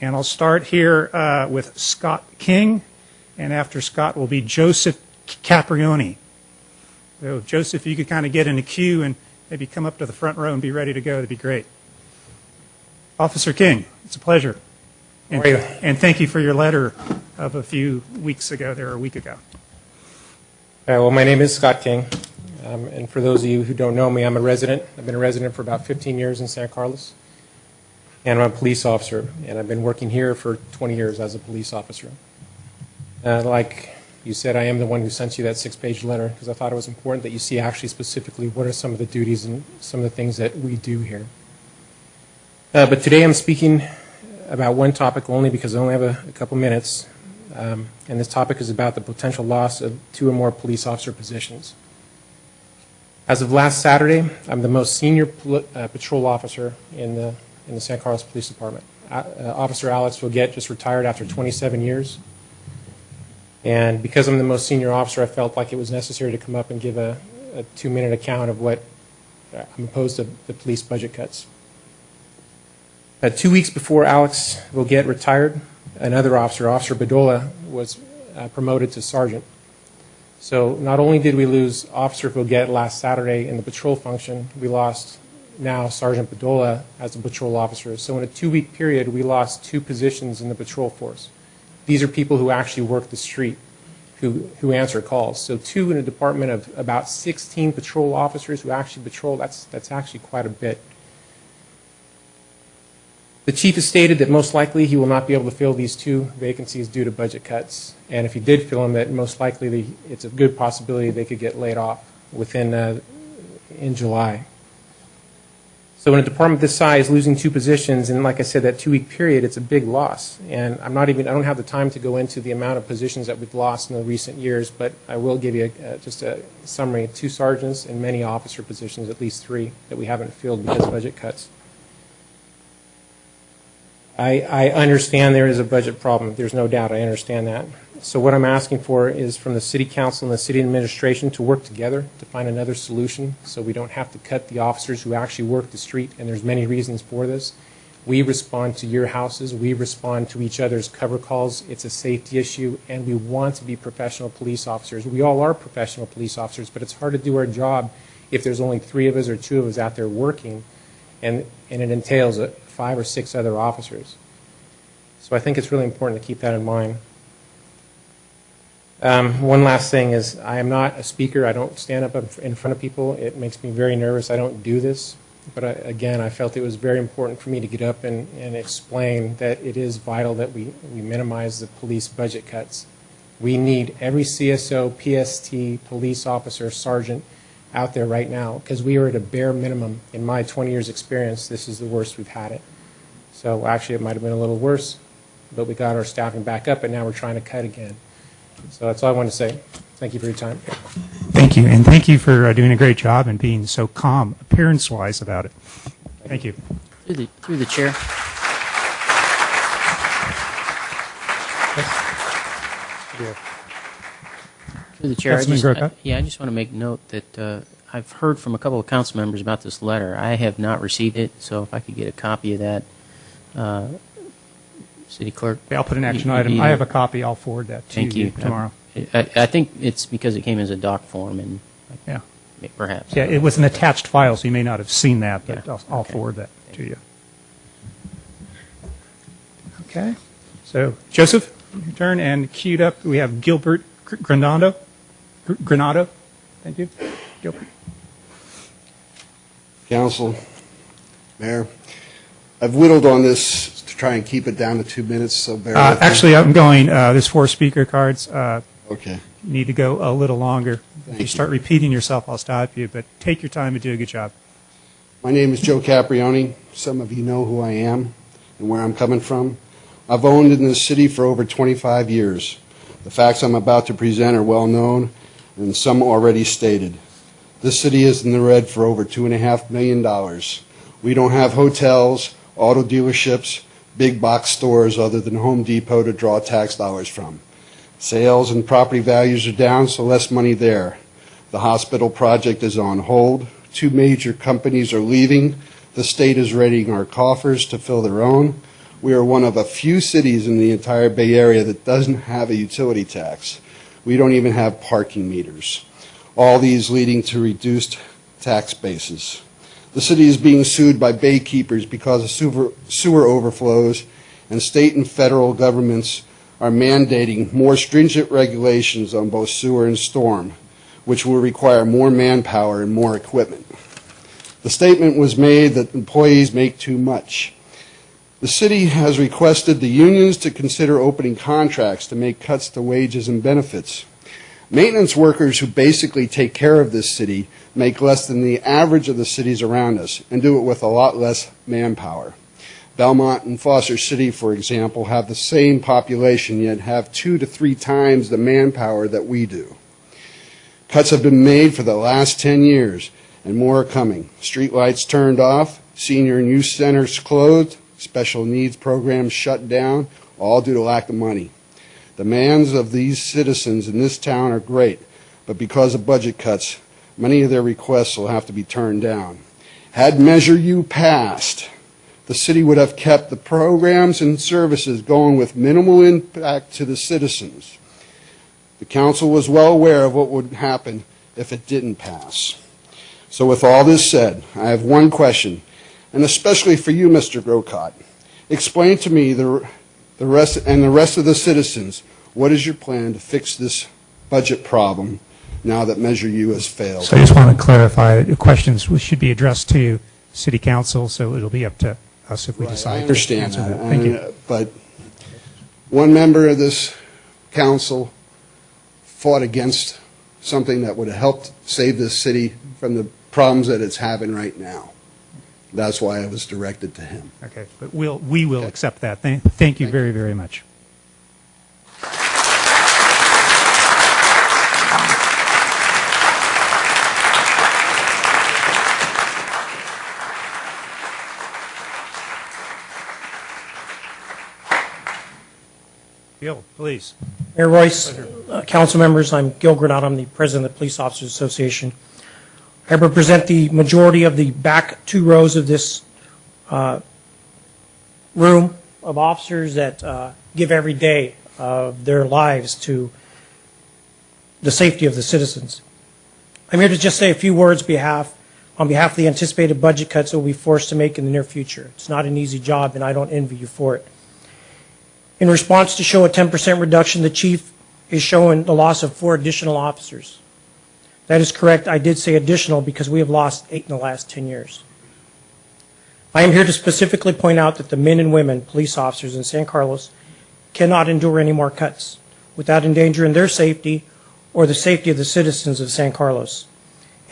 S12: And I'll start here with Scott King, and after Scott will be Joseph Caprioni. So, Joseph, if you could kind of get in the queue and maybe come up to the front row and be ready to go, that'd be great. Officer King, it's a pleasure.
S15: How are you?
S12: And thank you for your letter of a few weeks ago, a week ago.
S15: Well, my name is Scott King, and for those of you who don't know me, I'm a resident. I've been a resident for about 15 years in San Carlos, and I'm a police officer, and I've been working here for 20 years as a police officer. Like you said, I am the one who sent you that 6-page letter because I thought it was important that you see actually specifically what are some of the duties and some of the things that we do here. But today I'm speaking about one topic only because I only have a couple minutes, and this topic is about the potential loss of 2 or more police officer positions. As of last Saturday, I'm the most senior patrol officer in the San Carlos Police Department. Officer Alex Voget just retired after 27 years. And because I'm the most senior officer, I felt like it was necessary to come up and give a 2-minute account of what I'm opposed to the police budget cuts. 2 weeks before Alex Voget retired, another officer, Officer Bedolla, was promoted to sergeant. So not only did we lose Officer Voget last Saturday in the patrol function, we lost now Sergeant Bedolla as a patrol officer. So in a 2-week period, we lost 2 positions in the patrol force. These are people who actually work the street, who answer calls. So 2 in a department of about 16 patrol officers who actually patrol, that's actually quite a bit. The chief has stated that most likely he will not be able to fill these 2 vacancies due to budget cuts. And if he did fill them, that most likely it's a good possibility they could get laid off in July. So in a department this size, losing 2 positions, and like I said, that 2-week period, it's a big loss. And I don't have the time to go into the amount of positions that we've lost in the recent years, but I will give you just a summary. 2 sergeants and many officer positions, at least 3, that we haven't filled because of budget cuts. I understand there is a budget problem. There's no doubt. I understand that. So what I'm asking for is from the City Council and the City Administration to work together to find another solution so we don't have to cut the officers who actually work the street, and there's many reasons for this. We respond to your houses. We respond to each other's cover calls. It's a safety issue, and we want to be professional police officers. We all are professional police officers, but it's hard to do our job if there's only 3 of us or 2 of us out there working, and it entails 5 or 6 other officers. So I think it's really important to keep that in mind. One last thing is I am not a speaker. I don't stand up in front of people. It makes me very nervous. I don't do this. But again, I felt it was very important for me to get up and explain that it is vital that we minimize the police budget cuts. We need every CSO, PST, police officer, sergeant out there right now because we are at a bare minimum. In my 20 years experience, this is the worst we've had it. So actually it might have been a little worse, but we got our staffing back up and now we're trying to cut again. So that's all I wanted to say. Thank you for your time.
S12: Thank you, and thank you for doing a great job and being so calm, appearance-wise, about it. Thank you.
S7: Through the chair. Through the chair. I just want to make note that I've heard from a couple of council members about this letter. I have not received it, so if I could get a copy of that, City Clerk.
S12: Yeah, I'll put an action item. I have a copy. I'll forward that to you tomorrow.
S7: I think it's because it came as a doc form, and
S12: yeah,
S7: perhaps.
S12: Yeah, it was an attached file, so you may not have seen that, but yeah. I'll forward that to you. Okay. So, Joseph, your turn, and queued up, we have Gilbert Granado. Thank you. Gilbert.
S16: Council, Mayor, I've whittled on this to try and keep it down to 2 minutes, so bear with me.
S12: Actually, I'm going, there's 4 speaker cards.
S16: Okay.
S12: You need to go a little longer. If you start repeating yourself, I'll stop you, but take your time and do a good job.
S16: My name is Joe Caprioni. Some of you know who I am and where I'm coming from. I've owned in this city for over 25 years. The facts I'm about to present are well known and some already stated. This city is in the red for over $2.5 million. We don't have hotels, auto dealerships, big box stores other than Home Depot to draw tax dollars from. Sales and property values are down, so less money there. The hospital project is on hold. 2 major companies are leaving. The state is readying our coffers to fill their own. We are one of a few cities in the entire Bay Area that doesn't have a utility tax. We don't even have parking meters. All these leading to reduced tax bases. The city is being sued by baykeepers because of sewer overflows, and state and federal governments are mandating more stringent regulations on both sewer and storm, which will require more manpower and more equipment. The statement was made that employees make too much. The city has requested the unions to consider opening contracts to make cuts to wages and benefits. Maintenance workers who basically take care of this city make less than the average of the cities around us and do it with a lot less manpower. Belmont and Foster City, for example, have the same population yet have 2 to 3 times the manpower that we do. Cuts have been made for the last 10 years, and more are coming. Streetlights turned off, senior and youth centers closed, special needs programs shut down, all due to lack of money. Demands of these citizens in this town are great, but because of budget cuts, many of their requests will have to be turned down. Had Measure U passed, the city would have kept the programs and services going with minimal impact to the citizens. The council was well aware of what would happen if it didn't pass. So with all this said, I have one question, and especially for you, Mr. Grocott. Explain to me the rest of the citizens, what is your plan to fix this budget problem now that Measure U has failed?
S12: So I just want to clarify, the questions should be addressed to City Council, so it'll be up to us if we decide.
S16: I understand
S12: to answer
S16: that.
S12: Thank you.
S16: But one member of this council fought against something that would have helped save this city from the problems that it's having right now. That's why I was directed to him.
S12: Okay, but we will accept that. Thank you very, very much. Gil, please.
S17: Mayor Royce, council members, I'm Gil Granado. I'm the president of the Police Officers Association. I represent the majority of the back 2 rows of this room of officers that give every day of their lives to the safety of the citizens. I'm here to just say a few words on behalf of the anticipated budget cuts that we'll be forced to make in the near future. It's not an easy job, and I don't envy you for it. In response to show a 10% reduction, the chief is showing the loss of 4 additional officers. That is correct. I did say additional because we have lost 8 in the last 10 years. I am here to specifically point out that the men and women police officers in San Carlos cannot endure any more cuts without endangering their safety or the safety of the citizens of San Carlos.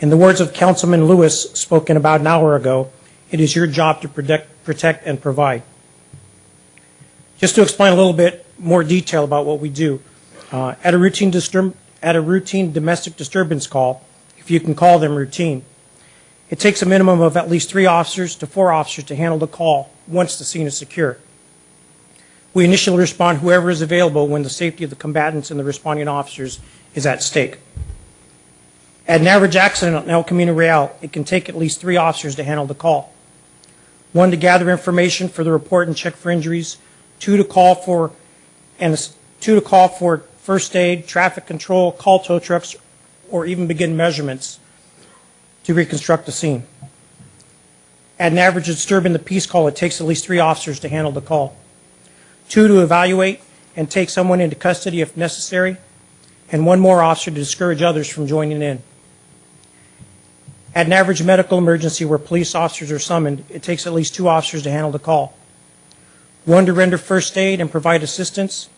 S17: In the words of Councilman Lewis, spoken about an hour ago, it is your job to protect and provide. Just to explain a little bit more detail about what we do, at a routine domestic disturbance call, if you can call them routine, it takes a minimum of at least 3 officers to 4 officers to handle the call once the scene is secure. We initially respond whoever is available when the safety of the combatants and the responding officers is at stake. At an average accident on El Camino Real, it can take at least 3 officers to handle the call. 1 to gather information for the report and check for injuries, 2 to call for first aid, traffic control, call tow trucks, or even begin measurements to reconstruct the scene. At an average disturbing the peace call, it takes at least 3 officers to handle the call. 2 to evaluate and take someone into custody if necessary, and 1 more officer to discourage others from joining in. At an average medical emergency where police officers are summoned, it takes at least 2 officers to handle the call. 1 to render first aid and provide assistance,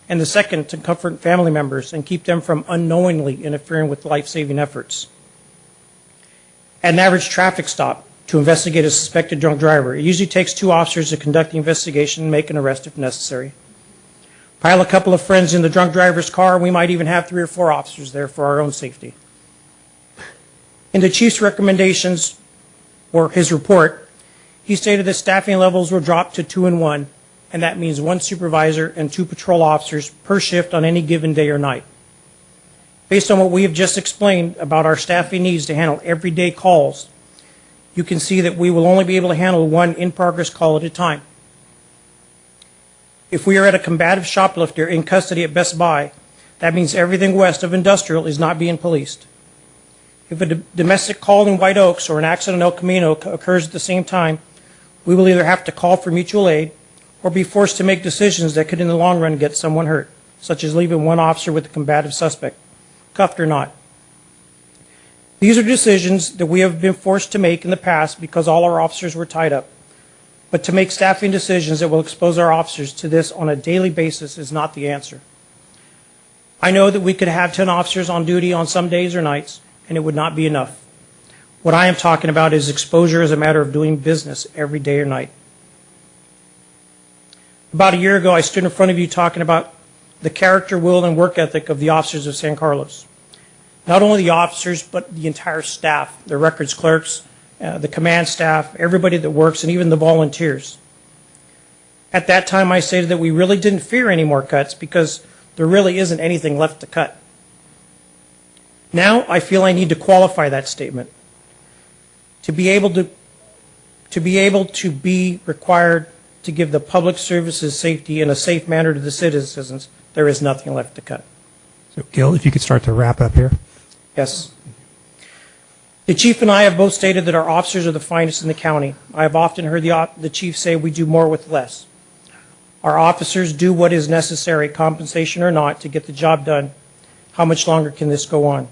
S17: and the 2nd to comfort family members and keep them from unknowingly interfering with life-saving efforts. At an average traffic stop, to investigate a suspected drunk driver, it usually takes 2 officers to conduct the investigation and make an arrest if necessary. Pile a couple of friends in the drunk driver's car, we might even have 3 or 4 officers there for our own safety. In the chief's recommendations, or his report, he stated that staffing levels were dropped to 2 and 1, and that means 1 supervisor and 2 patrol officers per shift on any given day or night. Based on what we have just explained about our staffing needs to handle everyday calls, you can see that we will only be able to handle 1 in-progress call at a time. If we are at a combative shoplifter in custody at Best Buy, that means everything west of Industrial is not being policed. If a domestic call in White Oaks or an accident in El Camino occurs at the same time, we will either have to call for mutual aid or be forced to make decisions that could in the long run get someone hurt, such as leaving 1 officer with a combative suspect, cuffed or not. These are decisions that we have been forced to make in the past because all our officers were tied up. But to make staffing decisions that will expose our officers to this on a daily basis is not the answer. I know that we could have 10 officers on duty on some days or nights, and it would not be enough. What I am talking about is exposure as a matter of doing business every day or night. About a year ago, I stood in front of you talking about the character, will, and work ethic of the officers of San Carlos. Not only the officers, but the entire staff, the records clerks, the command staff, everybody that works, and even the volunteers. At that time, I stated that we really didn't fear any more cuts because there really isn't anything left to cut. Now, I feel I need to qualify that statement. To be able to be required to give the public services safety in a safe manner to the citizens, there is nothing left to cut.
S12: So, Gil, if you could start to wrap up here.
S17: Yes. The chief and I have both stated that our officers are the finest in the county. I have often heard the chief say we do more with less. Our officers do what is necessary, compensation or not, to get the job done. How much longer can this go on?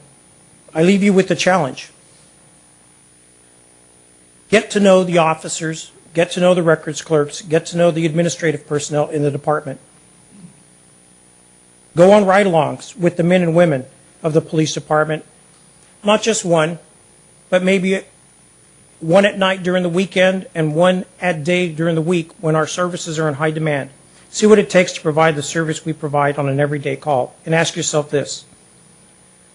S17: I leave you with the challenge. Get to know the officers, get to know the records clerks, get to know the administrative personnel in the department. Go on ride-alongs with the men and women of the police department, not just one, but maybe 1 at night during the weekend and 1 at day during the week when our services are in high demand. See what it takes to provide the service we provide on an everyday call, and ask yourself this.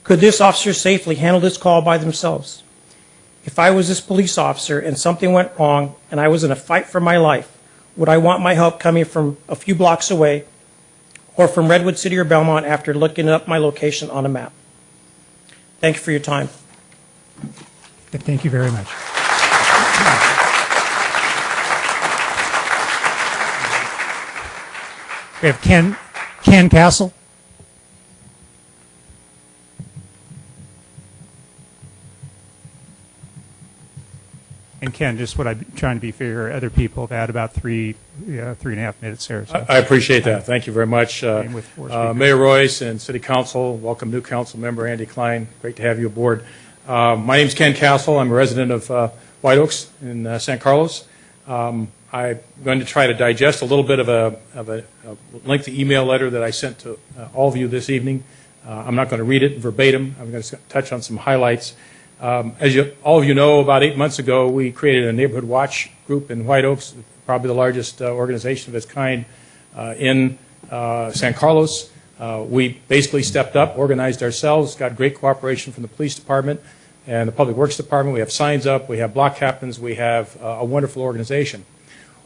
S17: Could this officer safely handle this call by themselves? If I was this police officer and something went wrong and I was in a fight for my life, would I want my help coming from a few blocks away or from Redwood City or Belmont after looking up my location on a map? Thank you for your time.
S12: Thank you very much. We have Ken Castle. And Ken, just what I'm trying to be fair, other people have had about 3.5 minutes there. So.
S18: I appreciate that. Thank you very much. Mayor Royce and City Council, welcome new council member Andy Klein. Great to have you aboard. My name is Ken Castle. I'm a resident of White Oaks in San Carlos. I'm going to try to digest a little bit of a lengthy email letter that I sent to all of you this evening. I'm not going to read it verbatim. I'm going to touch on some highlights. As all of you know, about 8 months ago, we created a neighborhood watch group in White Oaks, probably the largest organization of its kind in San Carlos. We basically stepped up, organized ourselves, got great cooperation from the police department and the public works department. We have signs up, we have block captains, we have a wonderful organization.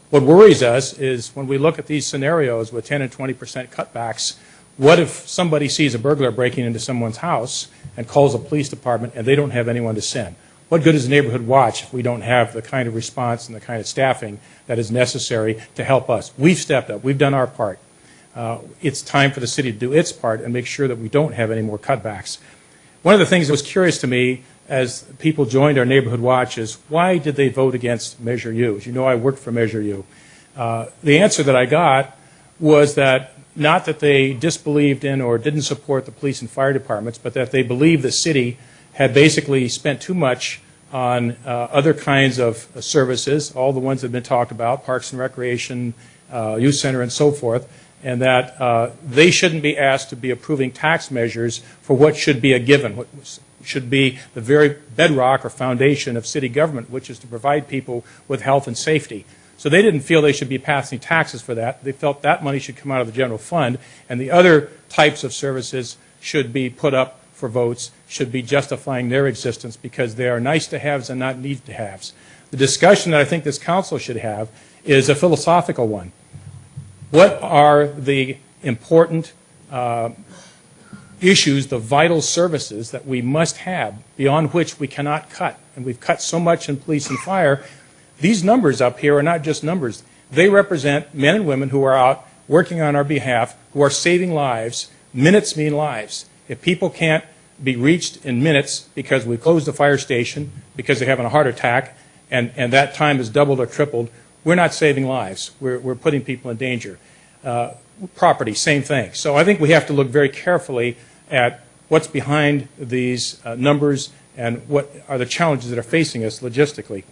S18: What worries us is when we look at these scenarios with 10 and 20% cutbacks, what if somebody sees a burglar breaking into someone's house and calls the police department and they don't have anyone to send? What good is a neighborhood watch if we don't have the kind of response and the kind of staffing that is necessary to help us? We've stepped up. We've done our part. It's time for the city to do its part and make sure that we don't have any more cutbacks. One of the things that was curious to me as people joined our neighborhood watch is why did they vote against Measure U? As you know, I worked for Measure U. The answer that I got was that not that they disbelieved in or didn't support the police and fire departments, but that they believed the city had basically spent too much on other kinds of services, all the ones that have been talked about, parks and recreation, youth center, and so forth, and that they shouldn't be asked to be approving tax measures for what should be a given, what should be the very bedrock or foundation of city government, which is to provide people with health and safety. So they didn't feel they should be passing taxes for that. They felt that money should come out of the general fund, and the other types of services should be put up for votes, should be justifying their existence because they are nice to haves and not need to haves. The discussion that I think this council should have is a philosophical one. What are the important issues, the vital services that we must have, beyond which we cannot cut? And we've cut so much in police and fire. These numbers up here are not just numbers. They represent men and women who are out working on our behalf, who are saving lives. Minutes mean lives. If people can't be reached in minutes because we closed the fire station, because they're having a heart attack, and that time is doubled or tripled, we're not saving lives. We're putting people in danger. Property, same thing. So I think we have to look very carefully at what's behind these numbers and what are the challenges that are facing us logistically.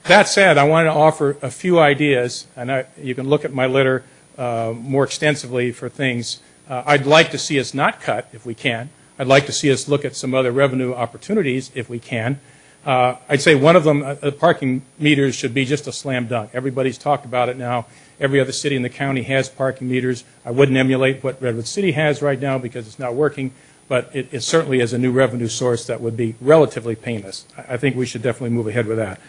S18: That said, I want to offer a few ideas, and you can look at my letter more extensively for things. I'd like to see us not cut if we can. I'd like to see us look at some other revenue opportunities if we can. I'd say one of them, parking meters should be just a slam dunk. Everybody's talked about it now. Every other city in the county has parking meters. I wouldn't emulate what Redwood City has right now because it's not working, but it certainly is a new revenue source that would be relatively painless. I think we should definitely move ahead with that.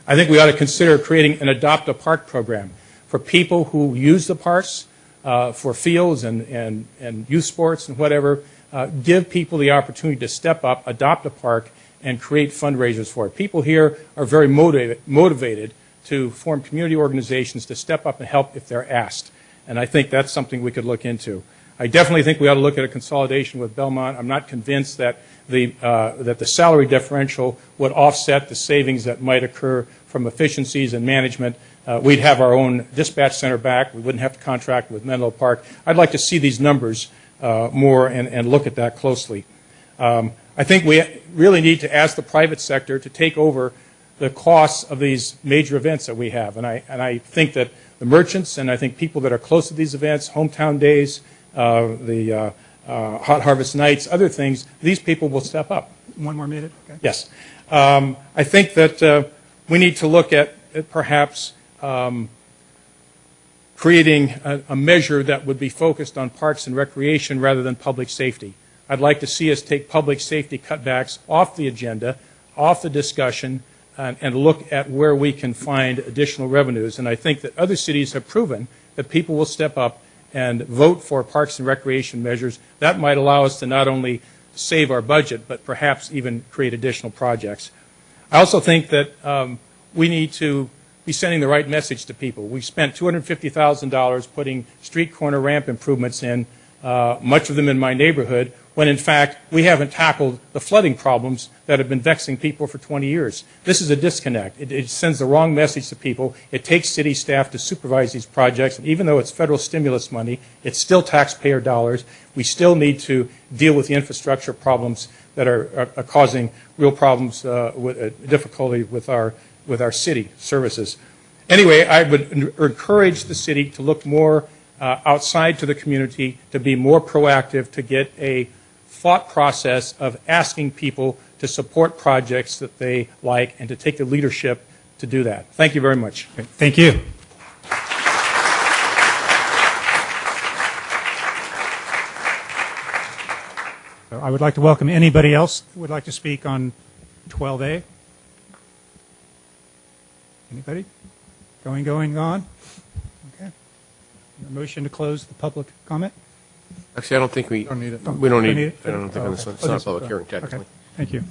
S18: I think we ought to consider creating an Adopt a Park program for people who use the parks, for fields and youth sports and whatever. Give people the opportunity to step up, adopt a park, and create fundraisers for it. People here are very motivated to form community organizations to step up and help if they're asked. And I think that's something we could look into. I definitely think we ought to look at a consolidation with Belmont. I'm not convinced that the salary differential would offset the savings that might occur from efficiencies and management. We'd have our own dispatch center back. We wouldn't have to contract with Menlo Park. I'd like to see these numbers more and look at that closely. I think we really need to ask the private sector to take over the costs of these major events that we have. And I think that the merchants and I think people that are close to these events, hometown days, the Hot Harvest Nights, other things, these people will step up.
S12: One more minute? Okay.
S18: Yes. I think that we need to look at perhaps creating a measure that would be focused on parks and recreation rather than public safety. I'd like to see us take public safety cutbacks off the agenda, off the discussion, and look at where we can find additional revenues. And I think that other cities have proven that people will step up and vote for parks and recreation measures. That might allow us to not only save our budget, but perhaps even create additional projects. I also think that we need to be sending the right message to people. We've spent $250,000 putting street corner ramp improvements in, much of them in my neighborhood, when in fact we haven't tackled the flooding problems that have been vexing people for 20 years. This is a disconnect. It sends the wrong message to people. It takes city staff to supervise these projects, and even though it's federal stimulus money, it's still taxpayer dollars. We still need to deal with the infrastructure problems that are causing real problems, difficulty with our city services. Anyway, I would encourage the city to look more outside to the community, to be more proactive, to get a thought process of asking people to support projects that they like and to take the leadership to do that. Thank you very much.
S12: Okay. Thank you. I would like to welcome anybody else who would like to speak on 12A. Anybody? Going, gone? Okay. A motion to close the public comment?
S2: Actually, I don't think we
S1: Don't need it.
S2: We don't need
S12: it?
S2: I don't think on this one. It's not a public hearing, technically.
S12: Okay. Thank you.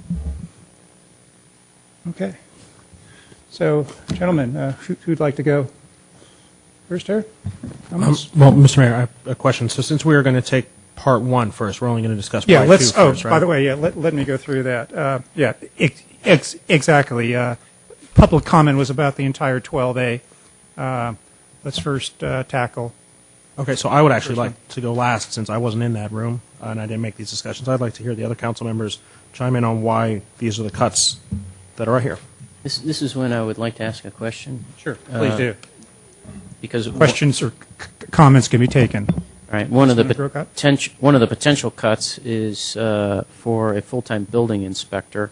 S12: Okay. So, gentlemen, who'd like to go first here?
S9: Well, Mr. Mayor, I have a question. So since we are going to take part one first, we're only going to discuss part two first, right?
S12: By the way, yeah, let me go through that. Exactly. Public comment was about the entire 12A. Let's first tackle.
S9: Okay, so I would actually like to go last since I wasn't in that room and I didn't make these discussions. I'd like to hear the other council members chime in on why these are the cuts that are right here.
S7: This is when I would like to ask a question.
S12: Sure, please do.
S7: Because
S12: questions or comments can be taken.
S7: All right. One of the potential cuts is for a full-time building inspector,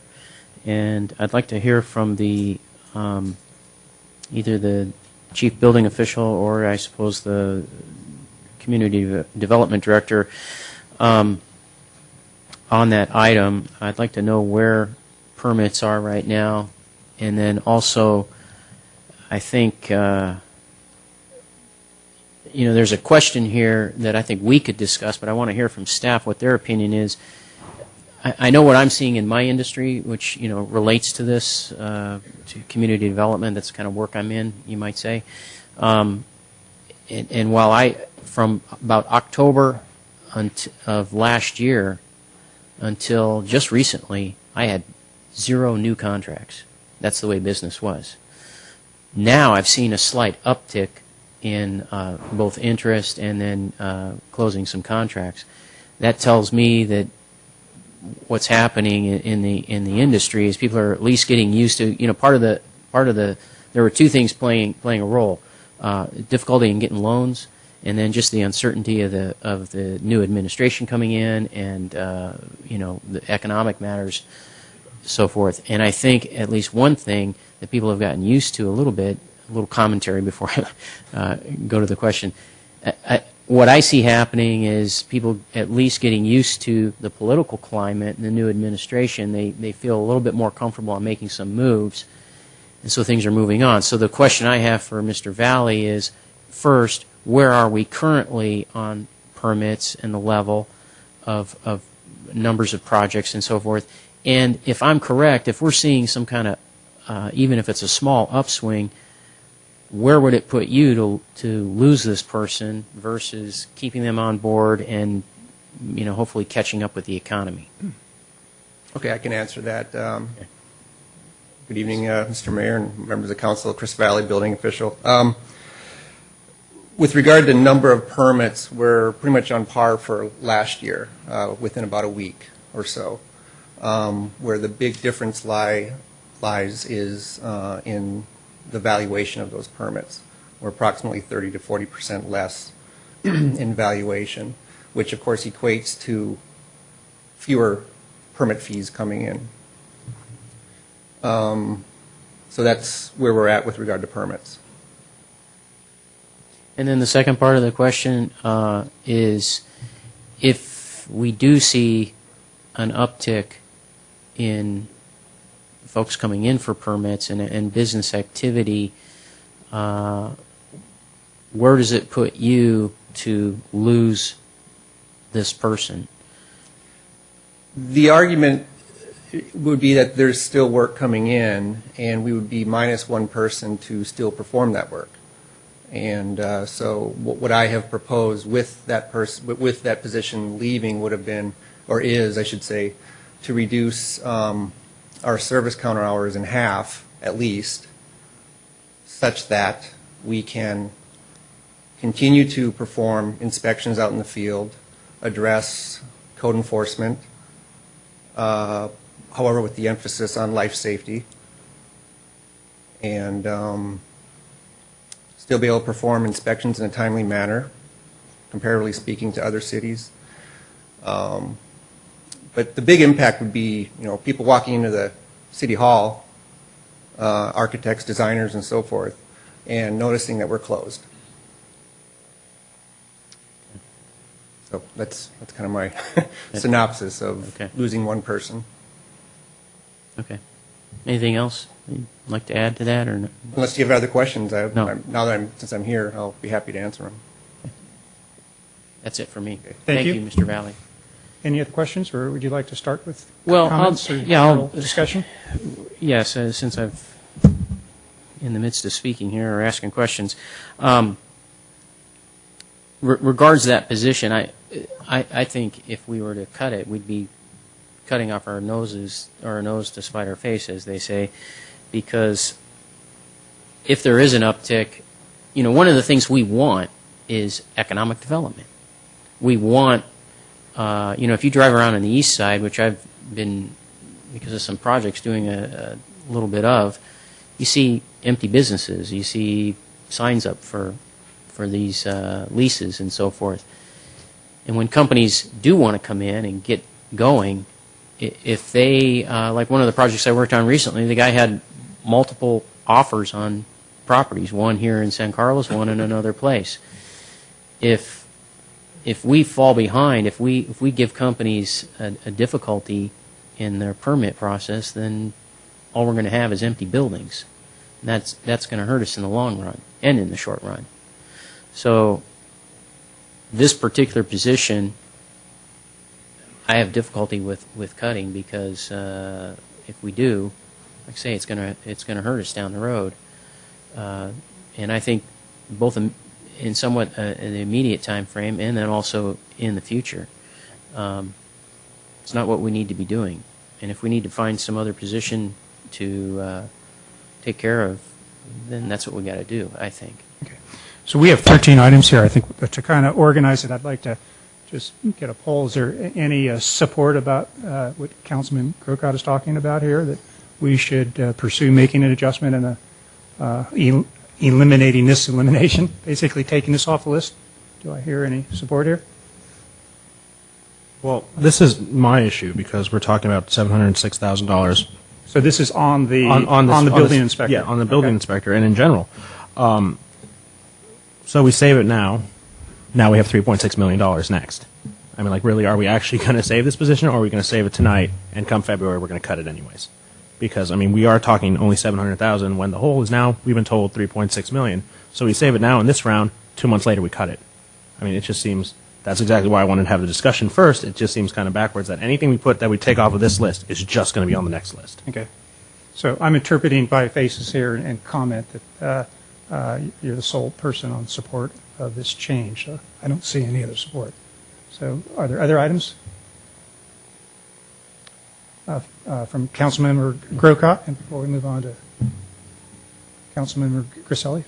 S7: and I'd like to hear from the either the chief building official or I suppose the community development director on that item. I'd like to know where permits are right now, and then also I think there's a question here that I think we could discuss, but I want to hear from staff what their opinion is. I know what I'm seeing in my industry, which relates to this, to community development. That's the kind of work I'm in, you might say. And while from about October of last year until just recently, I had 0 new contracts. That's the way business was. Now I've seen a slight uptick in both interest and then closing some contracts. That tells me that what's happening in the industry is people are at least getting used to, part of the there were 2 things playing a role: difficulty in getting loans, and then just the uncertainty of the new administration coming in, and the economic matters, so forth. And I think at least one thing that people have gotten used to a little commentary before I go to the question. What I see happening is people at least getting used to the political climate and the new administration. They feel a little bit more comfortable on making some moves, and so things are moving on. So the question I have for Mr. Valley is, first, where are we currently on permits and the level of numbers of projects and so forth? And if I'm correct, if we're seeing some kind of, even if it's a small upswing, where would it put you to lose this person versus keeping them on board and hopefully catching up with the economy?
S2: Okay, I can answer that. Good evening, Mr. Mayor and members of council. Chris Valley, building official. With regard to number of permits, we're pretty much on par for last year, within about a week or so. Where the big difference lies is in the valuation of those permits. We're approximately 30 to 40% less in valuation, which of course equates to fewer permit fees coming in. So that's where we're at with regard to permits.
S7: And then the second part of the question is, if we do see an uptick in folks coming in for permits and business activity, where does it put you to lose this person?
S2: The argument would be that there's still work coming in, and we would be minus 1 person to still perform that work. And so what I have proposed with that position leaving would have been, or is, I should say, to reduce our service counter hours in half, at least, such that we can continue to perform inspections out in the field, address code enforcement, however, with the emphasis on life safety, and still be able to perform inspections in a timely manner, comparatively speaking to other cities. But the big impact would be, people walking into the city hall, architects, designers, and so forth, and noticing that we're closed. So that's kind of my synopsis of losing 1 person.
S7: Okay. Anything else you'd like to add to that, or no?
S2: Unless you have other questions,
S7: No.
S2: since I'm here, I'll be happy to answer them.
S7: That's it for me.
S2: Okay.
S12: Thank you.
S7: Mr. Valley.
S12: Any other questions, or would you like to start with
S7: Well,
S12: comments or
S7: I'll
S12: general discussion?
S7: Yes, since I've in the midst of speaking here or asking questions, regards to that position, I think if we were to cut it, we'd be cutting off our nose to spite our face, as they say, because if there is an uptick, one of the things we want is economic development. We want, if you drive around on the east side, which I've been, because of some projects, doing a little bit of, you see empty businesses, you see signs up for these leases and so forth. And when companies do want to come in and get going, if they, like one of the projects I worked on recently, the guy had multiple offers on properties, one here in San Carlos, one in another place. If we fall behind, if we give companies a difficulty in their permit process, then all we're going to have is empty buildings. And that's going to hurt us in the long run and in the short run. So this particular position, I have difficulty with cutting because if we do, like I say, it's gonna hurt us down the road. And I think both in somewhat an immediate time frame and then also in the future, it's not what we need to be doing. And if we need to find some other position to take care of, then that's what we got to do, I think.
S12: So we have 13 items here. I think to kind of organize it, I'd like to just get a poll. Is there any support about what Councilman Grocott is talking about here, that we should pursue making an adjustment and eliminating this elimination, basically taking this off the list? Do I hear any support here?
S9: Well, this is my issue because we're talking about $706,000.
S12: So this is on the
S9: the
S12: building inspector.
S9: Yeah, on the building inspector and in general. So we save it now. Now we have $3.6 million next. I mean, like, really, are we actually going to save this position, or are we going to save it tonight, and come February we're going to cut it anyways? Because, I mean, we are talking only $700,000 when the whole is now, we've been told, $3.6 million. So we save it now in this round, 2 months later we cut it. I mean, it just seems, that's exactly why I wanted to have the discussion first. It just seems kind of backwards that anything that we take off of this list is just going to be on the next list.
S12: Okay. So I'm interpreting by faces here and comment that you're the sole person on support of this change. So I don't see any other support. So are there other items from Councilmember Grocott? And before we move on to Councilmember Griselli,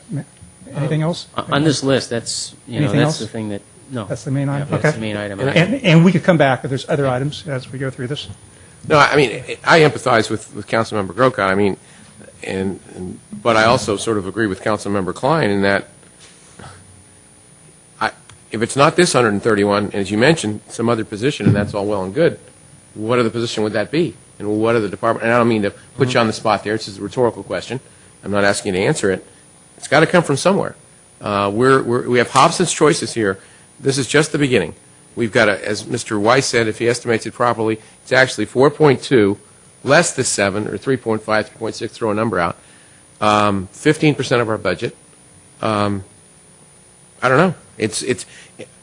S12: anything else?
S7: On this list, that's
S12: Anything
S7: that's
S12: else?
S7: the thing that no.
S12: That's the main item.
S7: Yeah,
S12: Okay.
S7: That's the main item.
S12: And we could come back if there's other items as we go through this.
S2: No, I mean, I empathize with Councilmember Grocott. I mean, but I also sort of agree with Councilmember Klein in that if it's not this 131, and as you mentioned, some other position, and that's all well and good, what other position would that be? And what other department? And I don't mean to put you on the spot there. It's just a rhetorical question. I'm not asking you to answer it. It's got to come from somewhere. We have Hobson's choices here. This is just the beginning. We've got, as Mr. Weiss said, if he estimates it properly, it's actually 4.2, less the 7, or 3.5, 3.6, throw a number out, 15% of our budget. I don't know.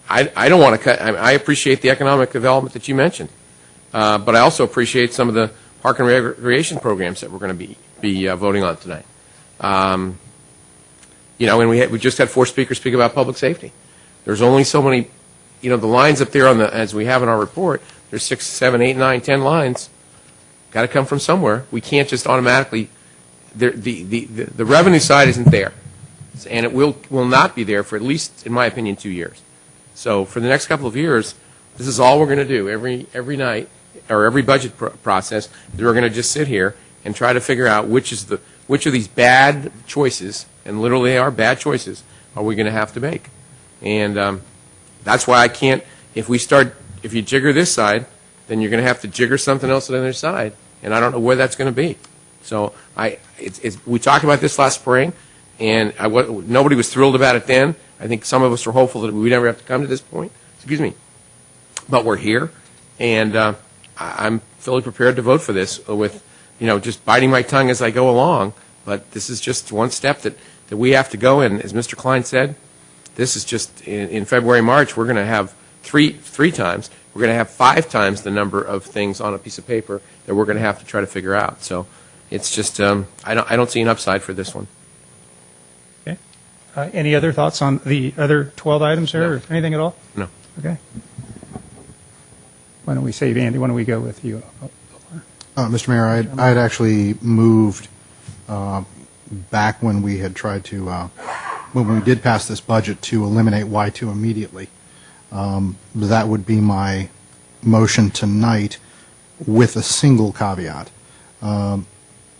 S2: I don't want to cut. I appreciate the economic development that you mentioned, but I also appreciate some of the park and recreation programs that we're going to be voting on tonight. And we just had 4 speakers speak about public safety. There's only so many, the lines up there as we have in our report, there's 6, 7, 8, 9, 10 lines. Got to come from somewhere. We can't just automatically, the revenue side isn't there. And it will not be there for at least, in my opinion, 2 years. So for the next couple of years, this is all we're going to do every night, or every budget process. We're going to just sit here and try to figure out which of these bad choices, and literally they are bad choices, are we going to have to make. And that's why I can't. If you jigger this side, then you're going to have to jigger something else on the other side, and I don't know where that's going to be. So we talked about this last spring. And nobody was thrilled about it then. I think some of us were hopeful that we never have to come to this point. Excuse me. But we're here, and I'm fully prepared to vote for this with, just biting my tongue as I go along. But this is just one step that we have to go. And as Mr. Klein said, this is just in February, March, we're going to have three times. We're going to have 5 times the number of things on a piece of paper that we're going to have to try to figure out. So it's just I don't see an upside for this one.
S12: Any other thoughts on the other 12 items there, or anything at all?
S2: No.
S12: Okay. Why don't we save Andy? Why don't we go with you?
S1: Mr. Mayor, I had actually moved back when we had tried to, when we did pass this budget, to eliminate Y2 immediately. That would be my motion tonight with a single caveat.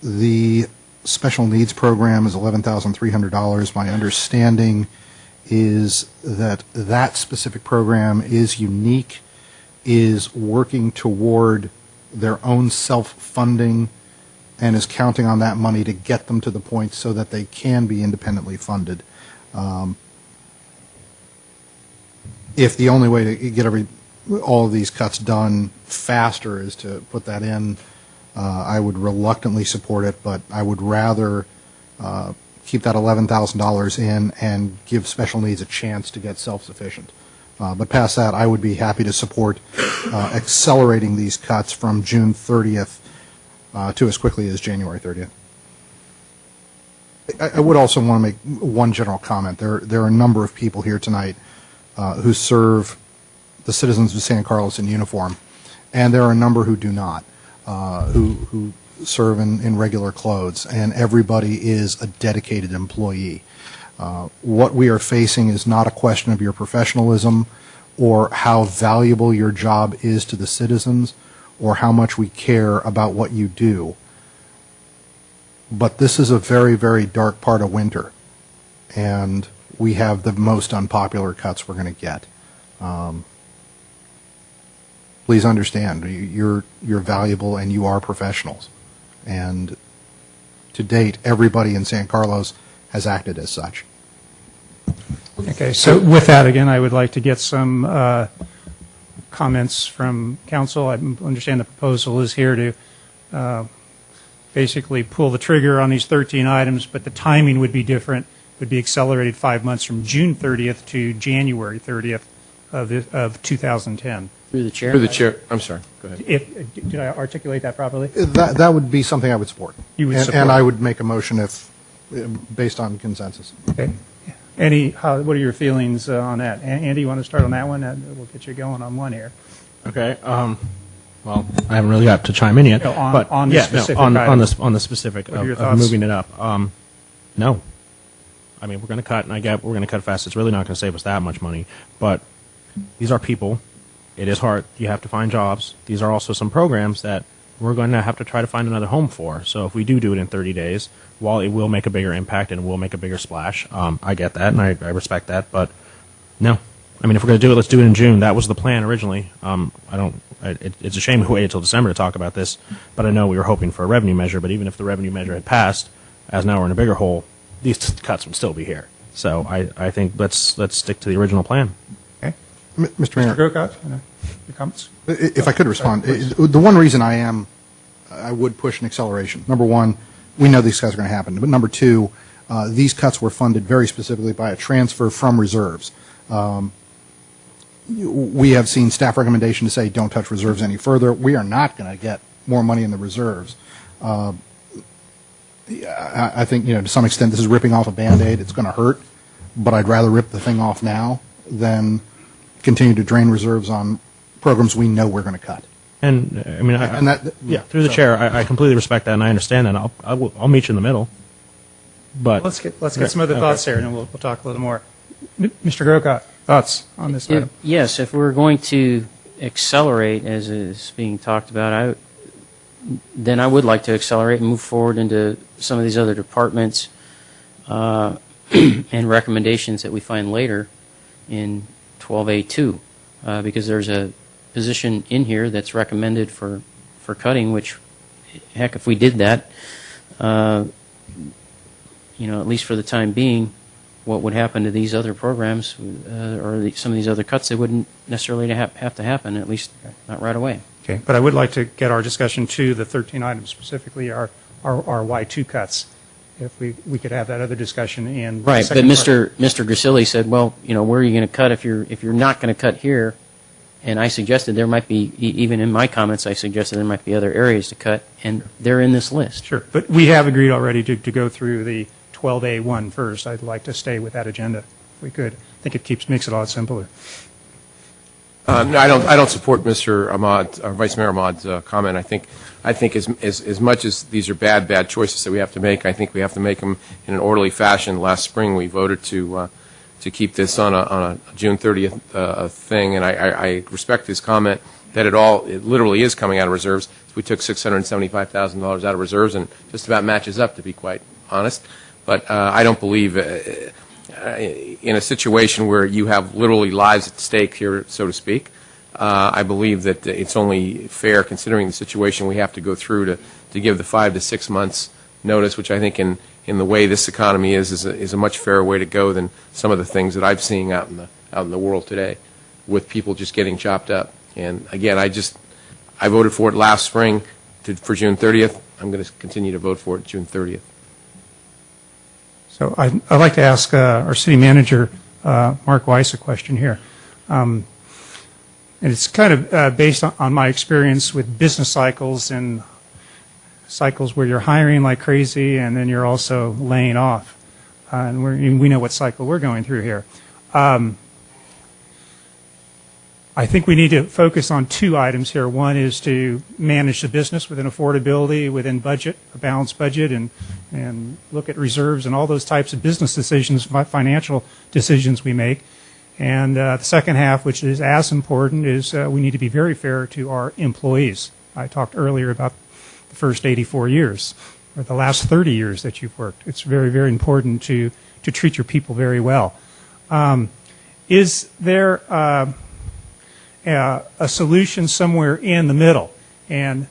S1: The special needs program is $11,300. My understanding is that specific program is unique, is working toward their own self-funding, and is counting on that money to get them to the point so that they can be independently funded. If the only way to get all of these cuts done faster is to put that in, I would reluctantly support it, but I would rather keep that $11,000 in and give special needs a chance to get self-sufficient. But past that, I would be happy to support accelerating these cuts from June 30th to as quickly as January 30th. I would also want to make one general comment. There are a number of people here tonight who serve the citizens of San Carlos in uniform, and there are a number who do not, who serve in regular clothes, and everybody is a dedicated employee. What we are facing is not a question of your professionalism or how valuable your job is to the citizens or how much we care about what you do. But this is a very, very dark part of winter, and we have the most unpopular cuts we're going to get. Please understand, you're valuable and you are professionals. And to date, everybody in San Carlos has acted as such.
S12: Okay, so with that, again, I would like to get some comments from council. I understand the proposal is here to basically pull the trigger on these 13 items, but the timing would be different. It would be accelerated 5 months from June 30th to January 30th of 2010.
S7: Through the chair?
S2: Through the chair. I'm sorry. Go ahead.
S12: Did I articulate that properly?
S1: That would be something I would support.
S12: You would support.
S1: And I would make a motion based on consensus.
S12: Okay. What are your feelings on that? Andy, you want to start on that one? We'll get you going on one here.
S9: Okay. Well, I haven't really got to chime in yet.
S12: No,
S9: but
S12: on the
S9: yeah,
S12: specific
S9: no,
S12: item.
S9: on the specific
S12: What are your
S9: of
S12: thoughts?
S9: moving it up. No. I mean, we're going to cut, and we're going to cut fast. It's really not going to save us that much money. But these are people. It is hard. You have to find jobs. These are also some programs that we're going to have to try to find another home for. So if we do it in 30 days, while it will make a bigger impact and will make a bigger splash, I get that, and I respect that. But no. I mean, if we're going to do it, let's do it in June. That was the plan originally. It's a shame we waited until December to talk about this, but I know we were hoping for a revenue measure. But even if the revenue measure had passed, as now we're in a bigger hole, these cuts would still be here. So I think let's stick to the original plan.
S12: Okay.
S1: Mr. Mayor.
S12: Mr. Grocott, your comments?
S1: If I could respond. The one reason I would push an acceleration. Number one, we know these cuts are going to happen. But number two, these cuts were funded very specifically by a transfer from reserves. We have seen staff recommendation to say don't touch reserves any further. We are not going to get more money in the reserves. I think, to some extent, this is ripping off a Band-Aid. It's going to hurt, but I'd rather rip the thing off now than continue to drain reserves on programs we know we're going to cut.
S9: And I mean, through the chair, I completely respect that, and I understand that. I'll meet you in the middle. But
S12: Let's get some other thoughts here, and then we'll talk a little more. Mr. Grocott, thoughts on this item?
S7: Yes, if we're going to accelerate, as is being talked about, then I would like to accelerate and move forward into some of these other departments and recommendations that we find later in 12A2, because there's a position in here that's recommended for cutting, which, heck, if we did that, at least for the time being, what would happen to these other programs or some of these other cuts, they wouldn't necessarily have to happen, at least not right away.
S12: Okay, but I would like to get our discussion to the 13 items, specifically our Y2 cuts, if we could have that other discussion in the
S7: Right, but
S12: second part.
S7: Mr. Grisilli said, well, where are you going to cut if you're not going to cut here? And I suggested there might be, even in my comments, I suggested there might be other areas to cut, and they're in this list.
S12: Sure, but we have agreed already to go through the 12A1 first. I'd like to stay with that agenda, if we could. I think it makes it a lot simpler.
S2: No, I don't support Mr. Ahmad, or Vice Mayor Ahmad's comment. I think as much as these are bad choices that we have to make, I think we have to make them in an orderly fashion. Last spring, we voted to keep this on a June 30th thing, and I respect his comment that it literally is coming out of reserves. We took $675,000 out of reserves, and just about matches up, to be quite honest. But I don't believe in a situation where you have literally lives at stake here, so to speak. I believe that it's only fair, considering the situation we have to go through, to give the 5 to 6 months notice, which I think in the way this economy is a much fairer way to go than some of the things that I've seen out in the world today, with people just getting chopped up. And again, I voted for it last spring for June 30th. I'm going to continue to vote for it June 30th.
S12: So I'd like to ask our city manager, Mark Weiss, a question here. And it's kind of based on my experience with business cycles and cycles where you're hiring like crazy and then you're also laying off. And we know what cycle we're going through here. I think we need to focus on two items here. One is to manage the business within affordability, within budget, a balanced budget, and look at reserves and all those types of business decisions, financial decisions we make. And the second half, which is as important, is we need to be very fair to our employees. I talked earlier about the first 84 years, or the last 30 years that you've worked. It's very, very important to treat your people very well. Is there a solution somewhere in the middle? And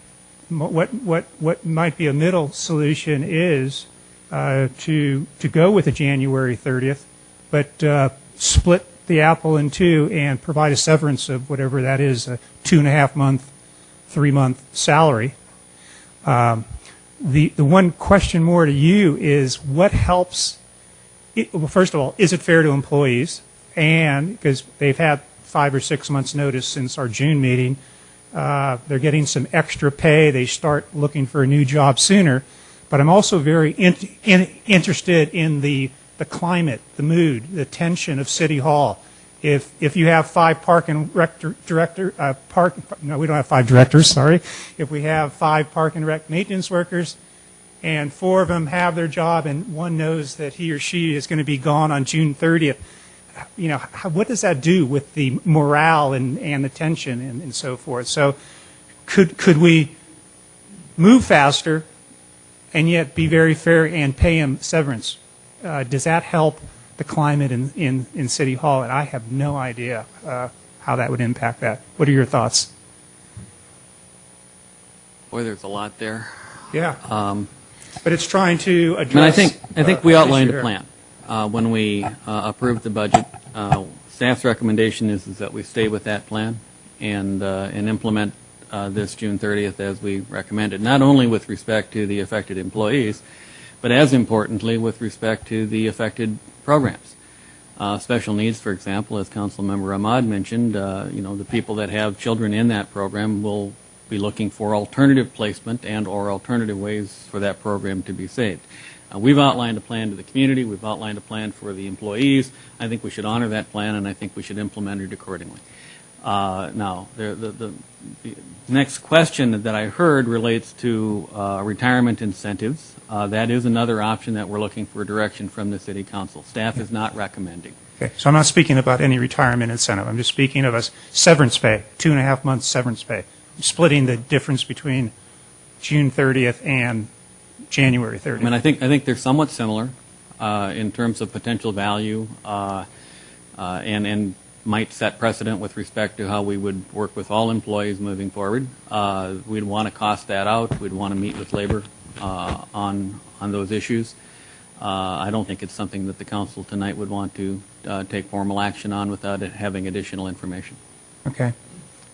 S12: what might be a middle solution is to go with a January 30th, but split the apple in two and provide a severance of whatever that is, a 2.5-month, 3-month salary. The one question more to you is what helps, well, first of all, is it fair to employees? And because they've had 5 or 6 months notice since our June meeting, they're getting some extra pay. They start looking for a new job sooner. But I'm also very interested in the climate, the mood, the tension of City Hall. If you have 5 park and rec director, no, we don't have 5 directors, sorry. If we have 5 park and rec maintenance workers and 4 of them have their job and one knows that he or she is going to be gone on June 30th, you know, what does that do with the morale and the tension and so forth? So could we move faster and yet be very fair and pay him severance? Does that help the climate in City Hall? And I have no idea how that would impact that. What are your thoughts?
S10: Boy, there's a lot there.
S12: Yeah. But it's trying to address.
S10: I think we outlined a plan when we approved the budget. Staff's recommendation is that we stay with that plan and implement this June 30th as we recommended, not only with respect to the affected employees, but as importantly with respect to the affected programs. Special needs, for example, as Councilmember Ahmad mentioned, the people that have children in that program will be looking for alternative placement and or alternative ways for that program to be saved. We've outlined a plan to the community. We've outlined a plan for the employees. I think we should honor that plan, and I think we should implement it accordingly. Now, the next question that I heard relates to retirement incentives. That is another option that we're looking for direction from the City Council. Staff is not recommending.
S12: Okay, so I'm not speaking about any retirement incentive. I'm just speaking of a severance pay, 2.5 months severance pay, splitting the difference between June 30th and January 30th.
S10: I mean, I think they're somewhat similar in terms of potential value and might set precedent with respect to how we would work with all employees moving forward. We'd want to cost that out. We'd want to meet with labor on those issues. I don't think it's something that the council tonight would want to take formal action on without it having additional information.
S12: Okay.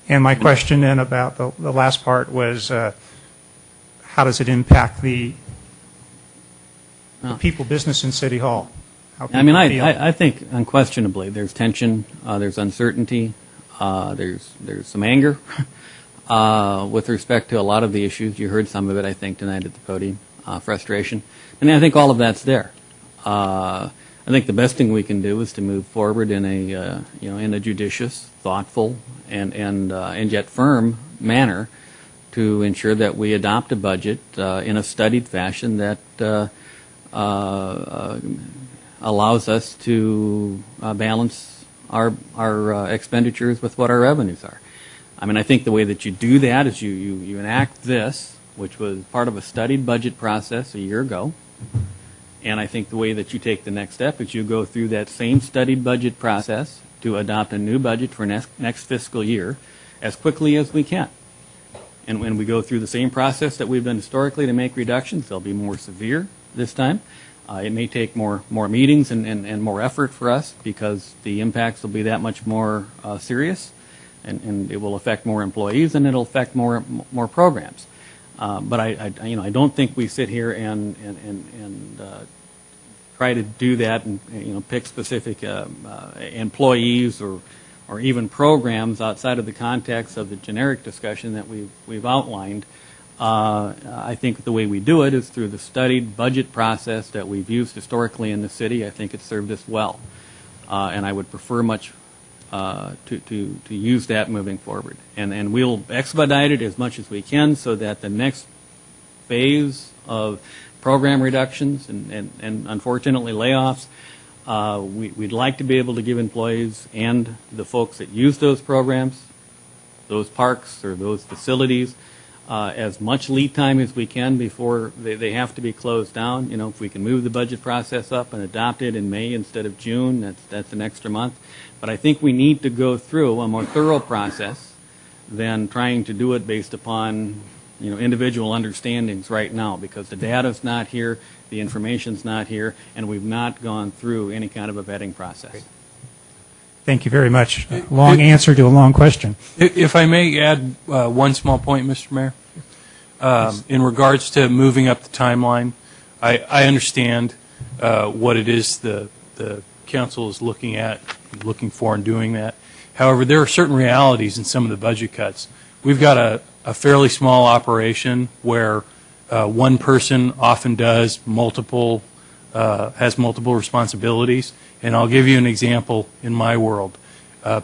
S12: And my question then about the last part was how does it impact the people business in City Hall?
S10: I mean, I think unquestionably there's tension, there's uncertainty, there's some anger with respect to a lot of the issues. You heard some of it, I think, tonight at the podium, frustration. And I think all of that's there. I think the best thing we can do is to move forward in a judicious, thoughtful, and yet firm manner to ensure that we adopt a budget in a studied fashion that allows us to balance our expenditures with what our revenues are. I mean, I think the way that you do that is you enact this, which was part of a studied budget process a year ago, and I think the way that you take the next step is you go through that same studied budget process to adopt a new budget for next fiscal year as quickly as we can. And when we go through the same process that we've done historically to make reductions, they'll be more severe this time. It may take more meetings and more effort for us because the impacts will be that much more serious, and it will affect more employees and it'll affect more programs. But I don't think we sit here and try to do that and pick specific employees or or even programs outside of the context of the generic discussion that we've outlined. I think the way we do it is through the studied budget process that we've used historically in the city. I think it's served us well, and I would prefer much to use that moving forward. And we'll expedite it as much as we can so that the next phase of program reductions and unfortunately layoffs, we'd like to be able to give employees and the folks that use those programs, those parks or those facilities, as much lead time as we can before they have to be closed down. You know, if we can move the budget process up and adopt it in May instead of June, that's an extra month. But I think we need to go through a more thorough process than trying to do it based upon, you know, individual understandings right now, because the data's not here, the information's not here, and we've not gone through any kind of a vetting process.
S12: Thank you very much. Long answer to a long question.
S13: If I may add one small point, Mr. Mayor, in regards to moving up the timeline, I understand what it is the council is looking for in doing that. However, there are certain realities in some of the budget cuts. We've got a fairly small operation where one person often does has multiple responsibilities. And I'll give you an example in my world.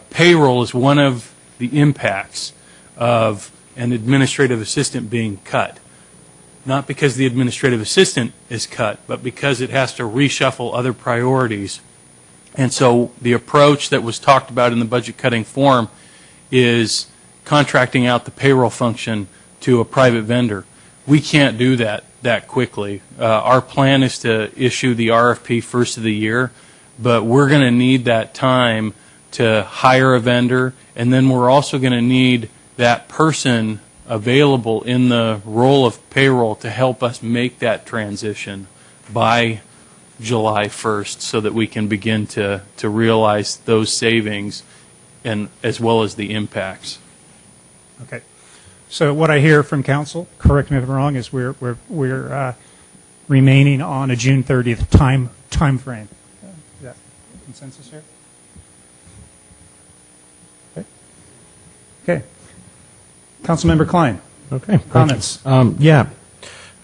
S13: Payroll is one of the impacts of an administrative assistant being cut. Not because the administrative assistant is cut, but because it has to reshuffle other priorities. And so the approach that was talked about in the budget cutting forum is contracting out the payroll function to a private vendor. We can't do that quickly. Our plan is to issue the RFP first of the year, but we're going to need that time to hire a vendor, and then we're also going to need that person available in the role of payroll to help us make that transition by July 1st so that we can begin to realize those savings and as well as the impacts.
S12: Okay. So what I hear from council, correct me if I'm wrong, is we're remaining on a June 30th time frame. Is that consensus here? Okay. Councilmember Klein.
S9: Okay.
S12: Comments?
S9: Yeah.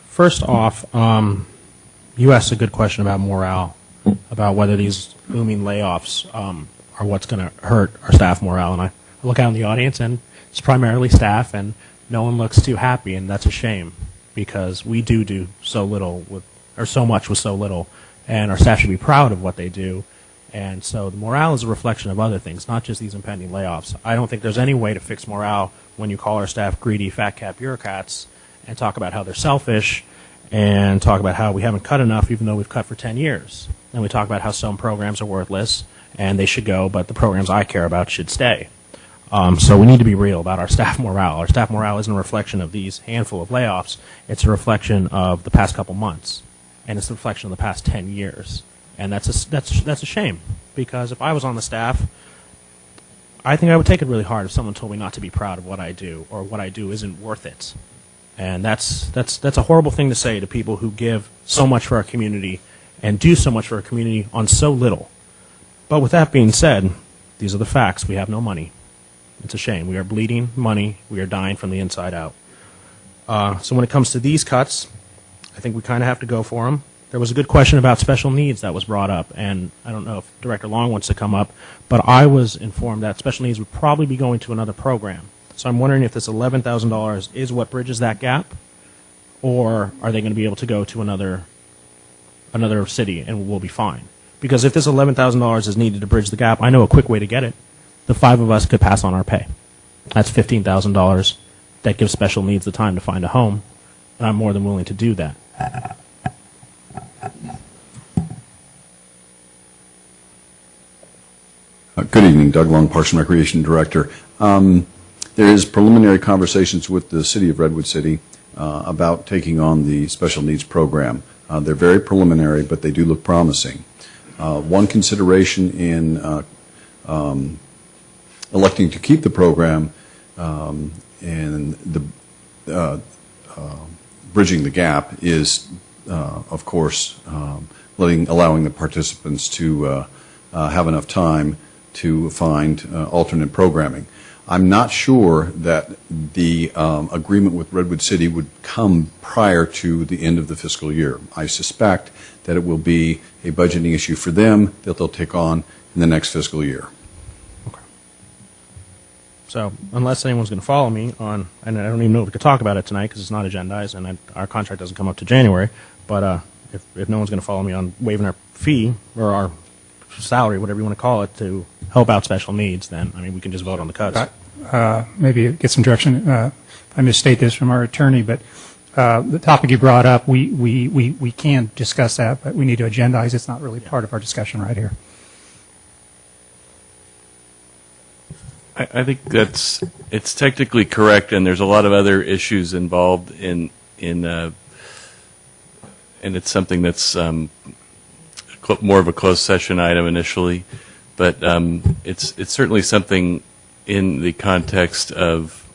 S9: First off, you asked a good question about morale, about whether these looming layoffs are what's going to hurt our staff morale. And I look out in the audience, and it's primarily staff, and no one looks too happy, and that's a shame because we do so little or so much with so little, and our staff should be proud of what they do. And so the morale is a reflection of other things, not just these impending layoffs. I don't think there's any way to fix morale when you call our staff greedy, fat cat bureaucrats and talk about how they're selfish and talk about how we haven't cut enough even though we've cut for 10 years. And we talk about how some programs are worthless and they should go, but the programs I care about should stay. So we need to be real about our staff morale. Our staff morale isn't a reflection of these handful of layoffs. It's a reflection of the past couple months, and it's a reflection of the past 10 years. And that's a shame, because if I was on the staff, I think I would take it really hard if someone told me not to be proud of what I do or what I do isn't worth it. And that's a horrible thing to say to people who give so much for our community and do so much for our community on so little. But with that being said, these are the facts. We have no money. It's a shame. We are bleeding money. We are dying from the inside out. So when it comes to these cuts, I think we kind of have to go for them. There was a good question about special needs that was brought up, and I don't know if Director Long wants to come up, but I was informed that special needs would probably be going to another program. So I'm wondering if this $11,000 is what bridges that gap, or are they going to be able to go to another city and we'll be fine? Because if this $11,000 is needed to bridge the gap, I know a quick way to get it. The 5 of us could pass on our pay. That's $15,000. That gives special needs the time to find a home, and I'm more than willing to do that.
S19: Good evening, Doug Long, Parks and Recreation Director. There is preliminary conversations with the City of Redwood City about taking on the special needs program. They're very preliminary, but they do look promising. One consideration in electing to keep the program and the bridging the gap is, of course, allowing the participants to have enough time to find alternate programming. I'm not sure that the agreement with Redwood City would come prior to the end of the fiscal year. I suspect that it will be a budgeting issue for them that they'll take on in the next fiscal year.
S9: So unless anyone's going to follow me on, and I don't even know if we could talk about it tonight because it's not agendized and our contract doesn't come up to January, but if no one's going to follow me on waiving our fee or our salary, whatever you want to call it, to help out special needs, then, I mean, we can just vote on the cuts.
S12: Maybe get some direction. I misstate this from our attorney, but the topic you brought up, we can discuss that, but we need to agendize. It's not really part of our discussion right here.
S5: I think it's technically correct, and there's a lot of other issues involved and it's something that's more of a closed session item initially, but it's certainly something in the context of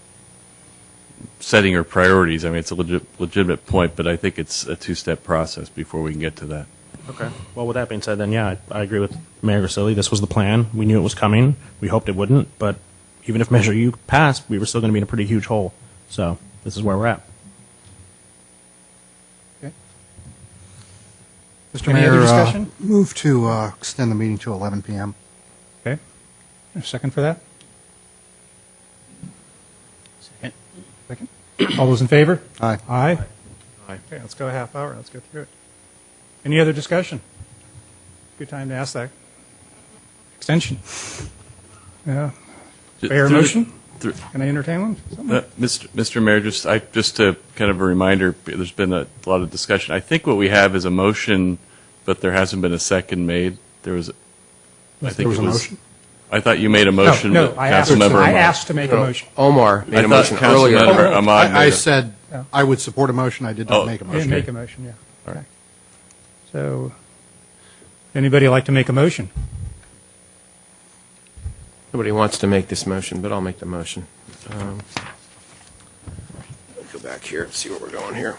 S5: setting our priorities. I mean, it's a legitimate point, but I think it's a two-step process before we can get to that.
S9: Okay. Well, with that being said, then, yeah, I agree with Mayor Grisilli. This was the plan. We knew it was coming. We hoped it wouldn't, but even if Measure U passed, we were still going to be in a pretty huge hole. So this is where we're at.
S12: Okay.
S1: Mr.
S12: Any
S1: Mayor,
S12: other discussion?
S1: Move to extend the meeting to 11 p.m.
S12: Okay. A second for that? Second. All those in favor?
S1: Aye.
S12: Aye. Okay, let's go a half hour. Let's go through it. Any other discussion? Good time to ask that. Extension. Yeah. Fair motion? Can I entertain one?
S5: Mr. Mayor, just to kind of a reminder, there's been a lot of discussion. I think what we have is a motion, but there hasn't been a second made. There was a
S1: motion?
S5: I thought you made a motion.
S12: No, I asked to make a motion.
S2: Omar made a motion earlier.
S1: I said I would support a motion. I did not make a motion.
S12: I didn't make a motion, yeah. All right. So, anybody like to make a motion?
S2: Nobody wants to make this motion, but I'll make the motion. Go back here and see where we're going here.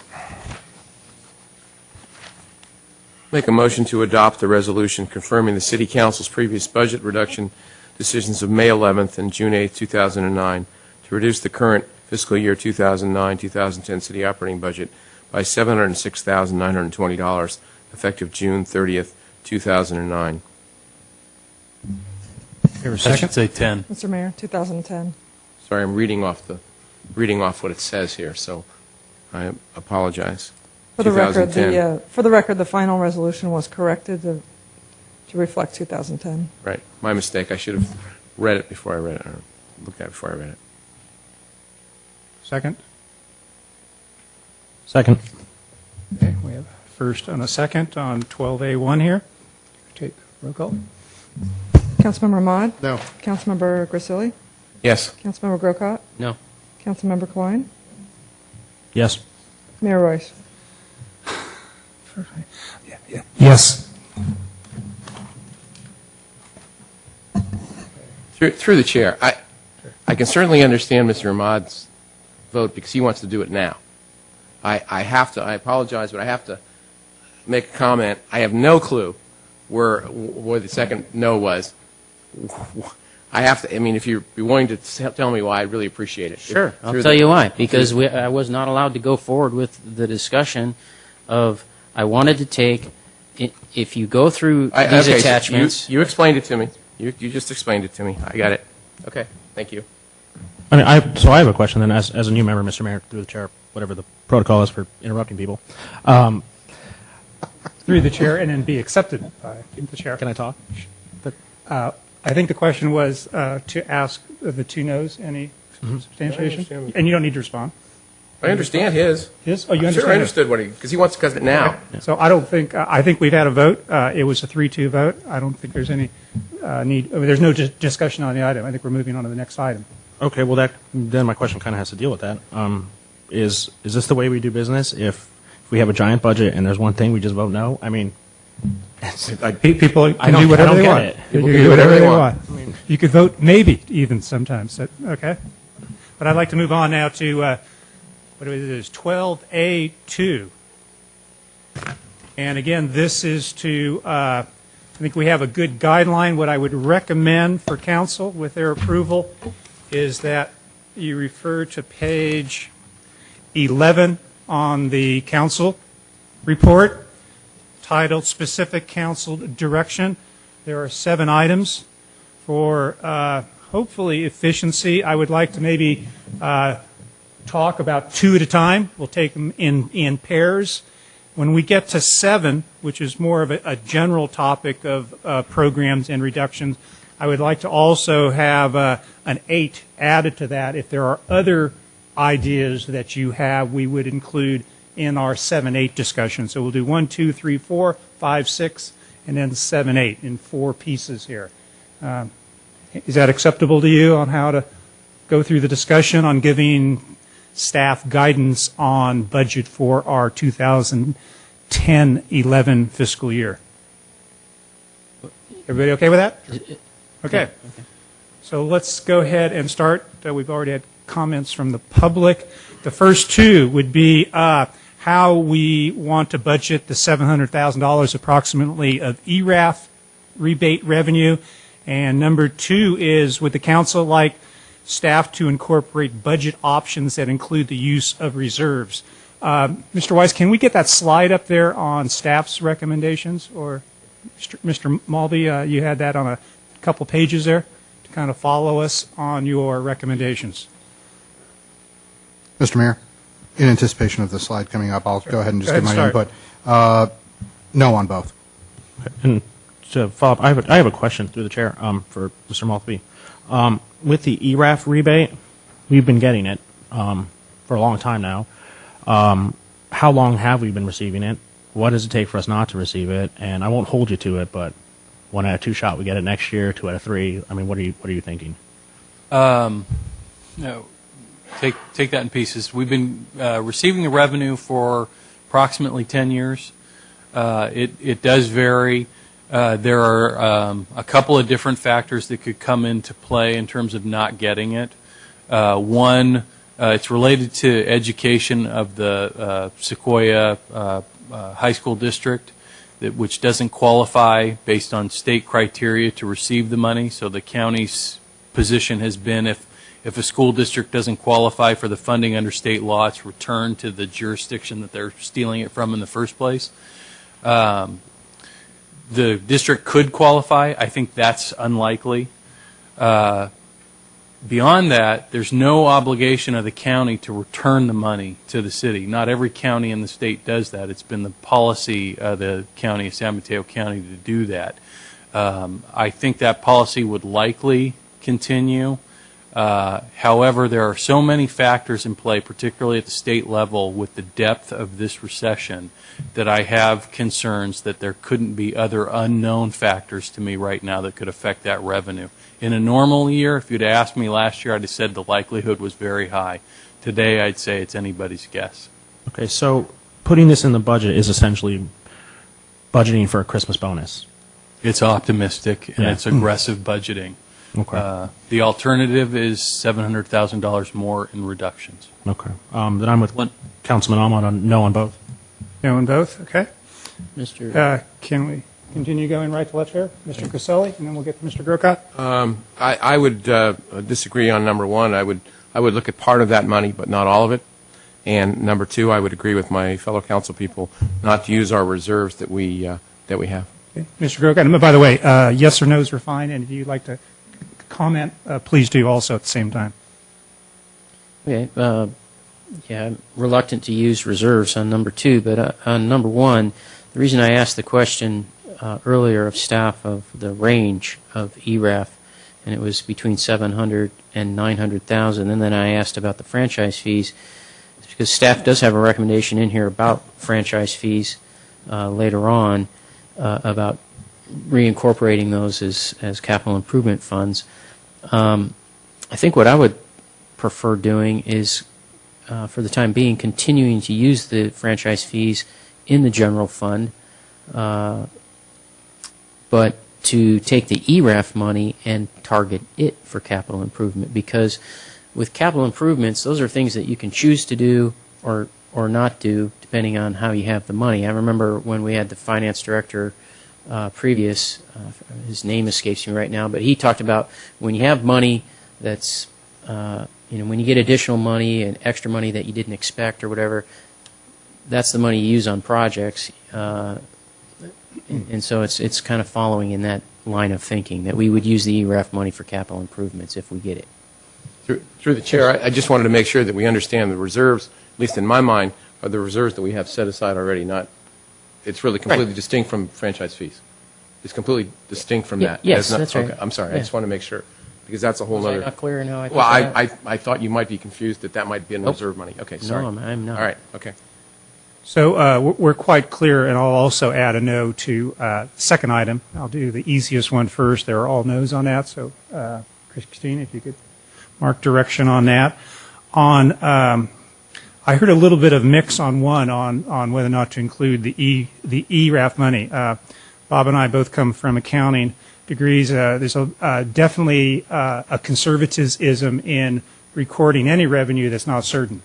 S2: Make a motion to adopt the resolution confirming the City Council's previous budget reduction decisions of May 11th and June 8th, 2009, to reduce the current fiscal year 2009-2010 city operating budget by $706,920, effective June 30th, 2009.
S13: I should say 10.
S6: Mr. Mayor, 2010.
S2: Sorry, I'm reading off what it says here, so I apologize.
S6: For the record,
S2: 2010.
S6: the final resolution was corrected to reflect 2010.
S2: Right, my mistake. I should have read it before I read it, or looked at it before I read it.
S12: Second?
S9: Second.
S12: Okay, we have first and a second on 12A1 here. Take roll call.
S6: Councilmember Ahmad?
S1: No.
S6: Councilmember Grisilli?
S2: Yes.
S6: Councilmember Grocott?
S7: No.
S6: Councilmember Klein?
S9: Yes.
S6: Mayor Royce?
S12: Yes.
S2: Through the chair, I can certainly understand Mr. Ahmad's vote because he wants to do it now. I apologize, but I have to make a comment. I have no clue where the second no was. I mean, if you're willing to tell me why, I'd really appreciate it.
S7: Sure, I'll tell you why. Because I was not allowed to go forward with the discussion of, I wanted to take, if you go through these attachments.
S2: So you explained it to me. You just explained it to me. I got it. Okay, thank you.
S9: I mean, so I have a question then, as a new member, Mr. Mayor, through the chair, whatever the protocol is for interrupting people.
S12: Through the chair and then be accepted by the chair.
S9: Can I talk?
S12: I think the question was to ask the two no's any substantiation, and you don't need to respond.
S2: I understand his.
S12: His? Oh, you understand?
S2: Sure, I understood because he wants to cut it now.
S12: Okay. So I don't think I think we've had a vote. It was a 3-2 vote. I don't think there's any need. There's no discussion on the item. I think we're moving on to the next item.
S9: Okay. Well, then my question kind of has to deal with that. Is this the way we do business? If we have a giant budget and there's one thing we just vote no? I mean,
S12: people can do whatever they want.
S2: People can do whatever they want.
S12: I mean, you could vote maybe even sometimes. Okay. But I'd like to move on now to what it is, 12A2. And again, this is to I think we have a good guideline. What I would recommend for council with their approval is that you refer to page 11 on the council report titled Specific Council Direction. There are 7 items for hopefully efficiency. I would like to maybe talk about 2 at a time. We'll take them in pairs. When we get to 7, which is more of a general topic of programs and reductions, I would like to also have an 8 added to that. If there are other ideas that you have, we would include in our 7-8 discussion. So we'll do 1, 2, 3, 4, 5, 6, and then 7, 8 in 4 pieces here. Is that acceptable to you on how to go through the discussion on giving staff guidance on budget for our 2010-11 fiscal year? Everybody okay with that? Okay. So let's go ahead and start. We've already had comments from the public. The first 2 would be how we want to budget the $700,000 approximately of ERAF rebate revenue. And number 2 is, would the council like staff to incorporate budget options that include the use of reserves? Mr. Weiss, can we get that slide up there on staff's recommendations? Or Mr. Mulvey, you had that on a couple pages there to kind of follow us on your recommendations.
S1: Mr. Mayor, in anticipation of the slide coming up, I'll go ahead and just give my input. No on both.
S9: And to follow up, I have a question through the chair for Mr. Maltby. With the ERAF rebate, we've been getting it for a long time now. How long have we been receiving it? What does it take for us not to receive it? And I won't hold you to it, but 1 out of 2 shot, we get it next year. 2 out of 3. I mean, what are you thinking?
S18: No, take that in pieces. We've been receiving the revenue for approximately 10 years. It does vary. There are a couple of different factors that could come into play in terms of not getting it. One, it's related to education of the Sequoia High School District, which doesn't qualify based on state criteria to receive the money. So the county's position has been if a school district doesn't qualify for the funding under state law, it's returned to the jurisdiction that they're stealing it from in the first place. The district could qualify. I think that's unlikely. Beyond that, there's no obligation of the county to return the money to the city. Not every county in the state does that. It's been the policy of the county of San Mateo County to do that. I think that policy would likely continue. However, there are so many factors in play, particularly at the state level with the depth of this recession, that I have concerns that there couldn't be other unknown factors to me right now that could affect that revenue. In a normal year, if you'd asked me last year, I'd have said the likelihood was very high. Today, I'd say it's anybody's guess.
S9: Okay, so putting this in the budget is essentially budgeting for a Christmas bonus.
S18: It's optimistic, and it's aggressive budgeting.
S9: Okay.
S18: The alternative is $700,000 more in reductions.
S9: Okay. Then I'm with Councilman Ahmad on no on both.
S12: No on both, okay.
S7: Mr.
S12: Can we continue going right to left here? Mr. Caselli, and then we'll get to Mr. Grocott.
S2: I would disagree on number 1. I would look at part of that money, but not all of it. And number 2, I would agree with my fellow council people not to use our reserves that we have.
S12: Okay. Mr. Grocott, and by the way, yes or no's are fine, and if you'd like to comment, please do also at the same time.
S7: Okay. Yeah, I'm reluctant to use reserves on number 2, but on number 1, the reason I asked the question earlier of staff of the range of ERAF, and it was between $700,000 and $900,000, and then I asked about the franchise fees, is because staff does have a recommendation in here about franchise fees later on, about reincorporating those as capital improvement funds. I think what I would prefer doing is, for the time being, continuing to use the franchise fees in the general fund, but to take the ERAF money and target it for capital improvement, because with capital improvements, those are things that you can choose to do or not do depending on how you have the money. I remember when we had the finance director previous, his name escapes me right now, but he talked about when you have money that's, when you get additional money and extra money that you didn't expect or whatever, that's the money you use on projects. And so it's kind of following in that line of thinking, that we would use the ERAF money for capital improvements if we get it.
S2: Through the chair, I just wanted to make sure that we understand the reserves, at least in my mind, are the reserves that we have set aside already, not, it's really completely distinct from franchise fees. It's completely distinct from that.
S7: Yes,
S2: It's not-
S7: that's right.
S2: Okay, I'm sorry, I
S7: Yeah.
S2: just want to make sure, because that's a whole
S7: Was I
S2: other.
S7: not clear in how I put
S2: Well,
S7: that?
S2: I thought you might be confused that that might be in
S7: Nope.
S2: reserve money. Okay,
S7: No,
S2: sorry.
S7: I'm not.
S2: All right, okay.
S12: So we're quite clear, and I'll also add a no to second item. I'll do the easiest one first. There are all no's on that, so Christine, if you could mark direction on that. I heard a little bit of mix on one on whether or not to include the ERAF money. Bob and I both come from accounting degrees. There's definitely a conservatism in recording any revenue that's not certain.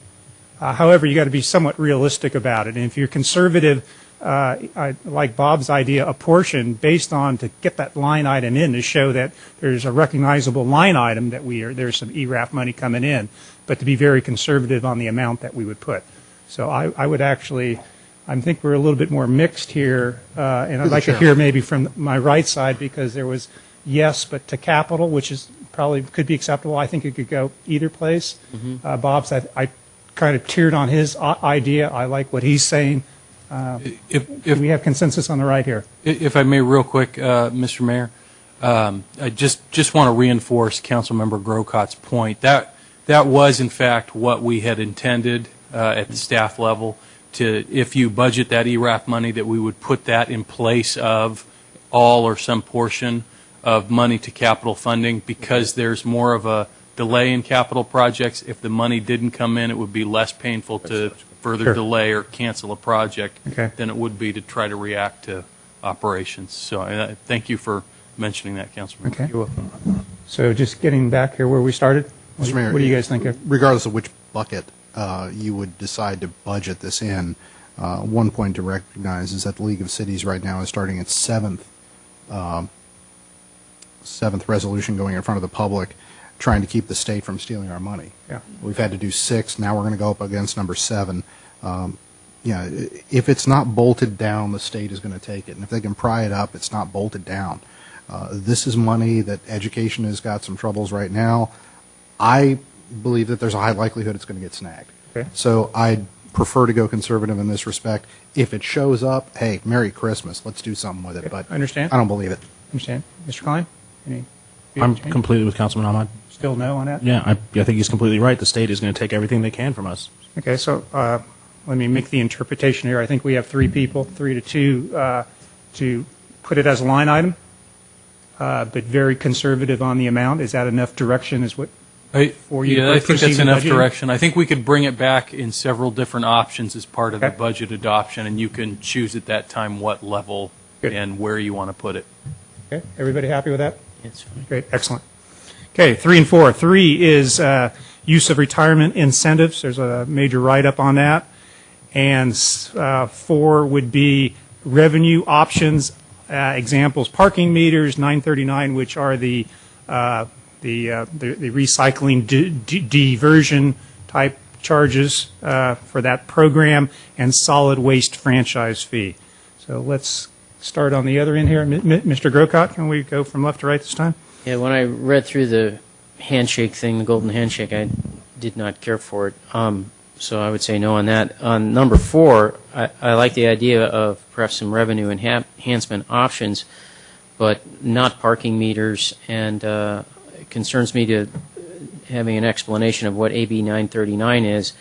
S12: However, you got to be somewhat realistic about it. And if you're conservative, I like Bob's idea, a portion based on to get that line item in to show that there's a recognizable line item that there's some ERAF money coming in, but to be very conservative on the amount that we would put. So I would actually, I think we're a little bit more mixed here, and I'd like to hear maybe from my right side, because there was yes, but to capital, which is probably could be acceptable. I think it could go either place. Bob's, I kind of teared on his idea. I like what he's saying. Do we have consensus on the right here?
S13: If I may, real quick, Mr. Mayor, I just want to reinforce Councilmember Grocot's point. That was, in fact, what we had intended at the staff level, to, if you budget that ERAF money, that we would put that in place of all or some portion of money to capital funding, because there's more of a delay in capital projects. If the money didn't come in, it would be less painful to further delay or cancel a project than it would be to try to react to operations. So thank you for mentioning that, Councilman.
S12: Okay. You're welcome. So just getting back here where we started,
S1: Mr. Mayor,
S12: what do you guys think of?
S1: Regardless of which bucket you would decide to budget this in, one point to recognize is that the League of Cities right now is starting its seventh resolution going in front of the public, trying to keep the state from stealing our money.
S12: Yeah.
S1: We've had to do 6. Now we're going to go up against number 7. If it's not bolted down, the state is going to take it. And if they can pry it up, it's not bolted down. This is money that education has got some troubles right now. I believe that there's a high likelihood it's going to get snagged.
S12: Okay.
S1: So I'd prefer to go conservative in this respect. If it shows up, hey, Merry Christmas. Let's do something with it. But
S12: I understand.
S1: I don't believe it.
S12: Understand. Mr. Klein?
S9: I'm completely with Councilman Ahmad.
S12: Still no on that?
S9: Yeah, I think he's completely right. The state is going to take everything they can from us.
S12: Okay, so let me make the interpretation here. I think we have 3 people, 3 to 2, to put it as a line item, but very conservative on the amount. Is that enough direction? Is what for you?
S13: Yeah, I think that's enough
S12: budgeting?
S13: direction. I think we could bring it back in several different options as part of the budget adoption, and you can choose at that time what level and where you want to put it.
S12: Okay, everybody happy with that?
S7: That's fine.
S12: Great, excellent. Okay, 3 and 4. 3 is use of retirement incentives. There's a major write-up on that. And 4 would be revenue options, examples, parking meters, 939, which are the recycling diversion type charges for that program, and solid waste franchise fee. So let's start on the other end here. Mr. Grocott, can we go from left to right this time?
S7: Yeah, when I read through the handshake thing, the golden handshake, I did not care for it. So I would say no on that. On number 4, I like the idea of perhaps some revenue enhancement options, but not parking meters, and it concerns me to having an explanation of what AB 939 is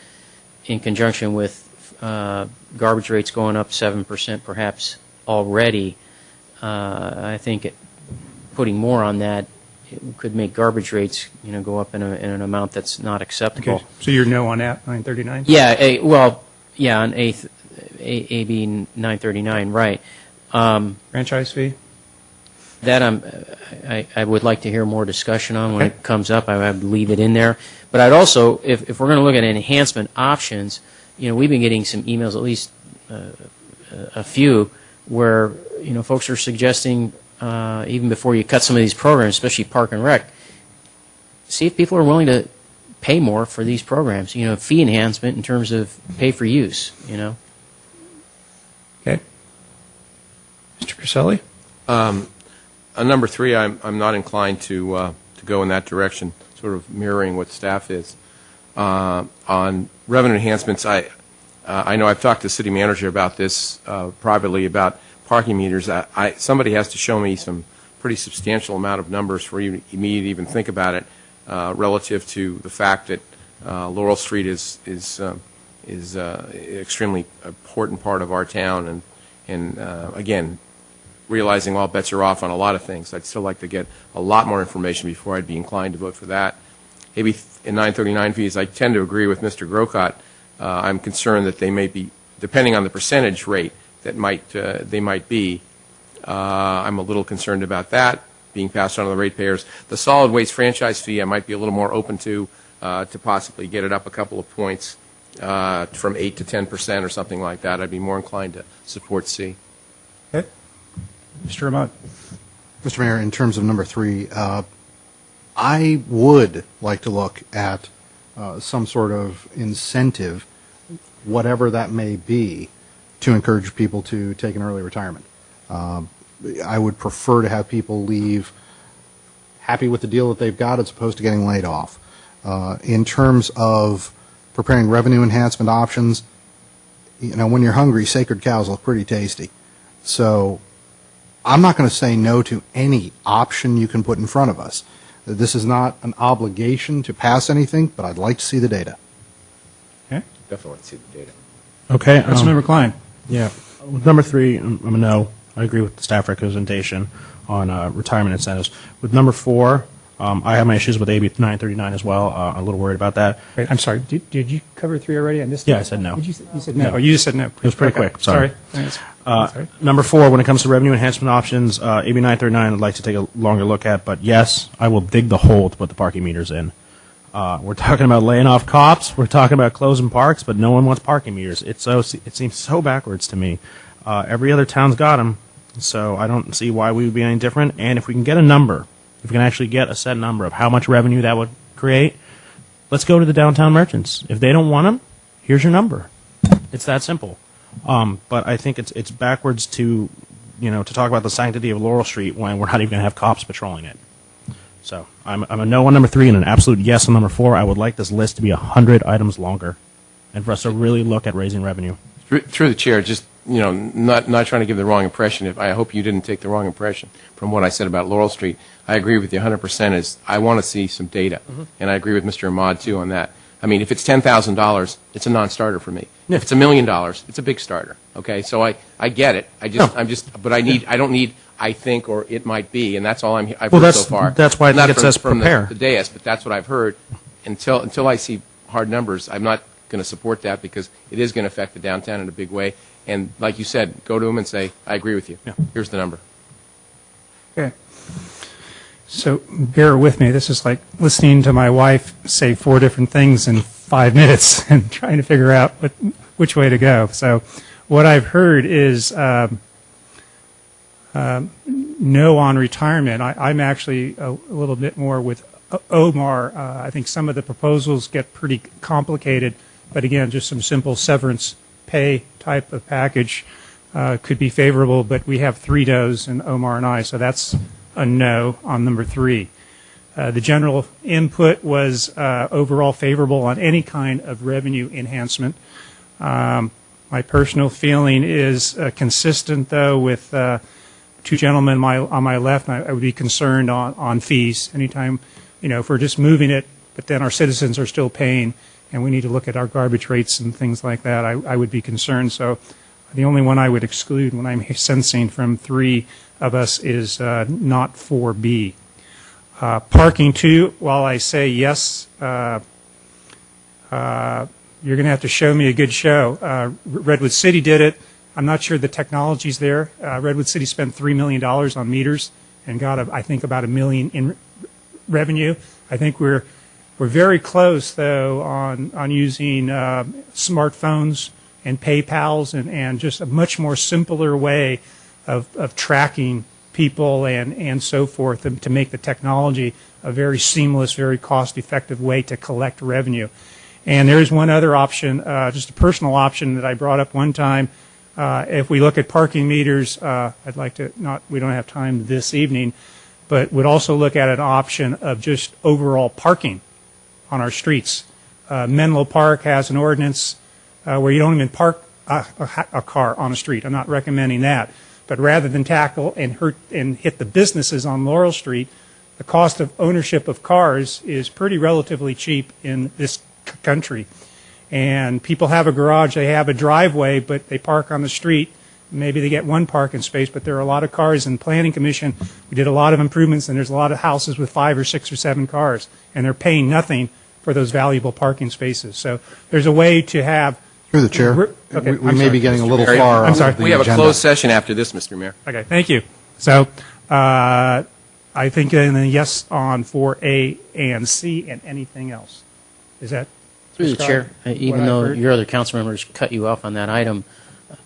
S7: in conjunction with garbage rates going up 7% perhaps already. I think putting more on that, it could make garbage rates, go up in an amount that's not acceptable.
S12: Okay. So you're no on that, 939?
S7: Yeah, on AB 939, right.
S12: Franchise fee?
S7: That I would like to hear more discussion on when it comes up. I would leave it in there. But I'd also, if we're going to look at enhancement options, we've been getting some emails, at least a few, where folks are suggesting, even before you cut some of these programs, especially Park and Rec, see if people are willing to pay more for these programs. Fee enhancement in terms of pay for use.
S12: Okay. Mr. Crisselli?
S2: On number 3, I'm not inclined to go in that direction, sort of mirroring what staff is. On revenue enhancements, I know I've talked to the city manager about this privately about parking meters. Somebody has to show me some pretty substantial amount of numbers for me to even think about it relative to the fact that Laurel Street is an extremely important part of our town, and again, realizing all bets are off on a lot of things. I'd still like to get a lot more information before I'd be inclined to vote for that. Maybe in 939 fees, I tend to agree with Mr. Grocott. I'm concerned that they may be, depending on the percentage rate that they might be, I'm a little concerned about that being passed on to the ratepayers. The solid waste franchise fee, I might be a little more open to possibly get it up a couple of points from 8 to 10% or something like that. I'd be more inclined to support C.
S12: Okay. Mr. Ahmad?
S1: Mr. Mayor, in terms of number 3, I would like to look at some sort of incentive, whatever that may be, to encourage people to take an early retirement. I would prefer to have people leave happy with the deal that they've got as opposed to getting laid off. In terms of preparing revenue enhancement options, when you're hungry, sacred cows look pretty tasty. So I'm not going to say no to any option you can put in front of us. This is not an obligation to pass anything, but I'd like to see the data.
S12: Okay.
S2: Definitely want to see the data.
S9: Okay.
S12: Councilmember Klein?
S9: Yeah. With number 3, I'm a no. I agree with the staff representation on retirement incentives. With number 4, I have my issues with AB 939 as well. I'm a little worried about that.
S12: Wait, I'm sorry. Did you cover 3 already? I missed
S9: Yeah, I said no.
S12: You said no. Oh, you just said no.
S9: It was pretty quick. Sorry.
S12: Sorry.
S9: Number 4, when it comes to revenue enhancement options, AB 939 I'd like to take a longer look at, but yes, I will dig the hole to put the parking meters in. We're talking about laying off cops. We're talking about closing parks, but no one wants parking meters. It seems so backwards to me. Every other town's got them, so I don't see why we would be any different. And if we can get a number, if we can actually get a set number of how much revenue that would create, let's go to the downtown merchants. If they don't want them, here's your number. It's that simple. But I think it's backwards to talk about the sanctity of Laurel Street when we're not even going to have cops patrolling it. So I'm a no on number 3 and an absolute yes on number 4. I would like this list to be 100 items longer, and for us to really look at raising revenue.
S2: Through the chair, just not trying to give the wrong impression. I hope you didn't take the wrong impression from what I said about Laurel Street. I agree with you 100%. Is I want to see some data, and I agree with Mr. Ahmad too on that. I mean, if it's $10,000, it's a non-starter for me.
S9: Yeah.
S2: If it's $1 million, it's a big starter. Okay, so I get it. But I don't need. I think, or it might be, and that's all I've heard so far.
S9: That's why I think it says prepare.
S2: The dais, but that's what I've heard. Until I see hard numbers, I'm not going to support that because it is going to affect the downtown in a big way. And like you said, go to them and say, I agree with you.
S9: Yeah.
S2: Here's the number.
S12: Okay. So bear with me. This is like listening to my wife say 4 different things in 5 minutes and trying to figure out which way to go. So what I've heard is no on retirement. I'm actually a little bit more with Omar. I think some of the proposals get pretty complicated, but again, just some simple severance pay type of package could be favorable, but we have 3 no's in Omar and I, so that's a no on number 3. The general input was overall favorable on any kind of revenue enhancement. My personal feeling is consistent, though, with 2 gentlemen on my left. I would be concerned on fees. Anytime, if we're just moving it, but then our citizens are still paying, and we need to look at our garbage rates and things like that, I would be concerned. So the only one I would exclude when I'm sensing from 3 of us is not 4B. Parking, too, while I say yes, you're going to have to show me a good show. Redwood City did it. I'm not sure the technology's there. Redwood City spent $3 million on meters and got, I think, about $1 million in revenue. I think we're very close, though, on using smartphones and PayPals and just a much more simpler way of tracking people and so forth, and to make the technology a very seamless, very cost-effective way to collect revenue. And there is one other option, just a personal option that I brought up one time. If we look at parking meters, I'd like to we don't have time this evening, but would also look at an option of just overall parking on our streets. Menlo Park has an ordinance where you don't even park a car on the street. I'm not recommending that. But rather than tackle and hit the businesses on Laurel Street, the cost of ownership of cars is pretty relatively cheap in this country. And people have a garage, they have a driveway, but they park on the street. Maybe they get one parking space, but there are a lot of cars. In Planning Commission, we did a lot of improvements, and there's a lot of houses with 5 or 6 or 7 cars, and they're paying nothing for those valuable parking spaces. So there's a way to have...
S1: Through the chair,
S12: Okay,
S1: we may be getting a little far.
S12: I'm sorry.
S2: We have a closed session after this, Mr. Mayor.
S12: Okay, thank you. So I think then a yes on 4A and C and anything else. Is that...
S7: Through the chair, even though your other council members cut you off on that item,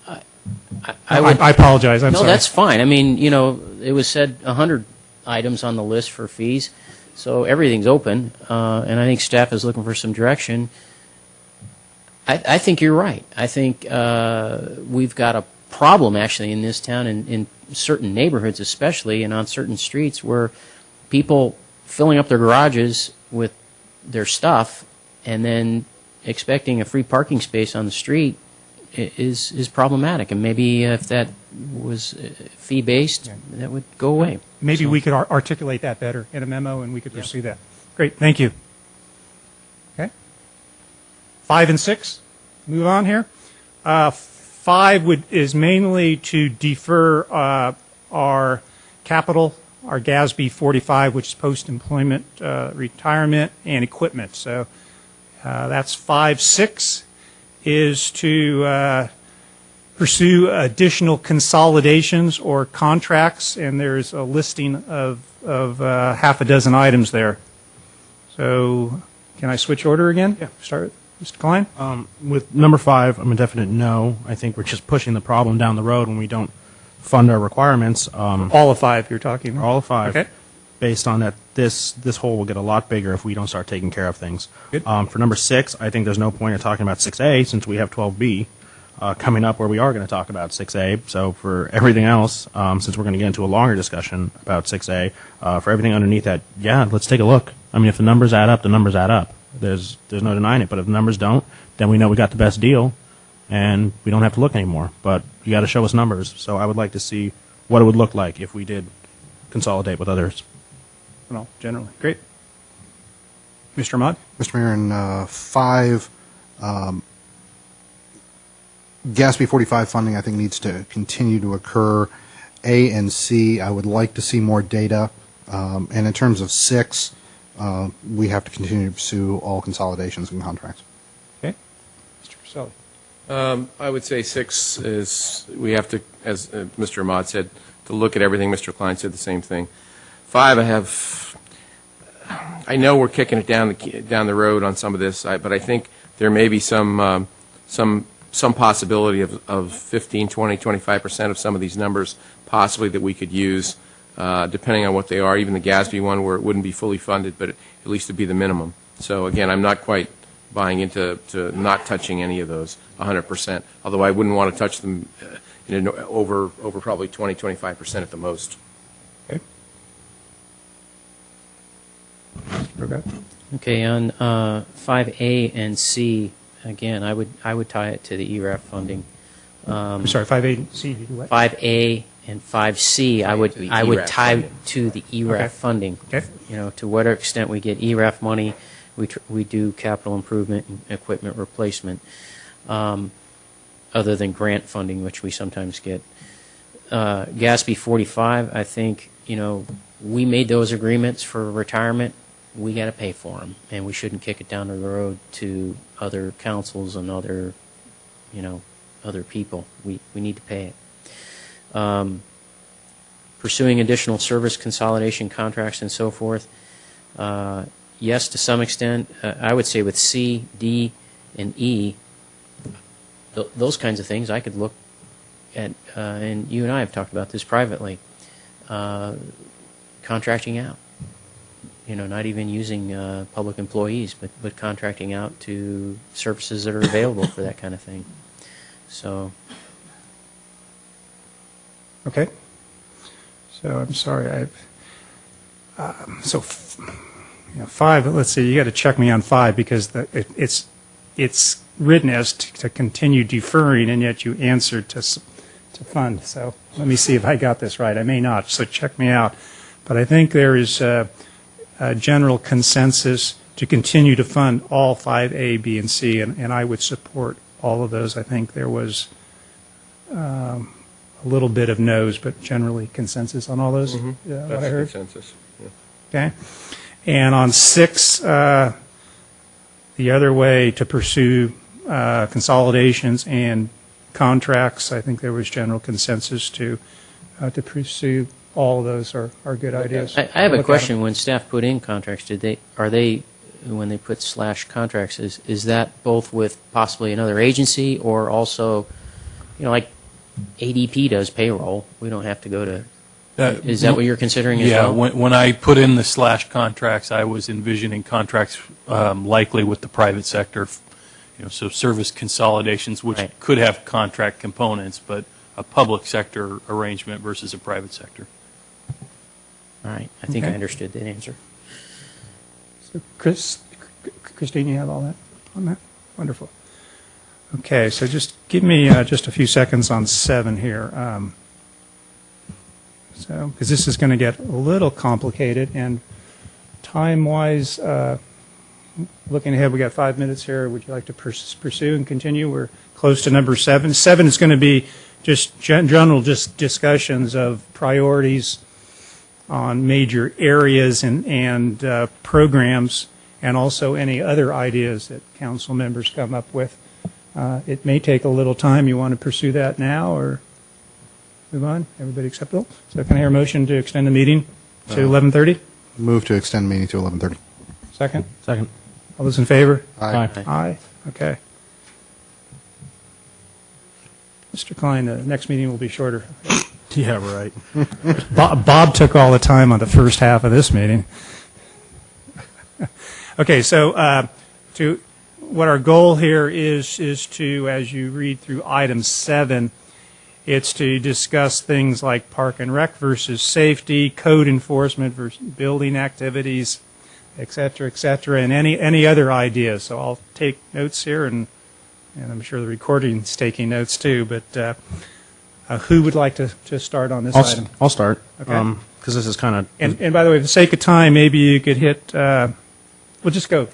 S12: I apologize. I'm
S7: no,
S12: sorry.
S7: that's fine. I mean, it was said 100 items on the list for fees, so everything's open, and I think staff is looking for some direction. I think you're right. I think we've got a problem actually in this town, in certain neighborhoods especially, and on certain streets where people filling up their garages with their stuff and then expecting a free parking space on the street is problematic. And maybe if that was fee-based, that would go away.
S12: Maybe we could articulate that better in a memo, and we could pursue that. Great, thank you. Okay. 5 and 6, move on here. 5 is mainly to defer our capital, our GASB 45, which is post-employment retirement and equipment. So that's 5. 6 is to pursue additional consolidations or contracts, and there's a listing of half a dozen items there. So can I switch order again? Yeah. Start with Mr. Klein?
S9: With number 5, I'm a definite no. I think we're just pushing the problem down the road when we don't fund our requirements.
S12: All of 5 you're talking about?
S9: All of 5.
S12: Okay.
S9: Based on that, this hole will get a lot bigger if we don't start taking care of things.
S12: Good.
S9: For number 6, I think there's no point in talking about 6A since we have 12B coming up where we are going to talk about 6A. So for everything else, since we're going to get into a longer discussion about 6A, for everything underneath that, yeah, let's take a look. I mean, if the numbers add up, the numbers add up. There's no denying it. But if the numbers don't, then we know we got the best deal, and we don't have to look anymore. But you got to show us numbers. So I would like to see what it would look like if we did consolidate with others.
S12: No, generally. Great. Mr. Ahmad?
S1: Mr. Mayor, in 5, GASB 45 funding, I think, needs to continue to occur. A and C, I would like to see more data. And in terms of 6, we have to continue to pursue all consolidations and contracts.
S12: Okay. Mr. Purcell?
S2: I would say 6 is, we have to, as Mr. Ahmad said, to look at everything. Mr. Klein said the same thing. 5, I know we're kicking it down the road on some of this, but I think there may be some possibility of 15, 20, 25% of some of these numbers possibly that we could use, depending on what they are. Even the GASB one where it wouldn't be fully funded, but at least it'd be the minimum. So again, I'm not quite buying into not touching any of those 100%, although I wouldn't want to touch them over probably 20, 25% at the most.
S7: Okay, on 5A and C, again, I would tie it to the ERAF funding.
S12: I'm sorry, 5A and C, you do what?
S7: 5A and 5C, I would tie to the ERAF funding.
S12: Okay.
S7: To what extent we get ERAF money, we do capital improvement and equipment replacement, other than grant funding, which we sometimes get. GASB 45, I think, we made those agreements for retirement. We got to pay for them, and we shouldn't kick it down the road to other councils and other people. We need to pay it. Pursuing additional service consolidation contracts and so forth. Yes, to some extent. I would say with C, D, and E, those kinds of things, I could look at, and you and I have talked about this privately, contracting out. Not even using public employees, but contracting out to services that are available for that kind of thing. So.
S12: Okay. So I'm sorry. Five. Let's see. You got to check me on 5 because it's written as to continue deferring, and yet you answered to fund. So let me see if I got this right. I may not. So check me out. But I think there is a general consensus to continue to fund all 5A, B, and C, and I would support all of those. I think there was a little bit of no's, but generally consensus on all those.
S2: That's
S12: what I heard.
S2: consensus. Yeah.
S12: Okay. And on 6, the other way to pursue consolidations and contracts, I think there was general consensus to pursue all of those are good ideas.
S7: I have a question. When staff put in contracts, when they put / contracts, is that both with possibly another agency or also, like ADP does payroll? We don't have to go to. Is that what you're considering as well?
S13: Yeah. When I put in the / contracts, I was envisioning contracts likely with the private sector, so service consolidations, which could have contract components, but a public sector arrangement versus a private sector.
S7: All right. I think I understood that answer.
S12: So Christine, you have all that on that? Wonderful. Okay, so just give me just a few seconds on 7 here. Because this is going to get a little complicated, and time-wise, looking ahead, we got 5 minutes here. Would you like to pursue and continue? We're close to number 7. 7 is going to be just general discussions of priorities on major areas and programs, and also any other ideas that council members come up with. It may take a little time. You want to pursue that now or move on? Everybody acceptable? So can I hear a motion to extend the meeting to 11:30?
S1: Move to extend meeting to 11:30.
S12: Second?
S9: Second.
S12: All those in favor?
S1: Aye.
S12: Aye. Okay. Mr. Klein, the next meeting will be shorter.
S9: Yeah, right.
S12: Bob took all the time on the first half of this meeting. Okay, so what our goal here is to, as you read through item 7, it's to discuss things like park and rec versus safety, code enforcement versus building activities, et cetera, and any other ideas. So I'll take notes here, and I'm sure the recording's taking notes too, but who would like to start on this item?
S9: I'll start.
S12: Okay.
S9: Because this is kind of.
S12: And by the way, for the sake of time, maybe you could hit. Well, just go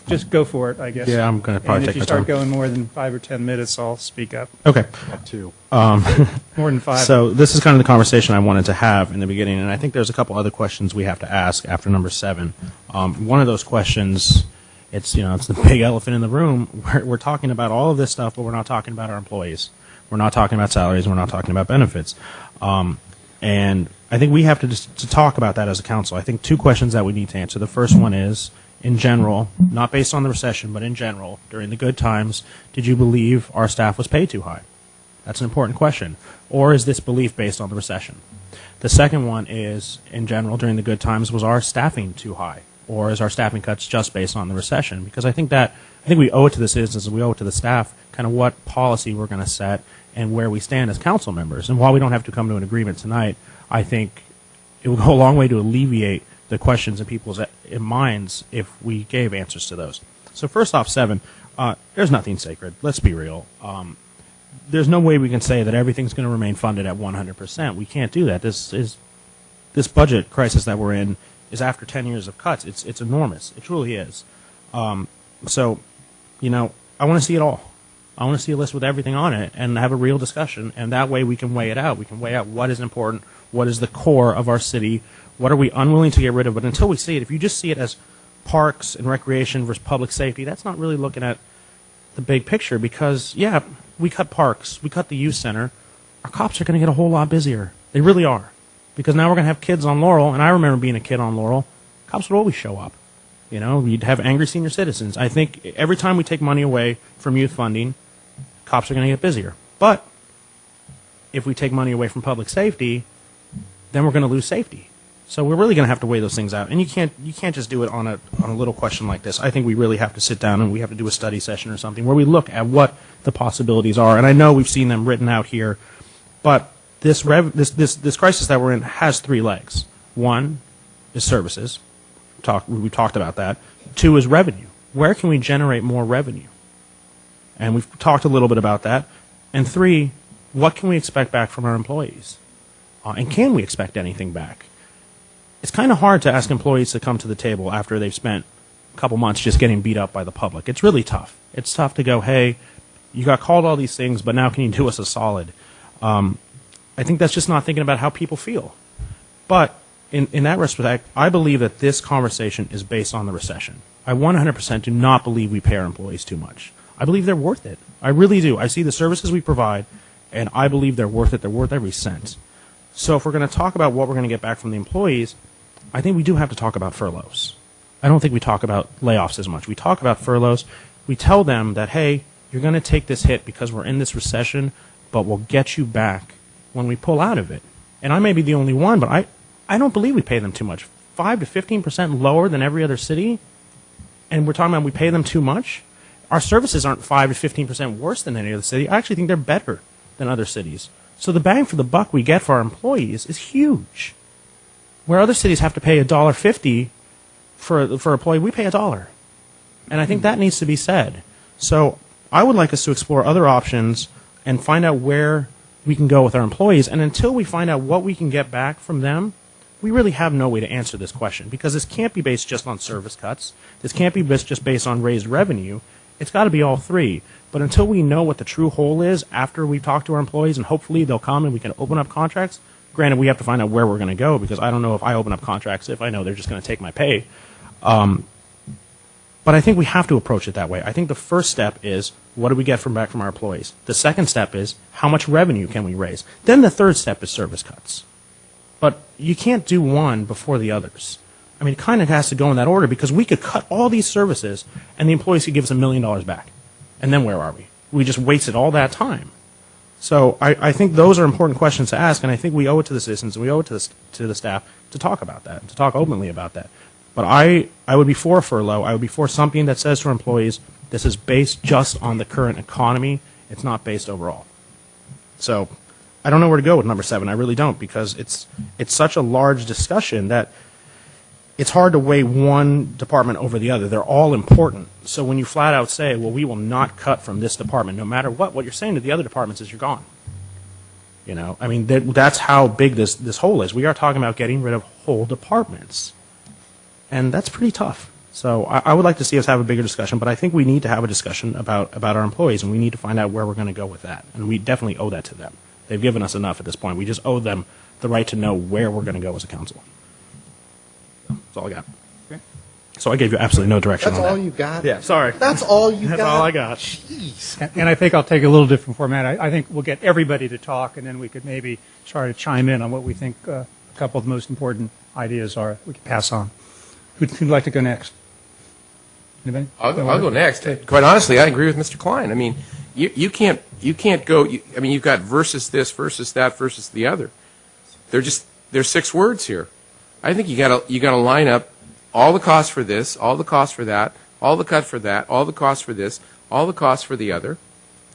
S12: for it, I guess.
S9: Yeah, I'm going to probably
S12: and
S9: take my
S12: if you start
S9: time.
S12: going more than 5 or 10 minutes, I'll speak up.
S9: Okay.
S1: Up to.
S12: More than 5.
S9: So this is kind of the conversation I wanted to have in the beginning, and I think there's a couple other questions we have to ask after number 7. One of those questions, it's the big elephant in the room. We're talking about all of this stuff, but we're not talking about our employees. We're not talking about salaries. We're not talking about benefits. And I think we have to talk about that as a council. I think 2 questions that we need to answer. The first one is, in general, not based on the recession, but in general, during the good times, did you believe our staff was paid too high? That's an important question. Or is this belief based on the recession? The second one is, in general, during the good times, was our staffing too high? Or is our staffing cuts just based on the recession? Because I think we owe it to the citizens and we owe it to the staff kind of what policy we're going to set and where we stand as council members. And while we don't have to come to an agreement tonight, I think it will go a long way to alleviate the questions in people's minds if we gave answers to those. So first off, 7, there's nothing sacred. Let's be real. There's no way we can say that everything's going to remain funded at 100%. We can't do that. This budget crisis that we're in is after 10 years of cuts. It's enormous. It truly is. So, I want to see it all. I want to see a list with everything on it and have a real discussion, and that way we can weigh it out. We can weigh out what is important, what is the core of our city, what are we unwilling to get rid of. But until we see it, if you just see it as parks and recreation versus public safety, that's not really looking at the big picture because, yeah, we cut parks, we cut the youth center. Our cops are going to get a whole lot busier. They really are. Because now we're going to have kids on Laurel, and I remember being a kid on Laurel. Cops would always show up. You'd have angry senior citizens. I think every time we take money away from youth funding, cops are going to get busier. But if we take money away from public safety, then we're going to lose safety. So we're really going to have to weigh those things out. And you can't just do it on a little question like this. I think we really have to sit down and we have to do a study session or something where we look at what the possibilities are. And I know we've seen them written out here, but this crisis that we're in has three legs. One is services. We talked about that. Two is revenue. Where can we generate more revenue? And we've talked a little bit about that. And three, what can we expect back from our employees? And can we expect anything back? It's kind of hard to ask employees to come to the table after they've spent a couple months just getting beat up by the public. It's really tough. It's tough to go, hey, you got called all these things, but now can you do us a solid? I think that's just not thinking about how people feel. But in that respect, I believe that this conversation is based on the recession. I 100% do not believe we pay our employees too much. I believe they're worth it. I really do. I see the services we provide, and I believe they're worth it. They're worth every cent. So if we're going to talk about what we're going to get back from the employees, I think we do have to talk about furloughs. I don't think we talk about layoffs as much. We talk about furloughs. We tell them that, hey, you're going to take this hit because we're in this recession, but we'll get you back when we pull out of it. And I may be the only one, but I don't believe we pay them too much. 5 to 15% lower than every other city, and we're talking about we pay them too much? Our services aren't 5 to 15% worse than any other city. I actually think they're better than other cities. So the bang for the buck we get for our employees is huge. Where other cities have to pay $1.50 for an employee, we pay $1. And I think that needs to be said. So I would like us to explore other options and find out where we can go with our employees. And until we find out what we can get back from them, we really have no way to answer this question, because this can't be based just on service cuts. This can't be just based on raised revenue. It's got to be all three. But until we know what the true whole is after we've talked to our employees, and hopefully they'll come and we can open up contracts. Granted, we have to find out where we're going to go, because I don't know if I open up contracts if I know they're just going to take my pay. But I think we have to approach it that way. I think the first step is, what do we get back from our employees? The second step is, how much revenue can we raise? Then the third step is service cuts. But you can't do one before the others. I mean, it kind of has to go in that order, because we could cut all these services and the employees could give us $1 million back. And then where are we? We just wasted all that time. So I think those are important questions to ask, and I think we owe it to the citizens and we owe it to the staff to talk about that, to talk openly about that. But I would be for a furlough. I would be for something that says to our employees, this is based just on the current economy. It's not based overall. So I don't know where to go with number 7. I really don't, because it's such a large discussion that it's hard to weigh one department over the other. They're all important. So when you flat out say, well, we will not cut from this department, no matter what you're saying to the other departments is you're gone. You know, I mean, that's how big this hole is. We are talking about getting rid of whole departments. And that's pretty tough. So I would like to see us have a bigger discussion, but I think we need to have a discussion about our employees, and we need to find out where we're going to go with that. And we definitely owe that to them. They've given us enough at this point. We just owe them the right to know where we're going to go as a council. That's all I got.
S2: Okay.
S9: So I gave you absolutely no direction
S1: That's
S9: on that.
S1: all you got?
S9: Yeah, sorry.
S1: That's all you got?
S9: That's all I got.
S1: Jeez.
S12: And I think I'll take a little different format. I think we'll get everybody to talk, and then we could maybe try to chime in on what we think a couple of the most important ideas are we could pass on. Who'd like to go next? Anybody?
S2: I'll go next. Quite honestly, I agree with Mr. Klein. I mean, you can't go. I mean, you've got versus this, versus that, versus the other. There's 6 words here. I think you got to line up all the costs for this, all the costs for that, all the cut for that, all the costs for this, all the costs for the other,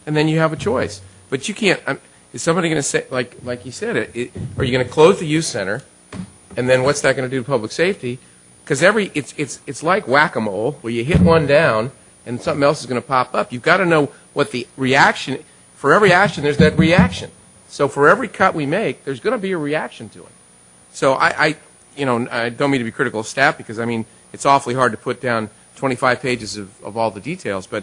S2: and then you have a choice. But you can't. Is somebody going to say, like you said, are you going to close the youth center, and then what's that going to do to public safety? Because it's like whack-a-mole, where you hit one down and something else is going to pop up. You've got to know what the reaction. For every action, there's that reaction. So for every cut we make, there's going to be a reaction to it. So I don't mean to be critical of staff, because I mean it's awfully hard to put down 25 pages of all the details. But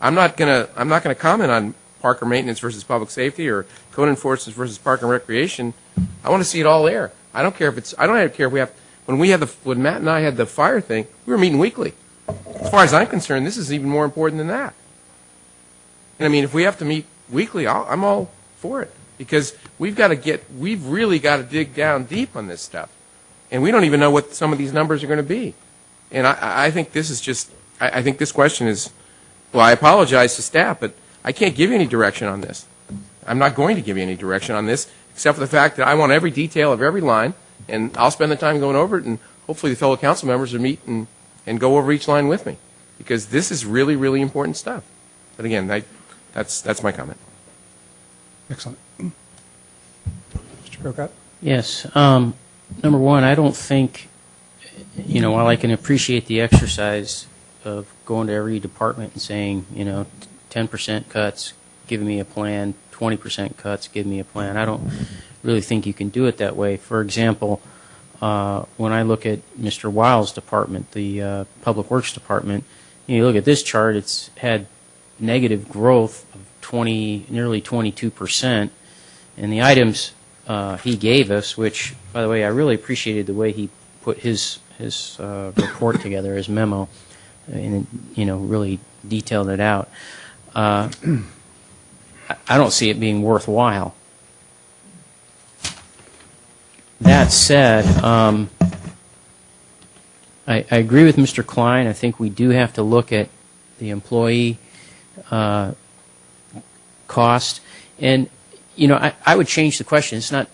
S2: I'm not gonna comment on Parker maintenance versus public safety, or code enforcement versus park and recreation. I want to see it all there. I don't care if we have. When Matt and I had the fire thing, we were meeting weekly. As far as I'm concerned, this is even more important than that. And I mean, if we have to meet weekly, I'm all for it, because we've really got to dig down deep on this stuff, and we don't even know what some of these numbers are going to be. And I think this is just. I think this question is. Well, I apologize to staff, but I can't give you any direction on this. I'm not going to give you any direction on this, except for the fact that I want every detail of every line, and I'll spend the time going over it, and hopefully the fellow council members will meet and go over each line with me, because this is really, really important stuff. But again, that's my comment.
S12: Excellent. Mr. Grocott?
S7: Yes. Number one, I don't think, while I can appreciate the exercise of going to every department and saying, 10% cuts, giving me a plan, 20% cuts, give me a plan. I don't really think you can do it that way. For example, when I look at Mr. Wiles' department, the Public Works Department, you look at this chart, it's had negative growth of nearly 22%, and the items he gave us, which, by the way, I really appreciated the way he put his report together, his memo, and really detailed it out. I don't see it being worthwhile. That said, I agree with Mr. Klein. I think we do have to look at the employee cost. And, I would change the question. It's not,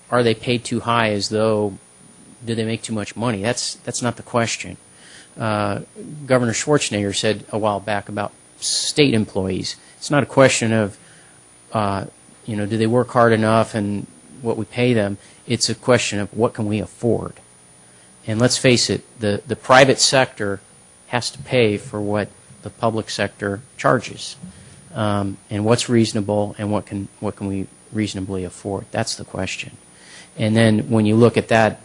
S7: are they paid too high, as though, do they make too much money? That's not the question. Governor Schwarzenegger said a while back about state employees. It's not a question of, do they work hard enough and what we pay them. It's a question of what can we afford. And let's face it, the private sector has to pay for what the public sector charges, and what's reasonable and what can we reasonably afford. That's the question. And then when you look at that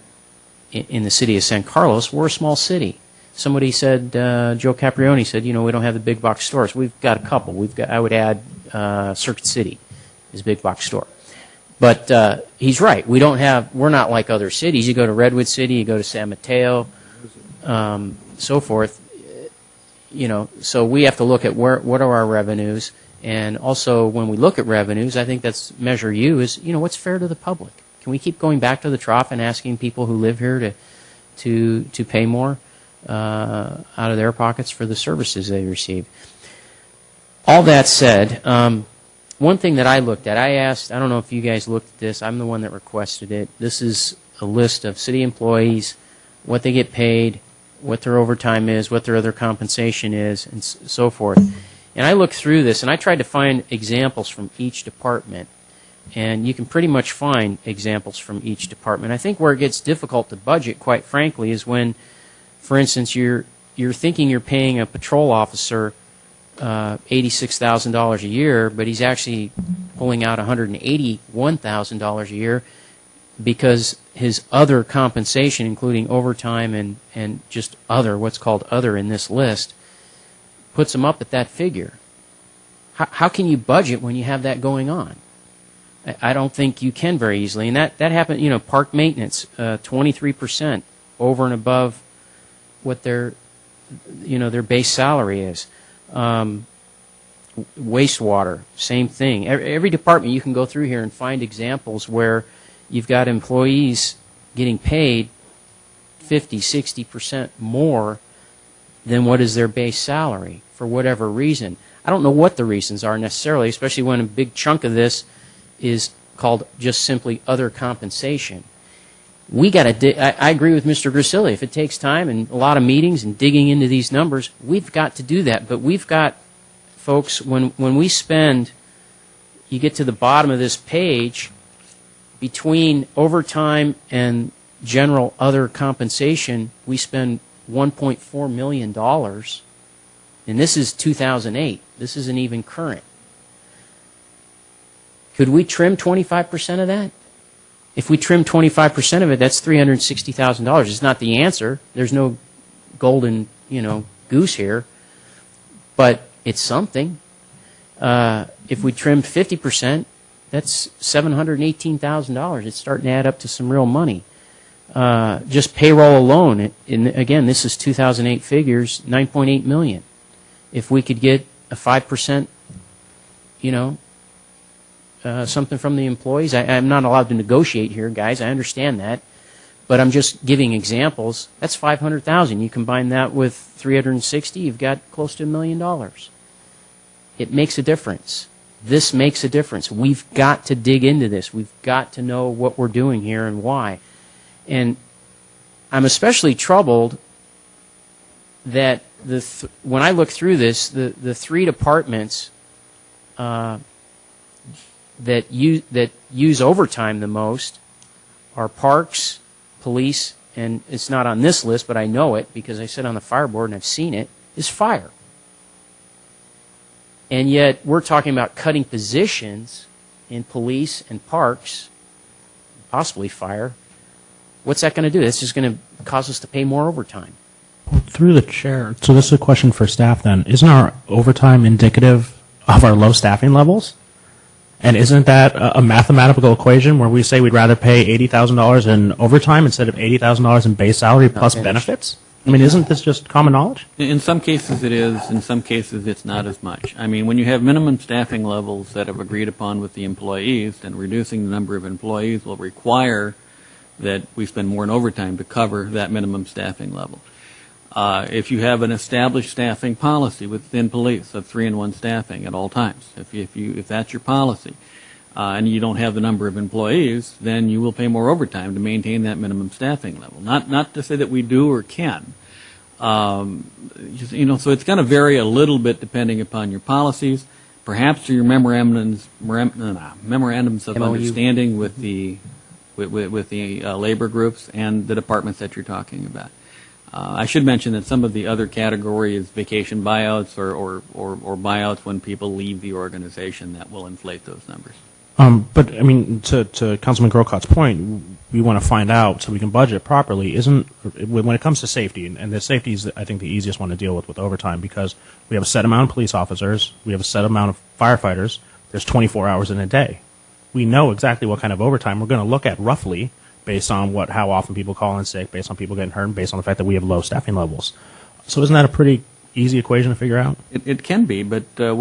S7: in the city of San Carlos, we're a small city. Somebody said, Joe Caprioni said, we don't have the big box stores. We've got a couple. I would add Circuit City is a big box store. But he's right. We're not like other cities. You go to Redwood City, you go to San Mateo, so forth. So we have to look at what are our revenues, and also when we look at revenues, I think that's Measure U is what's fair to the public. Can we keep going back to the trough and asking people who live here to pay more out of their pockets for the services they receive? All that said. One thing that I looked at, I don't know if you guys looked at this, I'm the one that requested it. This is a list of city employees, what they get paid, what their overtime is, what their other compensation is, and so forth. And I looked through this, and I tried to find examples from each department. And you can pretty much find examples from each department. I think where it gets difficult to budget, quite frankly, is when, for instance, you're thinking you're paying a patrol officer $86,000 a year, but he's actually pulling out $181,000 a year because his other compensation, including overtime and just what's called other in this list, puts him up at that figure. How can you budget when you have that going on? I don't think you can very easily. And that happened, park maintenance, 23% over and above what their base salary is. Wastewater, same thing. Every department you can go through here and find examples where you've got employees getting paid 50, 60% more than what is their base salary for whatever reason. I don't know what the reasons are necessarily, especially when a big chunk of this is called just simply other compensation. We got to. I agree with Mr. Grisilli. If it takes time and a lot of meetings and digging into these numbers, we've got to do that. But we've got, folks, when we spend, you get to the bottom of this page, between overtime and general other compensation, we spend $1.4 million. And this is 2008. This isn't even current. Could we trim 25% of that? If we trim 25% of it, that's $360,000. It's not the answer. There's no golden, goose here, but it's something. If we trimmed 50%, that's $718,000. It's starting to add up to some real money. Just payroll alone, again, this is 2008 figures, $9.8 million. If we could get a 5%, something from the employees. I'm not allowed to negotiate here, guys. I understand that. But I'm just giving examples. That's $500,000. You combine that with $360, you've got close to $1 million. It makes a difference. This makes a difference. We've got to dig into this. We've got to know what we're doing here and why. And I'm especially troubled that when I look through this, the three departments that use overtime the most are parks, police, and it's not on this list, but I know it because I sit on the fire board and I've seen it, is fire. And yet we're talking about cutting positions in police and parks, possibly fire. What's that going to do? It's just going to cause us to pay more overtime.
S9: Through the chair, so this is a question for staff then. Isn't our overtime indicative of our low staffing levels? And isn't that a mathematical equation where we say we'd rather pay $80,000 in overtime instead of $80,000 in base salary plus benefits? I mean, isn't this just common knowledge?
S10: In some cases it is, in some cases it's not as much. I mean, when you have minimum staffing levels that have agreed upon with the employees, then reducing the number of employees will require that we spend more in overtime to cover that minimum staffing level. If you have an established staffing policy within police of 3-in-1 staffing at all times, if that's your policy, and you don't have the number of employees, then you will pay more overtime to maintain that minimum staffing level. Not to say that we do or can. So it's going to vary a little bit depending upon your policies, perhaps through your memorandums of
S7: MOU.
S10: understanding with the labor groups and the departments that you're talking about. I should mention that some of the other categories, vacation buyouts or buyouts when people leave the organization, that will inflate those numbers.
S9: But, I mean, to Councilman Grocot's point, we want to find out so we can budget properly. When it comes to safety, and the safety is, I think, the easiest one to deal with overtime because we have a set amount of police officers, we have a set amount of firefighters, there's 24 hours in a day. We know exactly what kind of overtime we're going to look at roughly based on how often people call in sick, based on people getting hurt, and based on the fact that we have low staffing levels. So isn't that a pretty easy equation to figure out?
S10: It can be, but the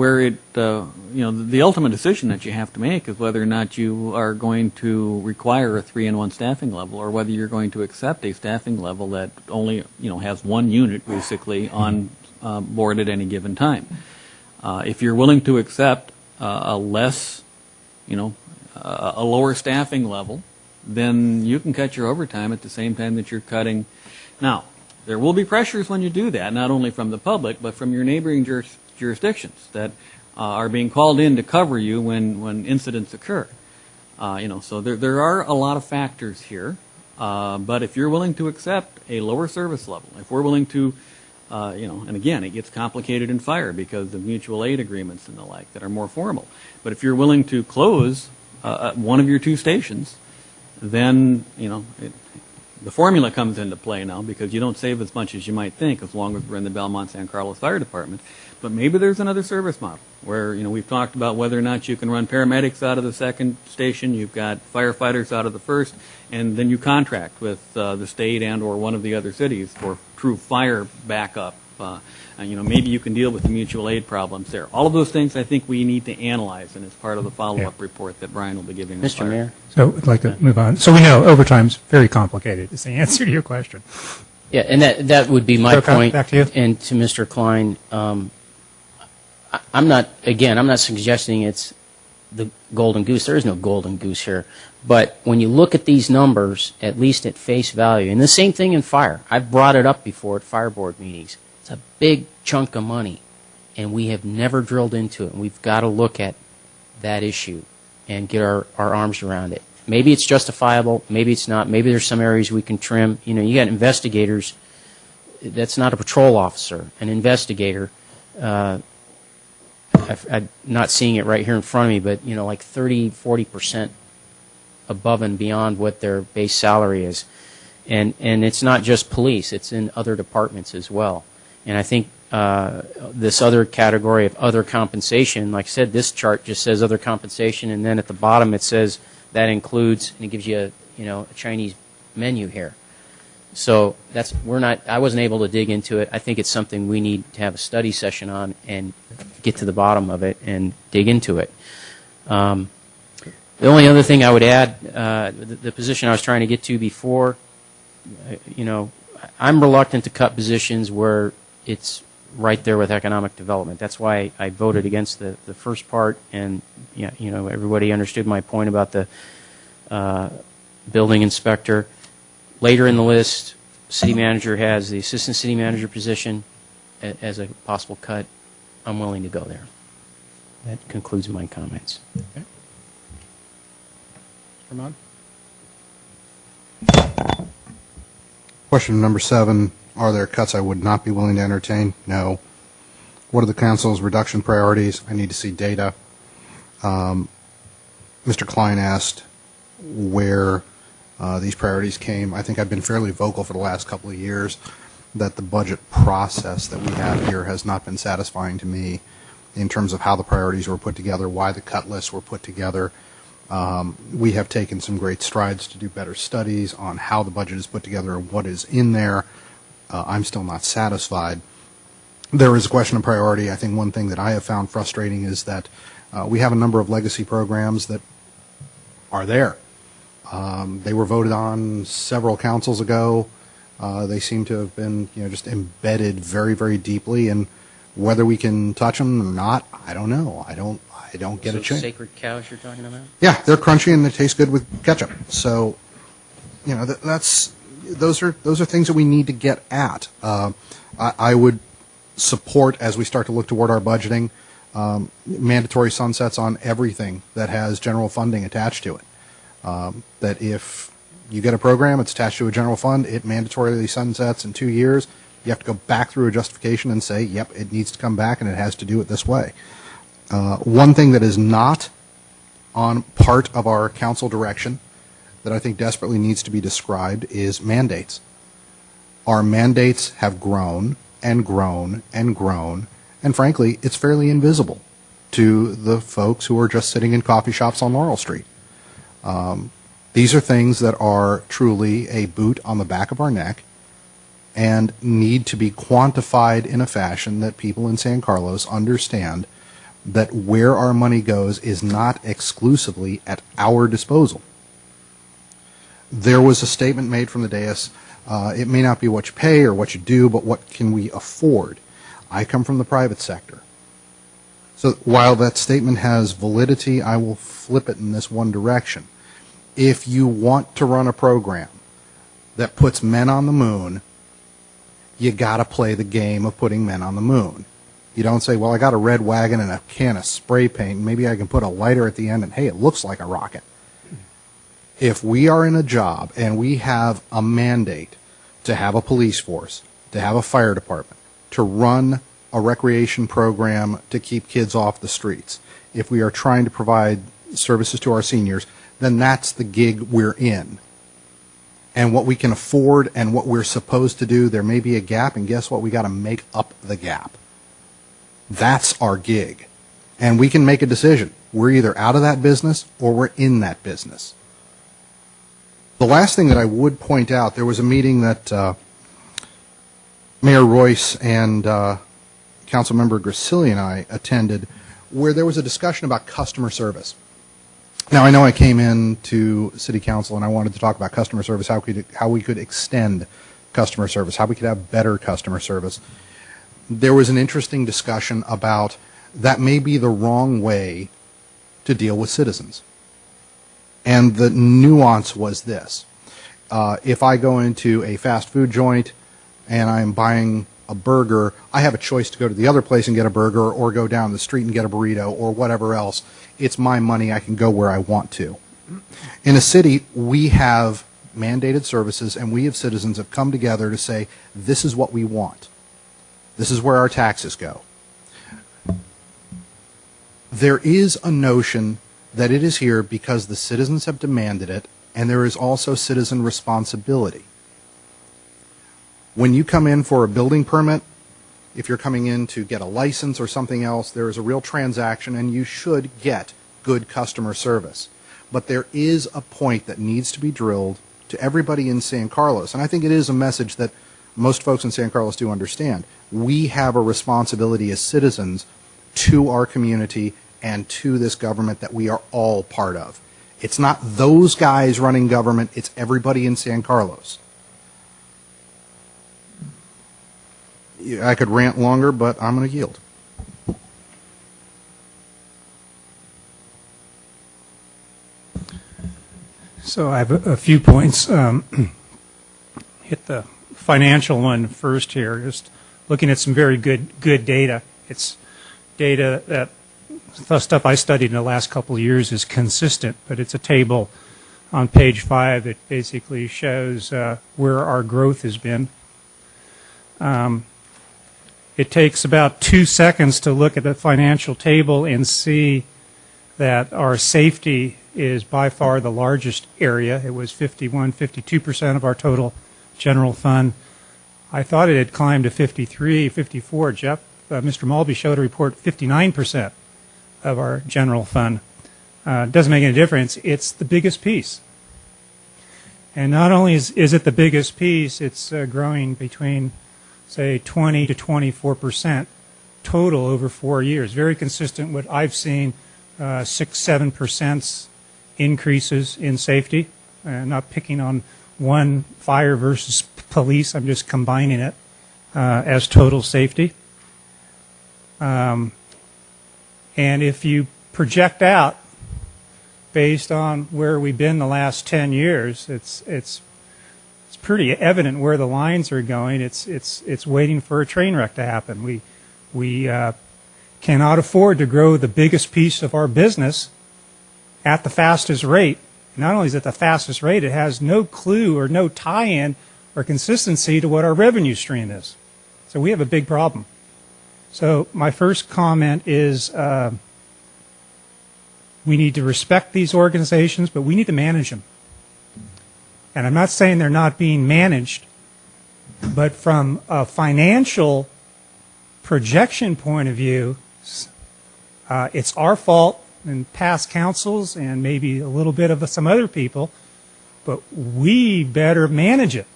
S10: ultimate decision that you have to make is whether or not you are going to require a 3-in-1 staffing level, or whether you're going to accept a staffing level that only has one unit basically on board at any given time. If you're willing to accept a lower staffing level, then you can cut your overtime at the same time that you're cutting. Now, there will be pressures when you do that, not only from the public, but from your neighboring jurisdictions that are being called in to cover you when incidents occur. So there are a lot of factors here. But if you're willing to accept a lower service level, if we're willing to, and again, it gets complicated in fire because of mutual aid agreements and the like that are more formal. But if you're willing to close one of your two stations, then, the formula comes into play now because you don't save as much as you might think as long as we're in the Belmont-San Carlos Fire Department. But maybe there's another service model where, we've talked about whether or not you can run paramedics out of the second station, you've got firefighters out of the first, and then you contract with the state and or one of the other cities for true fire backup. Maybe you can deal with the mutual aid problems there. All of those things I think we need to analyze, and it's part of the follow-up report that Brian will be giving us.
S7: Mr. Mayor?
S12: So I'd like to move on. So we know overtime's very complicated is the answer to your question.
S7: Yeah, and that would be my
S12: Grocott,
S7: point.
S12: back to you.
S7: And to Mr. Klein, I'm not suggesting it's the golden goose. There is no golden goose here. But when you look at these numbers, at least at face value, and the same thing in fire. I've brought it up before at fire board meetings. It's a big chunk of money, and we have never drilled into it. And we've got to look at that issue and get our arms around it. Maybe it's justifiable. Maybe it's not. Maybe there's some areas we can trim. You got investigators. That's not a patrol officer. An investigator. I'm not seeing it right here in front of me, but like 30-40% above and beyond what their base salary is, and it's not just police; it's in other departments as well. And I think this other category of other compensation, like I said, this chart just says other compensation, and then at the bottom it says that includes, and it gives you a Chinese menu here. So I wasn't able to dig into it. I think it's something we need to have a study session on and get to the bottom of it and dig into it. The only other thing I would add, the position I was trying to get to before, I'm reluctant to cut positions where it's right there with economic development. That's why I voted against the first part, and everybody understood my point about the building inspector. Later in the list, city manager has the assistant city manager position as a possible cut. I'm willing to go there. That concludes my comments.
S1: Okay. Mr. Ahmad? Question number 7, are there cuts I would not be willing to entertain? No. What are the council's reduction priorities? I need to see data. Mr. Klein asked where these priorities came. I think I've been fairly vocal for the last couple of years that the budget process that we have here has not been satisfying to me in terms of how the priorities were put together, why the cut lists were put together. We have taken some great strides to do better studies on how the budget is put together and what is in there. I'm still not satisfied. There is a question of priority. I think one thing that I have found frustrating is that we have a number of legacy programs that are there. They were voted on several councils ago. They seem to have been, just embedded very, very deeply, and whether we can touch them or not, I don't know. I don't get a chance.
S7: Sacred cows you're talking about?
S1: Yeah, they're crunchy and they taste good with ketchup. So, those are things that we need to get at. I would support, as we start to look toward our budgeting, mandatory sunsets on everything that has general funding attached to it. That if you get a program, it's attached to a general fund, it mandatorily sunsets in 2 years. You have to go back through a justification and say, yep, it needs to come back and it has to do it this way. One thing that is not on part of our council direction that I think desperately needs to be described is mandates. Our mandates have grown and grown and grown, and frankly, it's fairly invisible to the folks who are just sitting in coffee shops on Laurel Street. These are things that are truly a boot on the back of our neck and need to be quantified in a fashion that people in San Carlos understand that where our money goes is not exclusively at our disposal. There was a statement made from the dais, it may not be what you pay or what you do, but what can we afford? I come from the private sector. So while that statement has validity, I will flip it in this one direction. If you want to run a program that puts men on the moon, you got to play the game of putting men on the moon. You don't say, well, I got a red wagon and a can of spray paint. Maybe I can put a lighter at the end and, hey, it looks like a rocket. If we are in a job and we have a mandate to have a police force, to have a fire department, to run a recreation program to keep kids off the streets, if we are trying to provide services to our seniors, then that's the gig we're in. And what we can afford and what we're supposed to do, there may be a gap, and guess what? We got to make up the gap. That's our gig. And we can make a decision. We're either out of that business or we're in that business. The last thing that I would point out, there was a meeting that Mayor Royce and Councilmember Grisilli and I attended where there was a discussion about customer service. Now, I know I came in to City Council and I wanted to talk about customer service, how we could extend customer service, how we could have better customer service. There was an interesting discussion about that may be the wrong way to deal with citizens. And the nuance was this. If I go into a fast food joint and I'm buying a burger, I have a choice to go to the other place and get a burger or go down the street and get a burrito or whatever else. It's my money. I can go where I want to. In a city, we have mandated services, and we as citizens have come together to say, this is what we want. This is where our taxes go. There is a notion that it is here because the citizens have demanded it, and there is also citizen responsibility. When you come in for a building permit, if you're coming in to get a license or something else, there is a real transaction, and you should get good customer service. But there is a point that needs to be drilled to everybody in San Carlos, and I think it is a message that most folks in San Carlos do understand. We have a responsibility as citizens to our community and to this government that we are all part of. It's not those guys running government, it's everybody in San Carlos. I could rant longer, but I'm going to yield.
S12: So I have a few points. Hit the financial one first here. Just looking at some very good data. It's data that the stuff I studied in the last couple of years is consistent, but it's a table on page 5 that basically shows where our growth has been. It takes about 2 seconds to look at the financial table and see that our safety is by far the largest area. It was 52% of our total general fund. I thought it had climbed to 53, 54. Jeff, Mr. Mulby showed a report 59% of our general fund. Doesn't make any difference. It's the biggest piece. And not only is it the biggest piece, it's growing between, say, 20 to 24% total over 4 years. Very consistent with what I've seen, 6-7% increases in safety. Not picking on one fire versus police. I'm just combining it as total safety. And if you project out based on where we've been the last 10 years, it's pretty evident where the lines are going. It's waiting for a train wreck to happen. We cannot afford to grow the biggest piece of our business at the fastest rate. Not only is it the fastest rate, it has no clue or no tie-in or consistency to what our revenue stream is. So we have a big problem. So my first comment is we need to respect these organizations, but we need to manage them. And I'm not saying they're not being managed, but from a financial projection point of view, it's our fault and past councils and maybe a little bit of some other people, but we better manage it.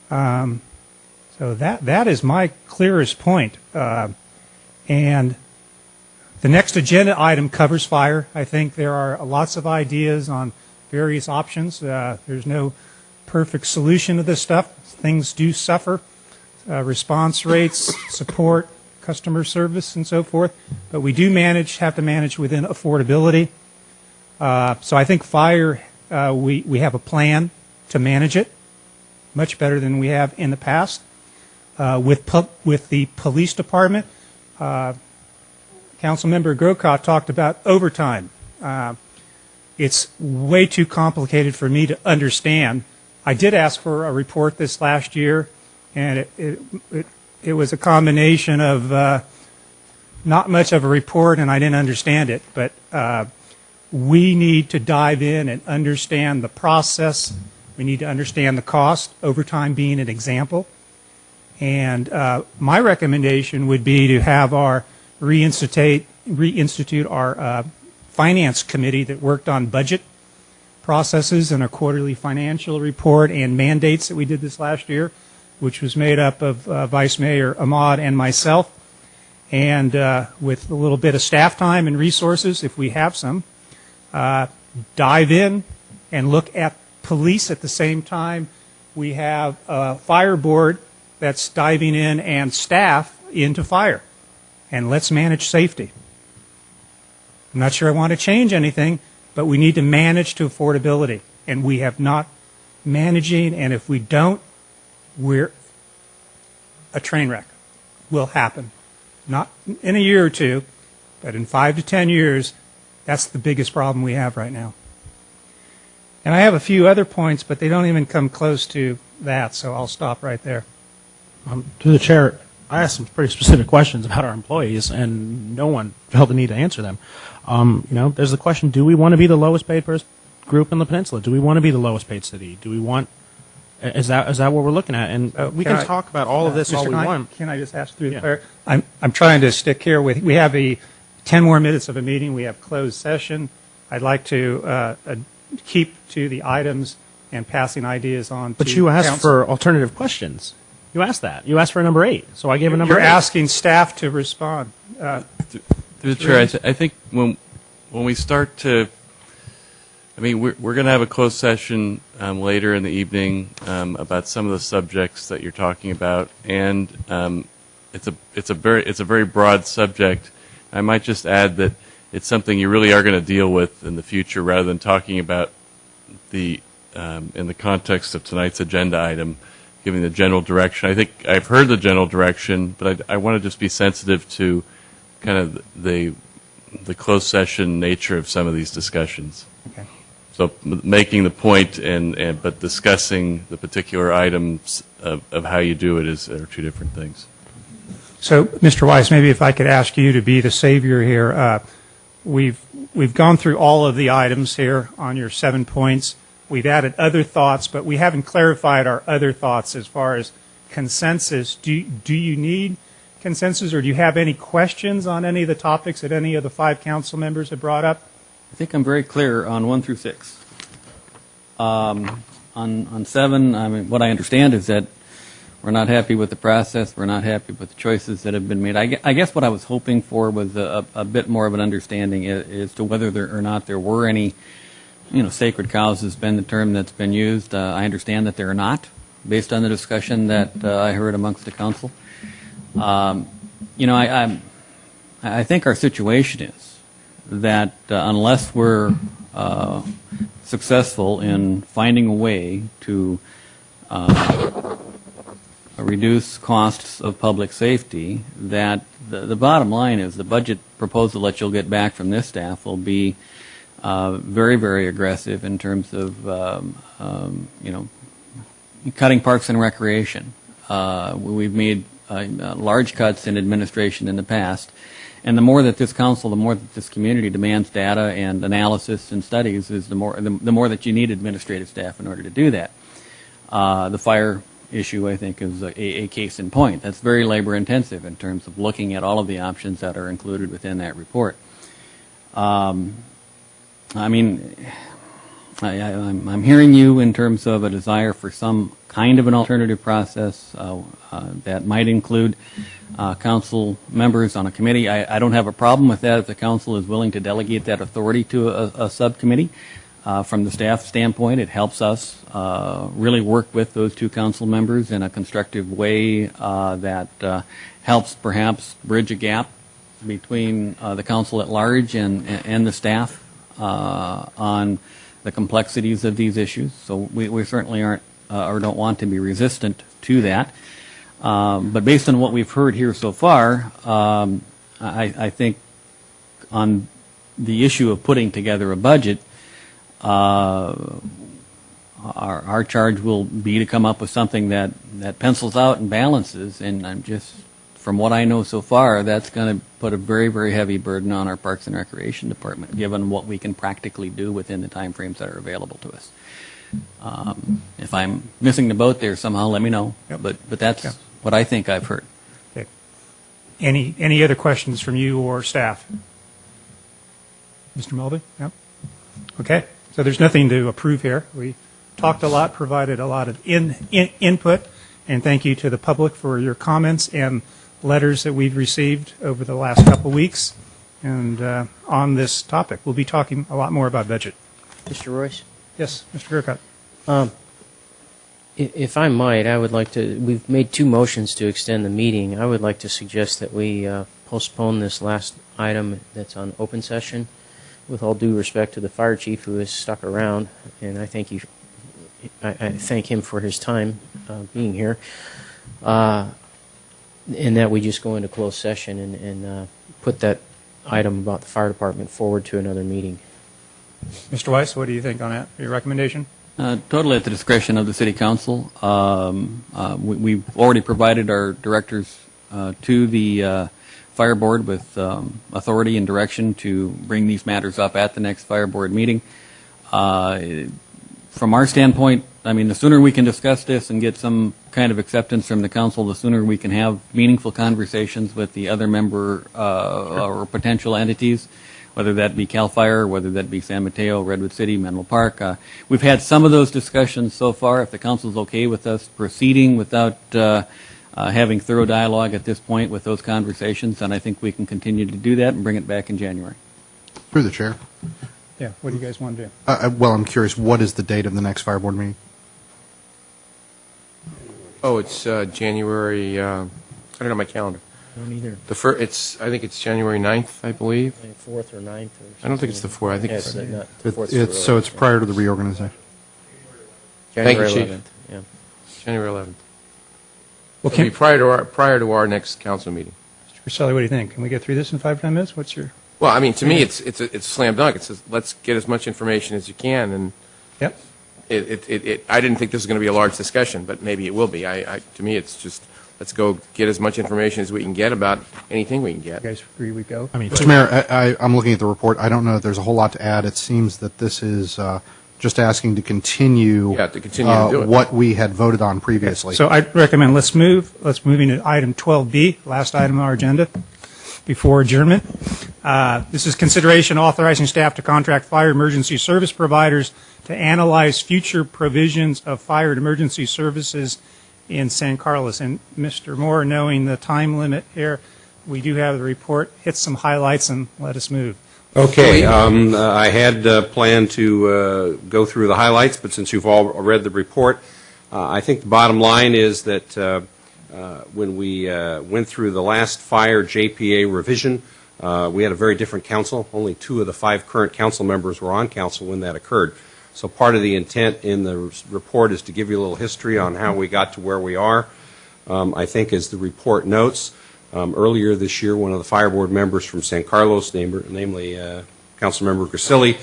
S12: So that is my clearest point. And the next agenda item covers fire. I think there are lots of ideas on various options. There's no perfect solution to this stuff. Things do suffer. Response rates, support, customer service, and so forth. But we do have to manage within affordability. So I think fire, we have a plan to manage it much better than we have in the past. With the police department, Councilmember Grocott talked about overtime. It's way too complicated for me to understand. I did ask for a report this last year, and it was a combination of not much of a report, and I didn't understand it. But we need to dive in and understand the process. We need to understand the cost, overtime being an example. And my recommendation would be to have our reinstitute our finance committee that worked on budget processes and a quarterly financial report and mandates that we did this last year, which was made up of Vice Mayor Ahmad and myself, and with a little bit of staff time and resources, if we have some, dive in and look at police at the same time. We have a fire board that's diving in and staff into fire. And let's manage safety. I'm not sure I want to change anything, but we need to manage to affordability. And we have not managing, and if we don't, a train wreck will happen. Not in a year or two, but in 5 to 10 years, that's the biggest problem we have right now. And I have a few other points, but they don't even come close to that, so I'll stop right there.
S9: To the chair, I asked some pretty specific questions about our employees, and no one felt the need to answer them. There's the question: do we want to be the lowest paid group in the peninsula? Do we want to be the lowest paid city? Do we want? Is that what we're looking at? And we can talk about all of this all we want.
S12: Can I just ask through the clerk? I'm trying to stick here with. We have 10 more minutes of a meeting. We have closed session. I'd like to keep to the items and passing ideas on.
S9: But you asked for alternative questions. You asked that. You asked for a number 8, so I gave a number 8.
S12: You're asking staff to respond.
S5: Through the chair, I think when we start to I mean, we're going to have a closed session later in the evening about some of the subjects that you're talking about, and it's a very broad subject. I might just add that it's something you really are going to deal with in the future, rather than talking about in the context of tonight's agenda item, giving the general direction. I think I've heard the general direction, but I want to just be sensitive to kind of the closed session nature of some of these discussions.
S12: Okay.
S5: So making the point but discussing the particular items of how you do it are two different things.
S12: So, Mr. Weiss, maybe if I could ask you to be the savior here. We've gone through all of the items here on your 7 points. We've added other thoughts, but we haven't clarified our other thoughts as far as consensus. Do you need consensus, or do you have any questions on any of the topics that any of the 5 council members have brought up?
S10: I think I'm very clear on 1 through 6. On 7, I mean, what I understand is that we're not happy with the process. We're not happy with the choices that have been made. I guess what I was hoping for was a bit more of an understanding as to whether or not there were any, sacred cows has been the term that's been used. I understand that there are not, based on the discussion that I heard amongst the council. I think our situation is that unless we're successful in finding a way to reduce costs of public safety, that the bottom line is the budget proposal that you'll get back from this staff will be very, very aggressive in terms of, cutting parks and recreation. We've made large cuts in administration in the past. And the more that this council, the more that this community demands data and analysis and studies, is the more that you need administrative staff in order to do that. The fire issue, I think, is a case in point. That's very labor intensive in terms of looking at all of the options that are included within that report. I'm hearing you in terms of a desire for some kind of an alternative process that might include council members on a committee. I don't have a problem with that if the council is willing to delegate that authority to a subcommittee. From the staff standpoint, it helps us really work with those 2 council members in a constructive way that helps perhaps bridge a gap between the council at large and the staff on the complexities of these issues. So we certainly aren't or don't want to be resistant to that. But based on what we've heard here so far, I think on the issue of putting together a budget, our charge will be to come up with something that pencils out and balances. And I'm just, from what I know so far, that's going to put a very, very heavy burden on our Parks and Recreation Department, given what we can practically do within the time frames that are available to us. If I'm missing the boat there somehow, let me know.
S12: Yep.
S10: But that's what I think I've heard.
S12: Okay. Any other questions from you or staff? Mr. Mulvey? Yep. Okay. So there's nothing to approve here. We talked a lot, provided a lot of input, and thank you to the public for your comments and letters that we've received over the last couple of weeks. And on this topic, we'll be talking a lot more about budget.
S7: Mr. Royce?
S12: Yes, Mr. Gurkhat.
S7: If I might, I would like to, we've made 2 motions to extend the meeting. I would like to suggest that we postpone this last item that's on open session, with all due respect to the fire chief who has stuck around, and I thank him for his time being here, and that we just go into closed session and put that item about the fire department forward to another meeting.
S12: Mr. Weiss, what do you think on that? Your recommendation?
S10: Totally at the discretion of the City Council. We've already provided our directors to the Fire Board with authority and direction to bring these matters up at the next Fire Board meeting. From our standpoint, I mean, the sooner we can discuss this and get some kind of acceptance from the council, the sooner we can have meaningful conversations with the other member or potential entities, whether that be CAL FIRE, whether that be San Mateo, Redwood City, Menlo Park. We've had some of those discussions so far. If the council's okay with us proceeding without having thorough dialogue at this point with those conversations, then I think we can continue to do that and bring it back in January.
S1: Through the chair.
S12: Yeah, what do you guys want to do?
S1: Well, I'm curious, what is the date of the next fire board meeting?
S2: Oh, it's January, I don't know my calendar.
S7: I don't either.
S2: I think it's January 9th, I believe.
S7: 4th or 9th.
S2: I don't think it's the 4th. I think
S7: Yes,
S2: it's
S7: not the 4th.
S1: So it's prior to the reorganization.
S2: Thank you,
S7: January
S2: Chief.
S7: 11th. Yeah.
S2: January 11th.
S12: Well,
S2: It'll be prior to our next council meeting.
S12: Mr. Griselli, what do you think? Can we get through this in 5 to 10 minutes? What's your?
S2: Well, I mean, to me, it's a slam dunk. It says, let's get as much information as you can, and
S12: Yep.
S2: I didn't think this was going to be a large discussion, but maybe it will be. To me, it's just, let's go get as much information as we can get about anything we can get.
S12: You guys agree we go?
S1: Mr. Mayor, I'm looking at the report. I don't know if there's a whole lot to add. It seems that this is just asking to continue,
S2: Yeah, to continue to do it.
S1: what we had voted on previously.
S12: So I recommend let's move into item 12B, last item on our agenda, before adjournment. This is consideration authorizing staff to contract fire emergency service providers to analyze future provisions of fire and emergency services in San Carlos. And Mr. Moore, knowing the time limit here, we do have the report. Hit some highlights and let us move.
S14: Okay, I had planned to go through the highlights, but since you've all read the report, I think the bottom line is that when we went through the last fire JPA revision, we had a very different council. Only 2 of the 5 current council members were on council when that occurred. So part of the intent in the report is to give you a little history on how we got to where we are. I think as the report notes, earlier this year, one of the fire board members from San Carlos, namely Councilmember Grisilli,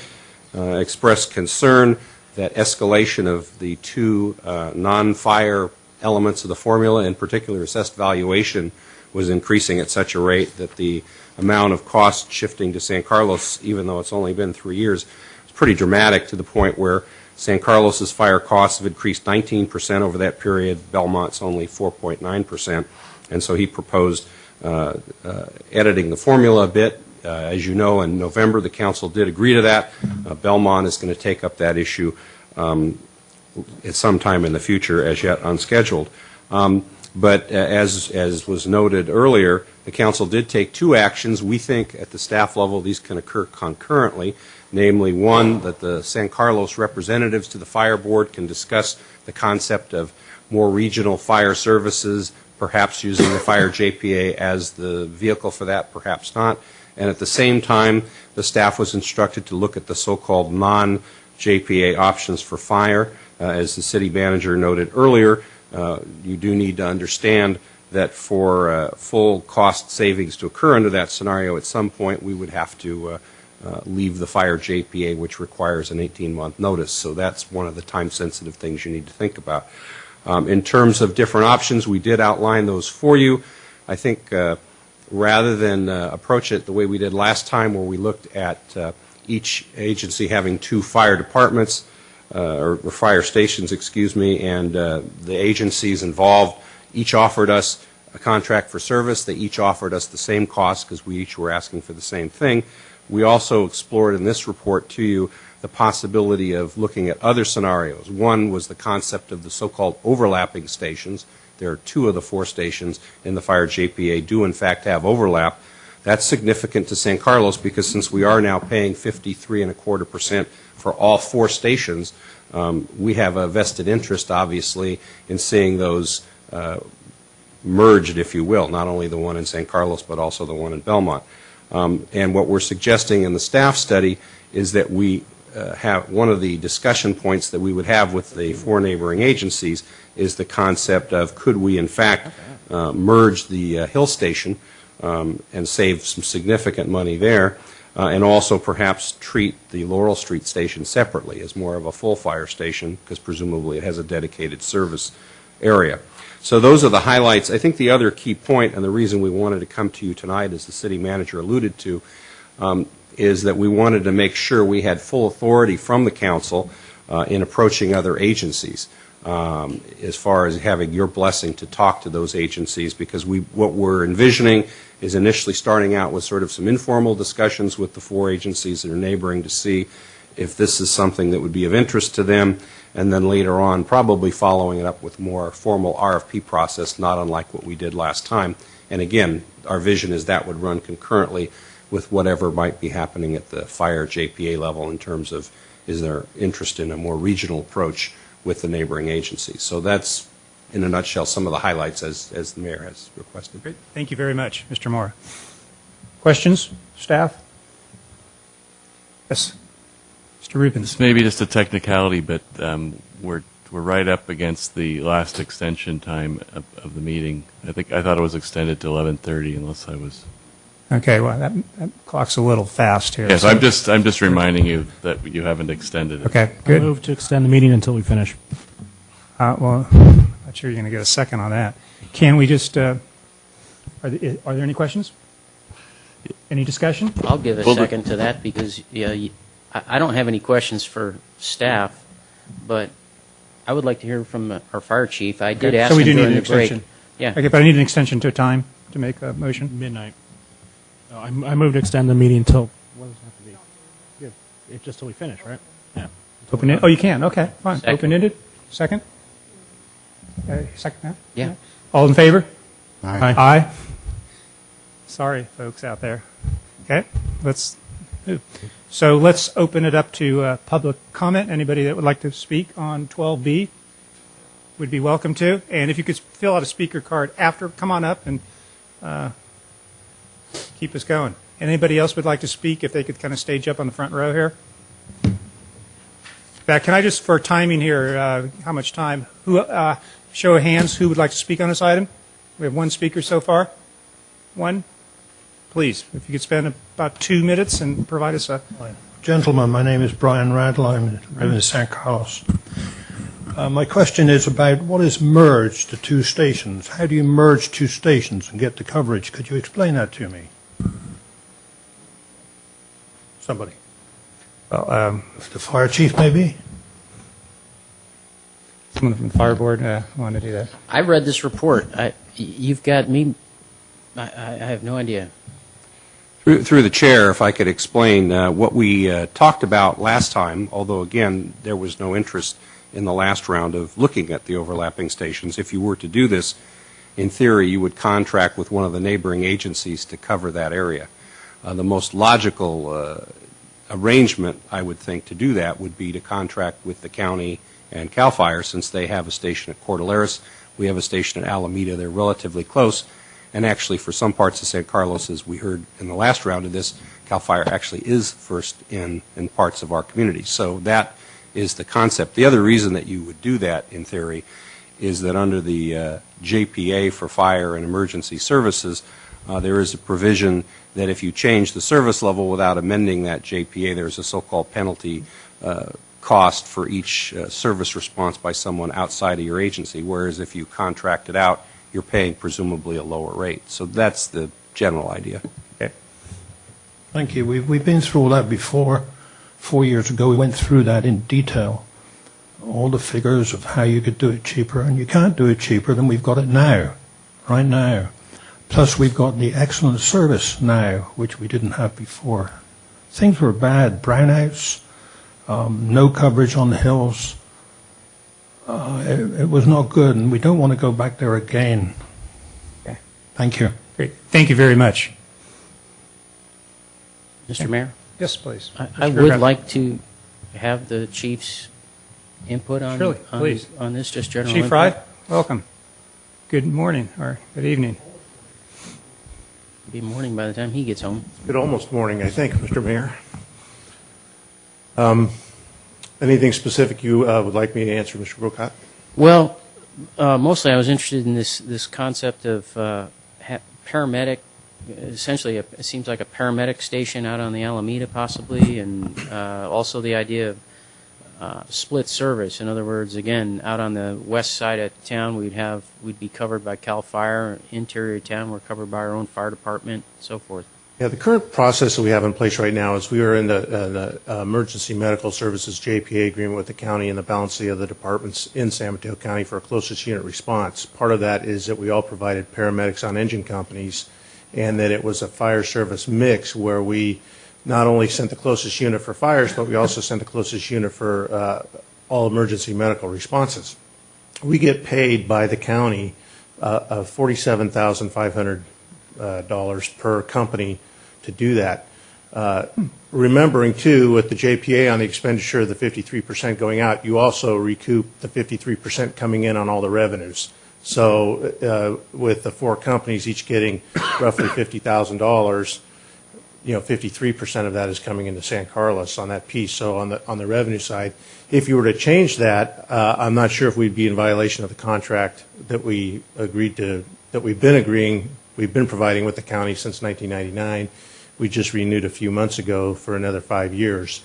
S14: expressed concern that escalation of the 2 non-fire elements of the formula, in particular assessed valuation, was increasing at such a rate that the amount of cost shifting to San Carlos, even though it's only been 3 years, is pretty dramatic, to the point where San Carlos's fire costs have increased 19% over that period. Belmont's only 4.9%. And so he proposed editing the formula a bit. As you know, in November, the council did agree to that. Belmont is going to take up that issue at some time in the future, as yet unscheduled. But as was noted earlier, the council did take 2 actions. We think at the staff level these can occur concurrently, namely, one, that the San Carlos representatives to the fire board can discuss the concept of more regional fire services, perhaps using the fire JPA as the vehicle for that, perhaps not. And at the same time, the staff was instructed to look at the so-called non-JPA options for fire. As the city manager noted earlier, you do need to understand that for full cost savings to occur under that scenario, at some point we would have to leave the fire JPA, which requires an 18-month notice. So that's one of the time-sensitive things you need to think about. In terms of different options, we did outline those for you. I think rather than approach it the way we did last time, where we looked at each agency having 2 fire departments, or fire stations, excuse me, and the agencies involved each offered us a contract for service. They each offered us the same cost because we each were asking for the same thing. We also explored in this report to you the possibility of looking at other scenarios. One was the concept of the so-called overlapping stations. There are 2 of the 4 stations in the fire JPA do in fact have overlap. That's significant to San Carlos because since we are now paying 53.25% for all 4 stations, we have a vested interest, obviously, in seeing those merged, if you will, not only the one in San Carlos but also the one in Belmont. And what we're suggesting in the staff study is that we have one of the discussion points that we would have with the 4 neighboring agencies is the concept of could we in fact merge the Hill Station and save some significant money there, and also perhaps treat the Laurel Street station separately as more of a full fire station because presumably it has a dedicated service area. So those are the highlights. I think the other key point and the reason we wanted to come to you tonight, as the city manager alluded to, is that we wanted to make sure we had full authority from the council in approaching other agencies as far as having your blessing to talk to those agencies, because what we're envisioning is initially starting out with sort of some informal discussions with the 4 agencies that are neighboring to see if this is something that would be of interest to them, and then later on probably following it up with more formal RFP process, not unlike what we did last time. And again, our vision is that would run concurrently with whatever might be happening at the fire JPA level in terms of is there interest in a more regional approach with the neighboring agencies. So that's, in a nutshell, some of the highlights as the mayor has requested.
S12: Great. Thank you very much, Mr. Moore. Questions, staff? Yes, Mr. Rubens.
S5: This may be just a technicality, but we're right up against the last extension time of the meeting. I thought it was extended to 11:30, unless I was.
S12: Okay, well, that clock's a little fast here.
S5: Yes,
S12: so-
S5: I'm just reminding you that you haven't extended it.
S12: Okay,
S9: I
S12: good.
S9: move to extend the meeting until we finish.
S12: Well, I'm not sure you're going to get a second on that. Can we just, are there any questions? Any discussion?
S7: I'll give a
S5: Well,
S7: second to that because I don't have any questions for staff, but I would like to hear from our fire chief. I did ask
S12: So we
S7: him
S12: do need
S7: during
S12: an
S7: the break.
S12: extension.
S7: Yeah.
S12: Okay, but I need an extension to a time to make a motion.
S9: Midnight. No, I move to extend the meeting until, what does it have to be? Yeah, just till we finish, right? Yeah.
S12: Open it, oh, you can, okay, fine.
S7: Second.
S12: Open-ended, second? Second now?
S7: Yeah.
S12: All in favor?
S1: Aye.
S12: Aye. Sorry, folks out there. Okay, let's move. So let's open it up to public comment. Anybody that would like to speak on 12B would be welcome to. And if you could fill out a speaker card after, come on up and keep us going. Anybody else would like to speak, if they could kind of stage up on the front row here? In fact, can I just, for timing here, how much time? Show of hands, who would like to speak on this item? We have one speaker so far. One? Please, if you could spend about 2 minutes and provide us a...
S20: Gentlemen, my name is Brian Radler. I'm in San Carlos. My question is about what is merged, the two stations. How do you merge two stations and get the coverage? Could you explain that to me? Somebody.
S12: Well,
S20: the fire chief, maybe?
S12: Someone from the fire board want to do that.
S7: I read this report. You've got me. I have no idea.
S14: Through the chair, if I could explain what we talked about last time, although, again, there was no interest in the last round of looking at the overlapping stations. If you were to do this, in theory, you would contract with one of the neighboring agencies to cover that area. The most logical arrangement, I would think, to do that would be to contract with the county and CAL FIRE, since they have a station at Cordilleras. We have a station at Alameda. They're relatively close. And actually, for some parts of San Carlos, as we heard in the last round of this, CAL FIRE actually is first in parts of our community. So that is the concept. The other reason that you would do that, in theory, is that under the JPA for fire and emergency services, there is a provision that if you change the service level without amending that JPA, there's a so-called penalty cost for each service response by someone outside of your agency, whereas if you contract it out, you're paying presumably a lower rate. So that's the general idea.
S12: Okay.
S20: Thank you. We've been through all that before. 4 years ago, we went through that in detail. All the figures of how you could do it cheaper, and you can't do it cheaper than we've got it now, right now. Plus, we've got the excellent service now, which we didn't have before. Things were bad. Brownouts, no coverage on the hills. It was not good, and we don't want to go back there again.
S12: Okay.
S20: Thank you.
S12: Great. Thank you very much.
S7: Mr. Mayor?
S12: Yes, please.
S7: I would like to have the chief's input on,
S12: Surely, please.
S7: on this, just general
S12: Chief
S7: input.
S12: Fry, welcome. Good morning, or good evening.
S7: It'll be morning by the time he gets home.
S21: Good almost morning, I think, Mr. Mayor. Anything specific you would like me to answer, Mr. Brocott?
S7: Well, mostly I was interested in this concept of paramedic, essentially it seems like a paramedic station out on the Alameda possibly, and also the idea of split service. In other words, again, out on the west side of town we'd be covered by CAL FIRE, interior town we're covered by our own fire department, so forth.
S21: Yeah, the current process that we have in place right now is we are in the Emergency Medical Services JPA agreement with the county and the balance of the other departments in San Mateo County for a closest unit response. Part of that is that we all provided paramedics on engine companies, and that it was a fire service mix where we not only sent the closest unit for fires, but we also sent the closest unit for all emergency medical responses. We get paid by the county $47,500 per company to do that. Remembering, too, with the JPA on the expenditure of the 53% going out, you also recoup the 53% coming in on all the revenues. So with the four companies each getting roughly $50,000, 53% of that is coming into San Carlos on that piece. So on the revenue side, if you were to change that, I'm not sure if we'd be in violation of the contract that we agreed to, that we've been providing with the county since 1999. We just renewed a few months ago for another 5 years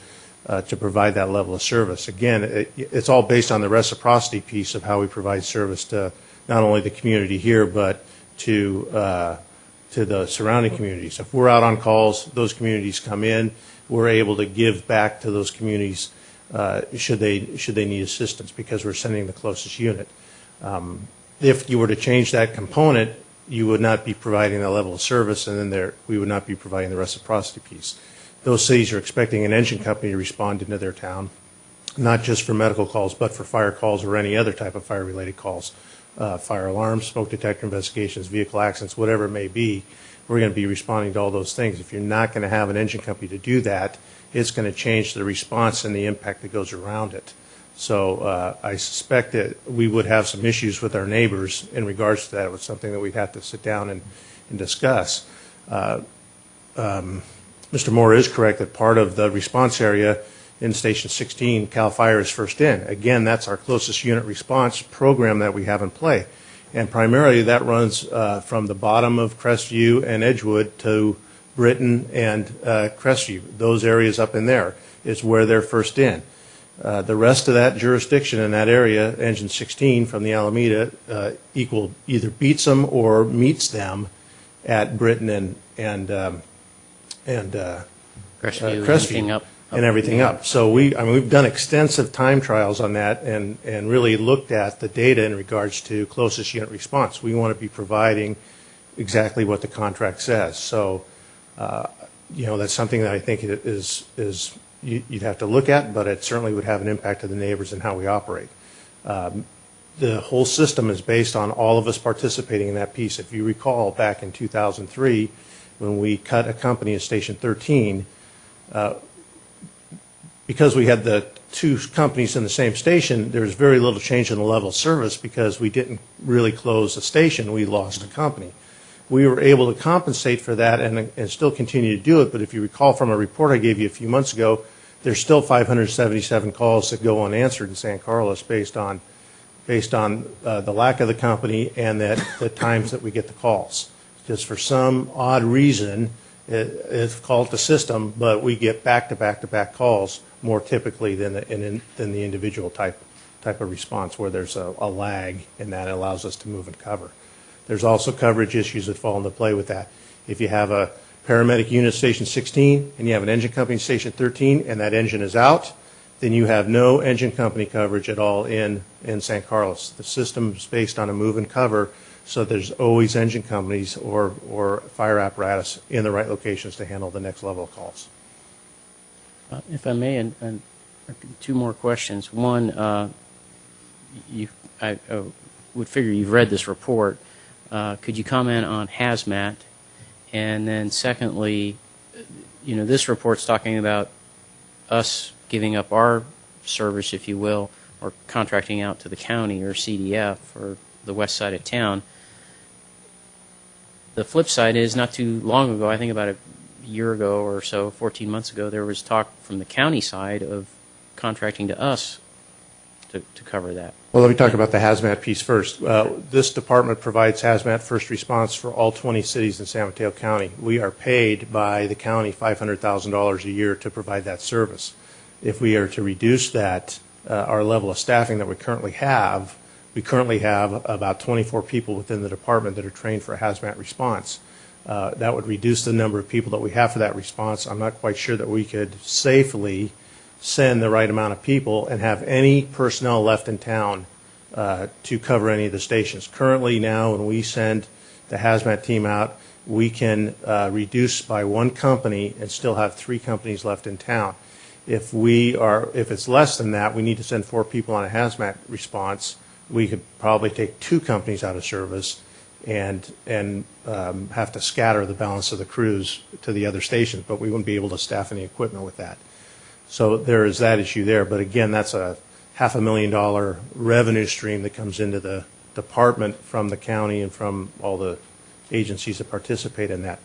S21: to provide that level of service. Again, it's all based on the reciprocity piece of how we provide service to not only the community here, but to the surrounding communities. If we're out on calls, those communities come in, we're able to give back to those communities should they need assistance, because we're sending the closest unit. If you were to change that component, you would not be providing that level of service, and then we would not be providing the reciprocity piece. Those cities are expecting an engine company to respond into their town, not just for medical calls, but for fire calls or any other type of fire-related calls. Fire alarms, smoke detector investigations, vehicle accidents, whatever it may be, we're going to be responding to all those things. If you're not going to have an engine company to do that, it's going to change the response and the impact that goes around it. So I suspect that we would have some issues with our neighbors in regards to that. It was something that we'd have to sit down and discuss. Mr. Moore is correct that part of the response area in Station 16, CAL FIRE is first in. Again, that's our closest unit response program that we have in play. And primarily that runs from the bottom of Crestview and Edgewood to Britton and Crestview. Those areas up in there is where they're first in. The rest of that jurisdiction in that area, Engine 16 from the Alameda, either beats them or meets them at Britton and Crestview and everything up. So we've done extensive time trials on that and really looked at the data in regards to closest unit response. We want to be providing exactly what the contract says. So that's something that I think is you'd have to look at, but it certainly would have an impact to the neighbors and how we operate. The whole system is based on all of us participating in that piece. If you recall, back in 2003, when we cut a company at Station 13, because we had the two companies in the same station, there was very little change in the level of service because we didn't really close the station. We lost a company. We were able to compensate for that and still continue to do it, but if you recall from a report I gave you a few months ago, there's still 577 calls that go unanswered in San Carlos based on the lack of the company and the times that we get the calls. Just for some odd reason, it's called the system, but we get back-to-back-to-back calls more typically than the individual type of response where there's a lag, and that allows us to move and cover. There's also coverage issues that fall into play with that. If you have a paramedic unit Station 16 and you have an engine company Station 13 and that engine is out, then you have no engine company coverage at all in San Carlos. The system is based on a move and cover, so there's always engine companies or fire apparatus in the right locations to handle the next level of calls.
S7: If I may, and two more questions. One, I would figure you've read this report. Could you comment on hazmat? And then secondly, this report's talking about us giving up our service, if you will, or contracting out to the county or CDF or the west side of town. The flip side is not too long ago, I think about a year ago or so, 14 months ago, there was talk from the county side of contracting to us to cover that.
S21: Well, let me talk about the hazmat piece first. This department provides hazmat first response for all 20 cities in San Mateo County. We are paid by the county $500,000 a year to provide that service. If we are to reduce that, our level of staffing that we currently have about 24 people within the department that are trained for a hazmat response. That would reduce the number of people that we have for that response. I'm not quite sure that we could safely send the right amount of people and have any personnel left in town to cover any of the stations. Currently now, when we send the hazmat team out, we can reduce by one company and still have 3 companies left in town. If it's less than that, we need to send 4 people on a hazmat response. We could probably take 2 companies out of service and have to scatter the balance of the crews to the other stations, but we wouldn't be able to staff any equipment with that. So there is that issue there. But again, that's a $500,000 revenue stream that comes into the department from the county and from all the agencies that participate in that.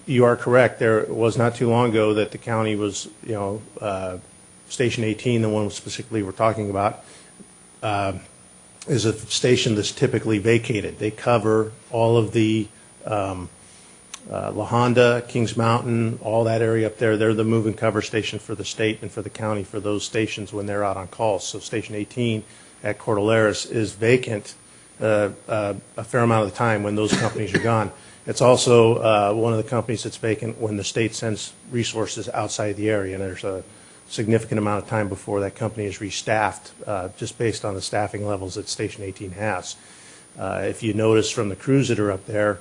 S21: You are correct. There was not too long ago that the county was, Station 18, the one specifically we're talking about, is a station that's typically vacated. They cover all of the La Honda, Kings Mountain, all that area up there. They're the move and cover station for the state and for the county for those stations when they're out on calls. So Station 18 at Cordilleras is vacant a fair amount of the time when those companies are gone. It's also one of the companies that's vacant when the state sends resources outside the area, and there's a significant amount of time before that company is restaffed, just based on the staffing levels that Station 18 has. If you notice from the crews that are up there,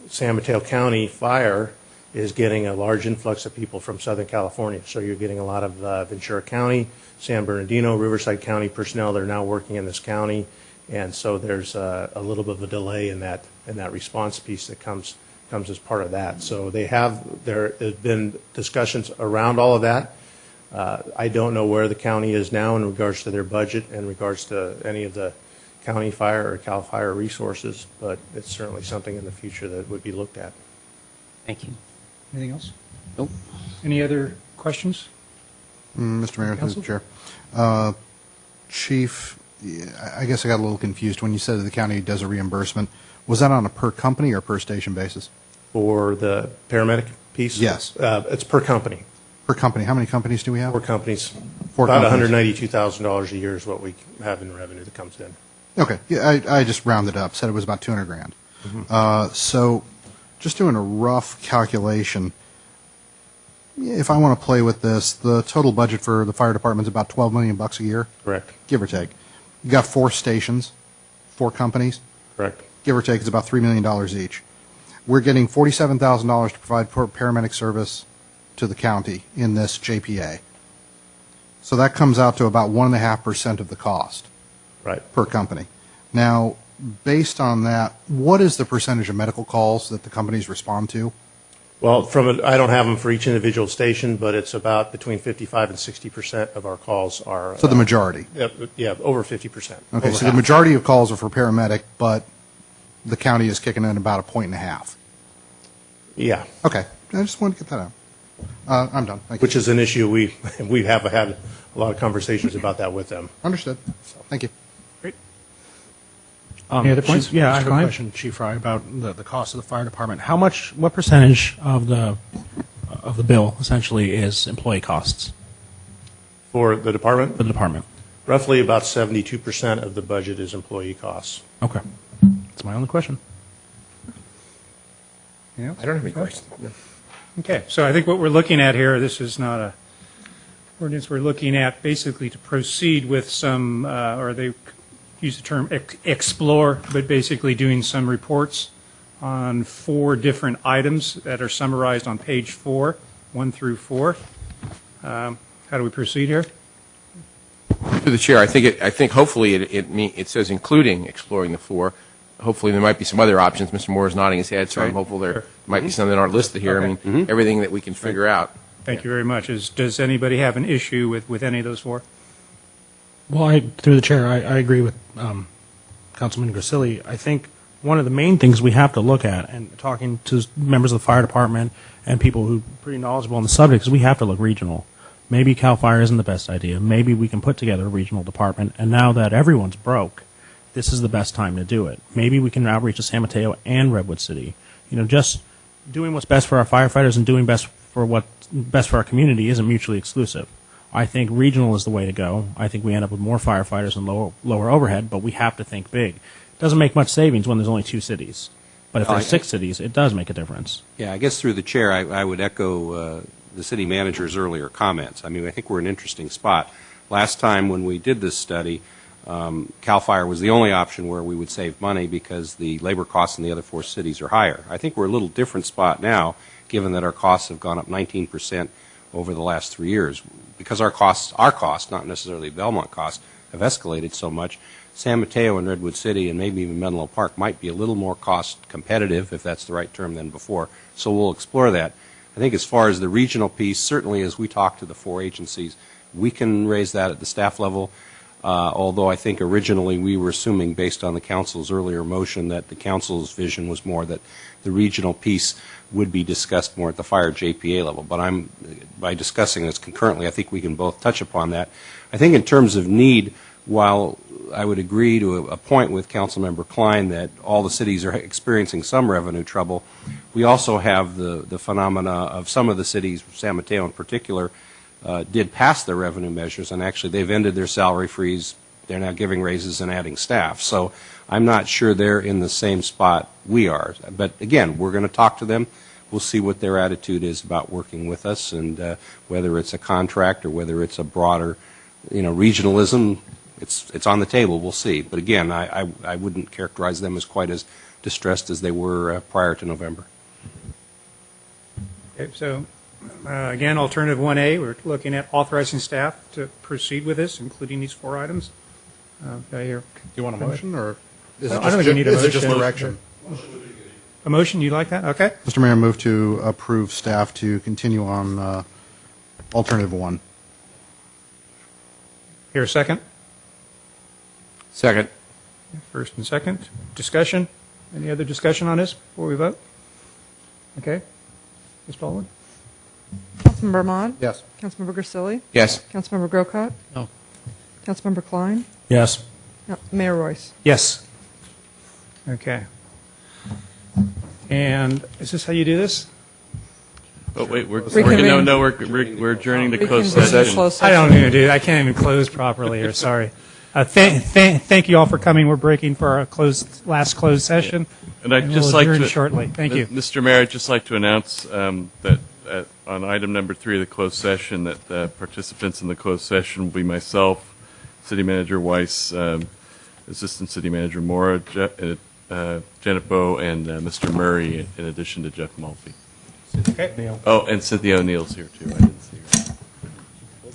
S21: San Mateo County Fire is getting a large influx of people from Southern California. So you're getting a lot of Ventura County, San Bernardino, Riverside County personnel that are now working in this county, and so there's a little bit of a delay in that response piece that comes as part of that. So there have been discussions around all of that. I don't know where the county is now in regards to their budget, in regards to any of the county fire or CAL FIRE resources, but it's certainly something in the future that would be looked at.
S7: Thank you.
S12: Anything else?
S7: Nope.
S12: Any other questions?
S1: Mr. Mayor, through the chair. Chief, I guess I got a little confused when you said that the county does a reimbursement. Was that on a per company or per station basis?
S21: For the paramedic piece?
S1: Yes.
S21: It's per company.
S1: Per company. How many companies do we have?
S21: 4 companies.
S1: Four
S21: About
S1: companies.
S21: $192,000 a year is what we have in revenue that comes in.
S1: Okay. Yeah, I just rounded up, said it was about $200,000. So just doing a rough calculation, if I want to play with this, the total budget for the fire department is about $12 million a year?
S21: Correct.
S1: Give or take. You got 4 stations, 4 companies?
S21: Correct.
S1: Give or take, it's about $3 million each. We're getting $47,000 to provide paramedic service to the county in this JPA. So that comes out to about 1.5% of the cost.
S21: Right.
S1: Per company. Now, based on that, what is the percentage of medical calls that the companies respond to?
S21: Well, I don't have them for each individual station, but it's about between 55 and 60% of our calls are.
S1: So the majority?
S21: Yeah, over 50%.
S1: Okay,
S21: over
S1: so
S21: half.
S1: the majority of calls are for paramedic, but the county is kicking in about 1.5 points.
S21: Yeah.
S1: Okay, I just wanted to get that out. I'm done. Thank you.
S21: Which is an issue we have had a lot of conversations about that with them.
S1: Understood. Thank you.
S12: Great. Any other points?
S9: Chief, yeah, I have a
S12: Mr. Klein?
S9: question, Chief Fry, about the cost of the fire department. What percentage of the bill essentially is employee costs?
S21: For the department?
S9: For the department.
S21: Roughly about 72% of the budget is employee costs.
S9: Okay. That's my only question.
S12: Yeah.
S2: I don't have any questions. No.
S12: Okay, so I think what we're looking at here, this is not a ordinance, we're looking at basically to proceed with some, or they use the term explore, but basically doing some reports on 4 different items that are summarized on page 4, 1 through 4. How do we proceed here?
S2: Through the chair, I think hopefully it says including exploring the 4. Hopefully there might be some other options. Mr. Moore is nodding his head, so I'm hopeful there might be some that aren't listed here.
S12: Okay.
S2: I mean, everything that we can figure out.
S12: Thank you very much. Does anybody have an issue with any of those 4?
S9: Well, through the chair, I agree with Councilman Grisilli. I think one of the main things we have to look at, and talking to members of the fire department and people who are pretty knowledgeable on the subject, is we have to look regional. Maybe CAL FIRE isn't the best idea. Maybe we can put together a regional department, and now that everyone's broke, this is the best time to do it. Maybe we can outreach to San Mateo and Redwood City. Just doing what's best for our firefighters and doing what's best for our community isn't mutually exclusive. I think regional is the way to go. I think we end up with more firefighters and lower overhead, but we have to think big. It doesn't make much savings when there's only 2 cities. But if there's 6 cities, it does make a difference.
S14: Yeah, I guess through the chair, I would echo the city manager's earlier comments. I mean, I think we're in an interesting spot. Last time when we did this study, CAL FIRE was the only option where we would save money because the labor costs in the other 4 cities are higher. I think we're a little different spot now, given that our costs have gone up 19% over the last 3 years. Because our costs, not necessarily Belmont costs, have escalated so much, San Mateo and Redwood City and maybe even Menlo Park might be a little more cost competitive, if that's the right term, than before. So we'll explore that. I think as far as the regional piece, certainly as we talk to the 4 agencies, we can raise that at the staff level, although I think originally we were assuming, based on the council's earlier motion, that the council's vision was more that the regional piece would be discussed more at the fire JPA level. But by discussing this concurrently, I think we can both touch upon that. I think in terms of need, while I would agree to a point with Councilmember Klein that all the cities are experiencing some revenue trouble, we also have the phenomena of some of the cities, San Mateo in particular, did pass their revenue measures, and actually they've ended their salary freeze. They're now giving raises and adding staff. So I'm not sure they're in the same spot we are. But again, we're going to talk to them. We'll see what their attitude is about working with us, and whether it's a contract or whether it's a broader, regionalism. It's on the table. We'll see. But again, I wouldn't characterize them as quite as distressed as they were prior to November.
S12: Okay, so again, alternative 1A, we're looking at authorizing staff to proceed with this, including these 4 items. Do
S1: you want a motion, or is
S12: I don't think we need a motion.
S1: Is it just direction?
S12: A motion, you like that? Okay.
S1: Mr. Mayor, move to approve staff to continue on alternative 1.
S12: Here, a second?
S2: Second.
S12: First and second. Discussion? Any other discussion on this before we vote? Okay. Ms. Baldwin?
S6: Councilmember Ahmad?
S1: Yes.
S6: Councilmember Grisilli?
S2: Yes.
S6: Councilmember Grocott?
S7: No.
S6: Councilmember Klein?
S9: Yes.
S6: No. Mayor Royce?
S12: Yes. Okay. And is this how you do this?
S5: Oh, wait, we're
S6: Reconvene.
S5: we're adjourning to closed
S6: Reconvene
S5: session.
S6: closed
S12: I
S6: session.
S12: don't even do. I can't even close properly here. Sorry. Thank you all for coming. We're breaking for our last closed session.
S5: And I'd
S12: and
S5: just
S12: we'll
S5: like
S12: adjourn
S5: to
S12: shortly. Thank you.
S5: Mr. Mayor, I'd just like to announce that on item number 3 of the closed session, that participants in the closed session will be myself, City Manager Weiss, Assistant City Manager Mora, Janet Bowe, and Mr. Murray, in addition to Jeff Maltby.
S12: Okay.
S5: Oh, and Cynthia O'Neill's here too.